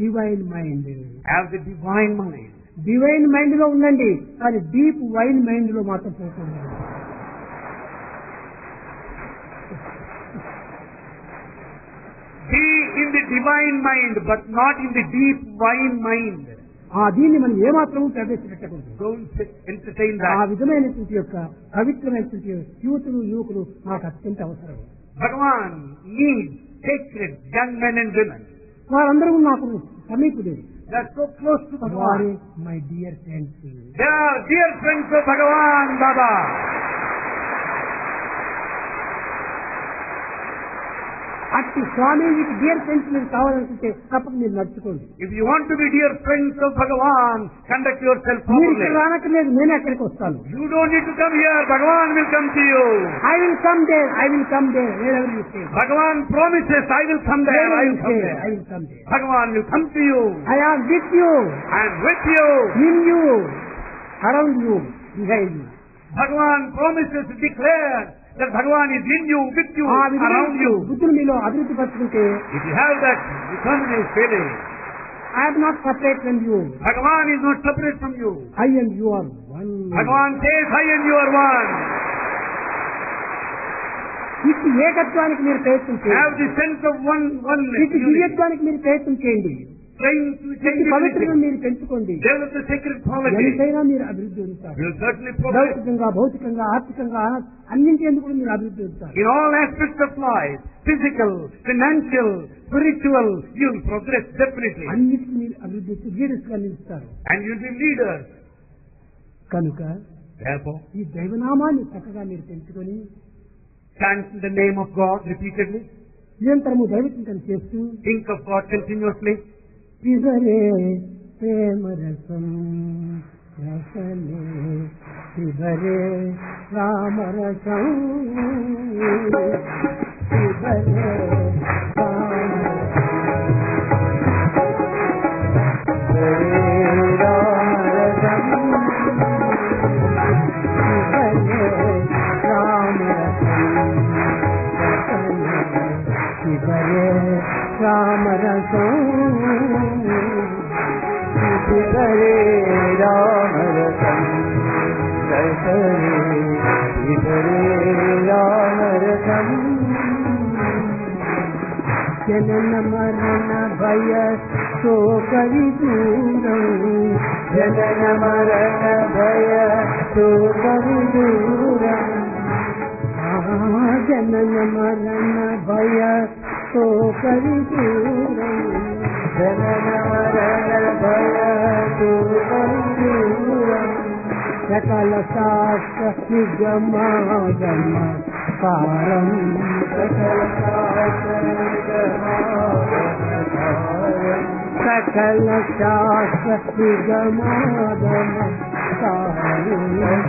divine mind. Have the divine mind. Divine mind లో ఉండండి, కానీ deep wine mind లో మాత్రం పోతుంది. Be in the divine mind, but not in the deep wine mind. దీన్ని మనం ఏమాత్రం ప్రవేశపెట్టకూడదు. Don't entertain ఆ that. విధమైనటువంటి యొక్క పవిత్రమైనటువంటి యువకులు మాకు అత్యంత అవసరం. Bhagavan needs sacred young men and women. వారందరూ నాకు సమీపులు. They are so close to వారే Bhagavan. My dear friends. They are dear friends of Bhagavan, Baba. అట్టి స్వామీజీకి డియర్ ఫ్రెండ్స్ మీరు కావాలనుకుంటే తప్పక మీరు నడుచుకోండి. If you want to be dear friends of Bhagavan, conduct yourself మీరు ఇక్కడ properly. రానక్కర్లేదు, నేనే అక్కడికి వస్తాను. You don't need to come here. Bhagavan will come to you. I will come there, I will come there, wherever you say. Bhagavan promises, I will come there. I will come I there. Will come there. Bhagavan will come to you. I am with you, I am with you. In you, around you, behind you. Bhagavan promises to declare that Bhagavan is in you, with you, ఆ around విధమైన you. బుద్ధులు మీలో అభివృద్ధి పరుచుకుంటే If you have that determined feeling, I am not separate from you, Bhagavan is not separate from you. I and you are one. Bhagavan says, I and you are one. ఇటు ఏకత్వానికి మీరు ప్రయత్నం Have చేయండి. the sense of oneness. ఇటు దివ్యత్వానికి మీరు ప్రయత్నం చేయండి. Trying to change ఇటు పవిత్రతను everything. మీరు పెంచుకోండి. Develop the sacred quality. ఎంతైనా మీరు అభివృద్ధి పొందుతారు. You will certainly progress. లౌకికంగా, భౌతికంగా, ఆర్థికంగా, అన్నింటి ఎందుకు కూడా మీరు అభివృద్ధి పొందుతారు. In all aspects of life, physical, financial, spiritual, you will progress definitely. అన్నిటికీ మీరు అభివృద్ధి లీడర్స్ గా నిలుస్తారు. And you will be leaders. కనుక Therefore, ఈ దైవనామాన్ని చక్కగా మీరు పెంచుకొని chant the name of God repeatedly. నిరంతరము దైవచింతన చేస్తూ Think of God continuously. శివరే ప్రేమరసం రసనే శివరే రామరసం శివరే రామరసం శివరే రామరసం శివరే రామరసం జనన మరణ భయ శోకరి దూరం జనన మరణ భయ శోకరి దూరం జనన మరణ భయ శోకరి దూరం జనన మరణ భయ శోకరి దూరం సకల శాస్త్ర నిగమాగమ కారం సకల శాస్త్ర సకల శాస్త్ర నిగమాగమ కారం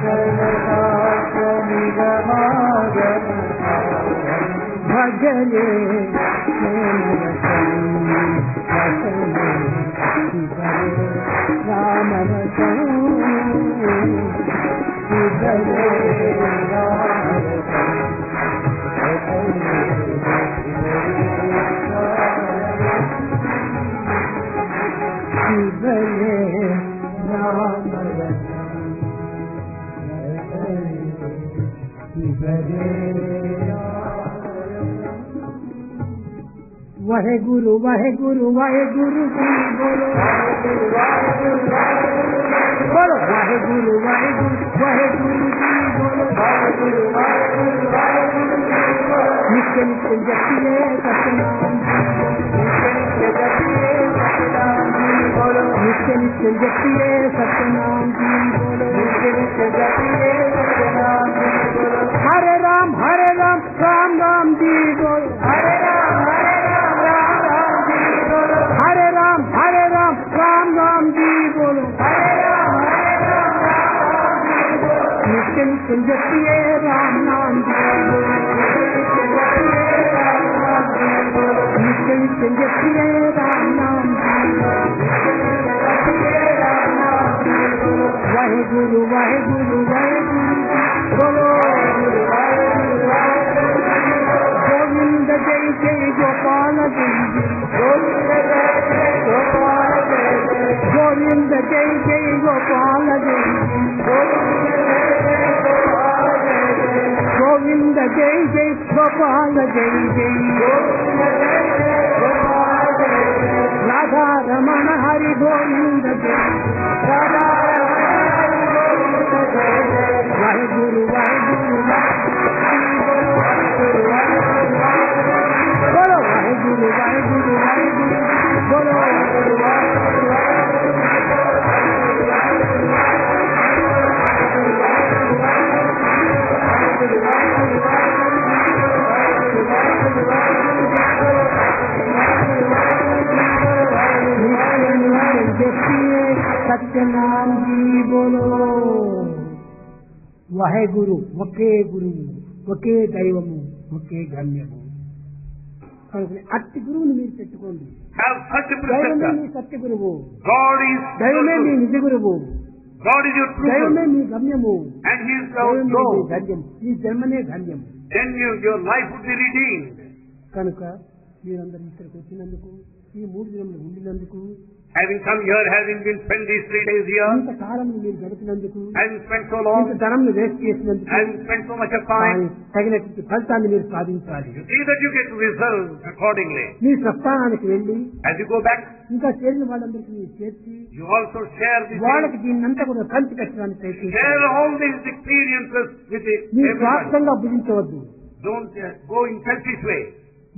సకల శాస్త్ర నిగమాగమ భజనే రామరసం శివరే రామరసం శివరే రామరసం శివరే वाहेगुरु वाहेगुरु वाहेगुरु बोलो बोलो वाहेगुरु वाहेगुरु वाहेगुरु बोलो नित्य नित्य जपिए सतनाम बोलो नित्य नित्य जपिए सतनाम बोलो नित्य नित्य जपिए सतनाम बोलो हरे राम राम राम जी बोलो हरे राम हरे राम राम राम जी बोलो नित्य नित्य जपिए राम नाम जी बोलो नित्य जपिए राम नाम वाहे गुरु वाहे गुरु वाहे गुरु बोलो गोविंद जय जय गोपाल जय गोविंद जय जय गोपाल जय गोविंद जय जय गोपाल जय जय राधा रमण हरि गोविंद जय वाहे गुरु बोलो वाहे गुरु बोलो सत्यनाम जी बोलो वहे गुरु ఒకే గురువు ఒకే దైవము ఒకే గమ్యము అట్టి గురువుని మీరు పెట్టుకోండి దైవమే మీ సత్య గురువు దైవమే మీ నిజ గురువు దైవమే మీ గమ్యము గమ్యం ఈ జన్మనే గమ్యం కనుక మీరందరూ ఇక్కడికి వచ్చినందుకు ఈ 3 దినములు ఉండినందుకు having come here, having been spent these 3 days here, ఇంత కాలం మీరు గడిపినందుకు having spent so long, ఇంత ధనంను వేస్ట్ చేసినందుకు having spent so much of time, తగినటువంటి ఫలితాన్ని మీరు సాధించాలి. you see that you get results accordingly. మీ స్వస్థానానికి వెళ్ళి as you go back, ఇంకా చేరిన వాళ్ళందరికీ మీరు చేర్చి you also share this, వాళ్ళకి దీన్నంతా కూడా పంచి కట్టడానికి ప్రయత్నించాలి. share all these experiences with మీరు everybody. స్వార్థంగా భుజించవద్దు. Don't go in selfish way.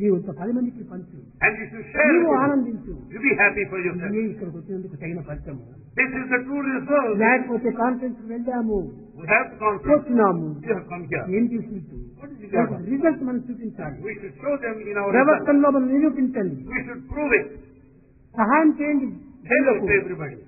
నీవు 10 మందికి పంచు, and you should share నీవు with them. ఆనందించు. You be happy for yourself. ఇదే ఇక్కడికి వచ్చినందుకు తగిన ఫలితము. This is the true result. లేకపోతే కాన్ఫరెన్స్ వెళ్ళాము, We have to concentrate. కూర్చున్నాము, We have come here. ఏం చూసించు What is the result? Result మనం చూపించాలి. We should show them in our result. ప్రవర్తనలో మనం నిరూపించండి. We should prove it. సహాయం చేయండి. Help to everybody.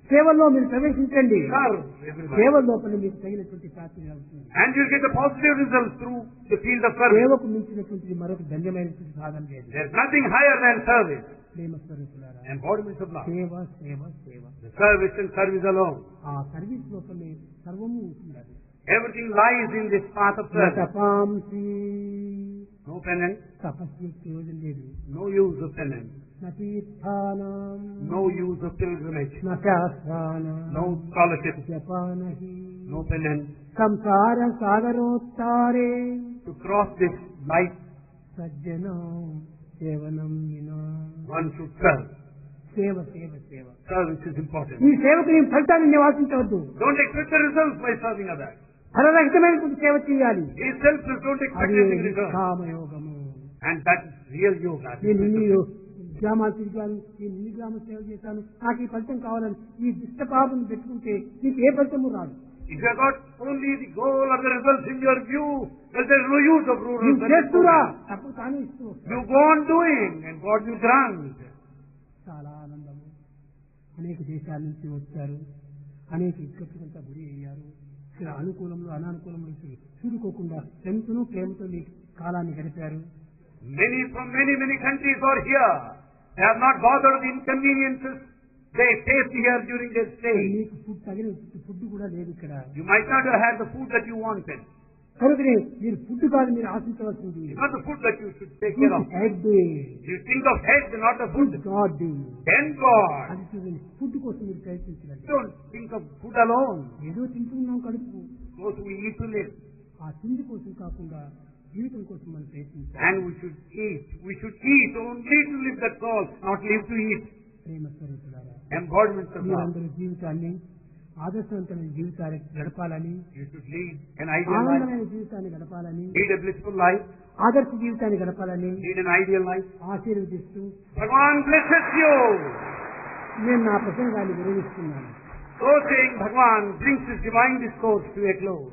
సేవల్లో మీరు ప్రవేశించండి. Serve everybody. సేవ లోపల మీకు తగినటువంటి ప్రాప్తి అవుతుంది. And you'll get the positive results through the field of service. సేవకు మించినటువంటి మరొక ధన్యమైనటువంటి సాధన లేదు. There's nothing higher than service. ప్రేమ స్వరూపులారా, Embodiment of love. సేవ సేవ సేవ. The service and service alone. ఆ సర్వీస్ లోపలే సర్వము ఉంటుంది. Everything lies in this path of service. తపాంసి No penance, తపస్సు ప్రయోజనం లేదు. no use of penance, నతీర్థానాం no use of pilgrimage, నశాస్త్రానాం no scholarship, జపానహి no penance. సంసార సాగరోత్తారే To cross this life, సజ్జనం సేవనం వినా. one should serve. సేవ సేవ సేవ. Service is important. ఈ సేవకు నీ ఫలితాన్ని నివాసించవద్దు. Don't expect the results by serving others. ఫలరహితమైనటువంటి సేవ చేయాలి. These selfless don't expect అది anything in return. కామయోగము. And that is real yoga. నేను ఇన్ని గ్రామాలు తిరిగాను, నేను ఇన్ని గ్రామ సేవ చేశాను, నాకు ఈ ఫలితం కావాలని ఈ దిష్టపాపం పెట్టుకుంటే నీకు ఏ ఫలితము రాదు. If you have got only the goal or the results in your view, well, there is no use of rural నువ్వు service. చేస్తురా తప్పుడు తానే ఇస్తూ వస్తావు. You go on doing and God will grant. చాలా ఆనందము. అనేక దేశాల నుంచి వచ్చారు, అనేక ఇక్కడికంతా గురి అయ్యారు. ఇక్కడ అనుకూలంలో అనానుకూలంలో చూడుకోకుండా ఎంతనో ప్రేమతో మీ కాలాన్ని గడిపారు. Many from many countries are here. They have not bothered the inconveniences they faced here during their stay. మీకు ఫుడ్ తగిన ఫుడ్ కూడా లేదు ఇక్కడ. You might not have had the food that you wanted. కనుకనే మీరు ఫుడ్ కాదు మీరు ఆశించవలసింది. It's not the food that you should take care of. Head You think of head, not the food. God. Then God. అది చూడండి, food కోసం మీరు ప్రయత్నించండి. Don't think of food alone. ఏదో తింటున్నాం కడుపు, Those who eat to live. ఆ తిండి కోసం కాకుండా జీవితం కోసం మనం ప్రయత్నించాలి. And we should eat. We should eat only to live, that's all. Not live to eat. ప్రేమ స్వరూపులారా, Embodiments of love. మీరందరూ జీవితాన్ని ఆదర్శవంతమైన జీవితాన్ని గడపాలని, You should lead an ideal life. ఆనందమైన జీవితాన్ని గడపాలని, Lead a blissful life. ఆదర్శ జీవితాన్ని గడపాలని Lead an ideal life. ఆశీర్వదిస్తూ Bhagwan blesses you. నేను నా ప్రసంగాన్ని విరమిస్తున్నాను. So saying, Bhagwan brings his divine discourse to a close.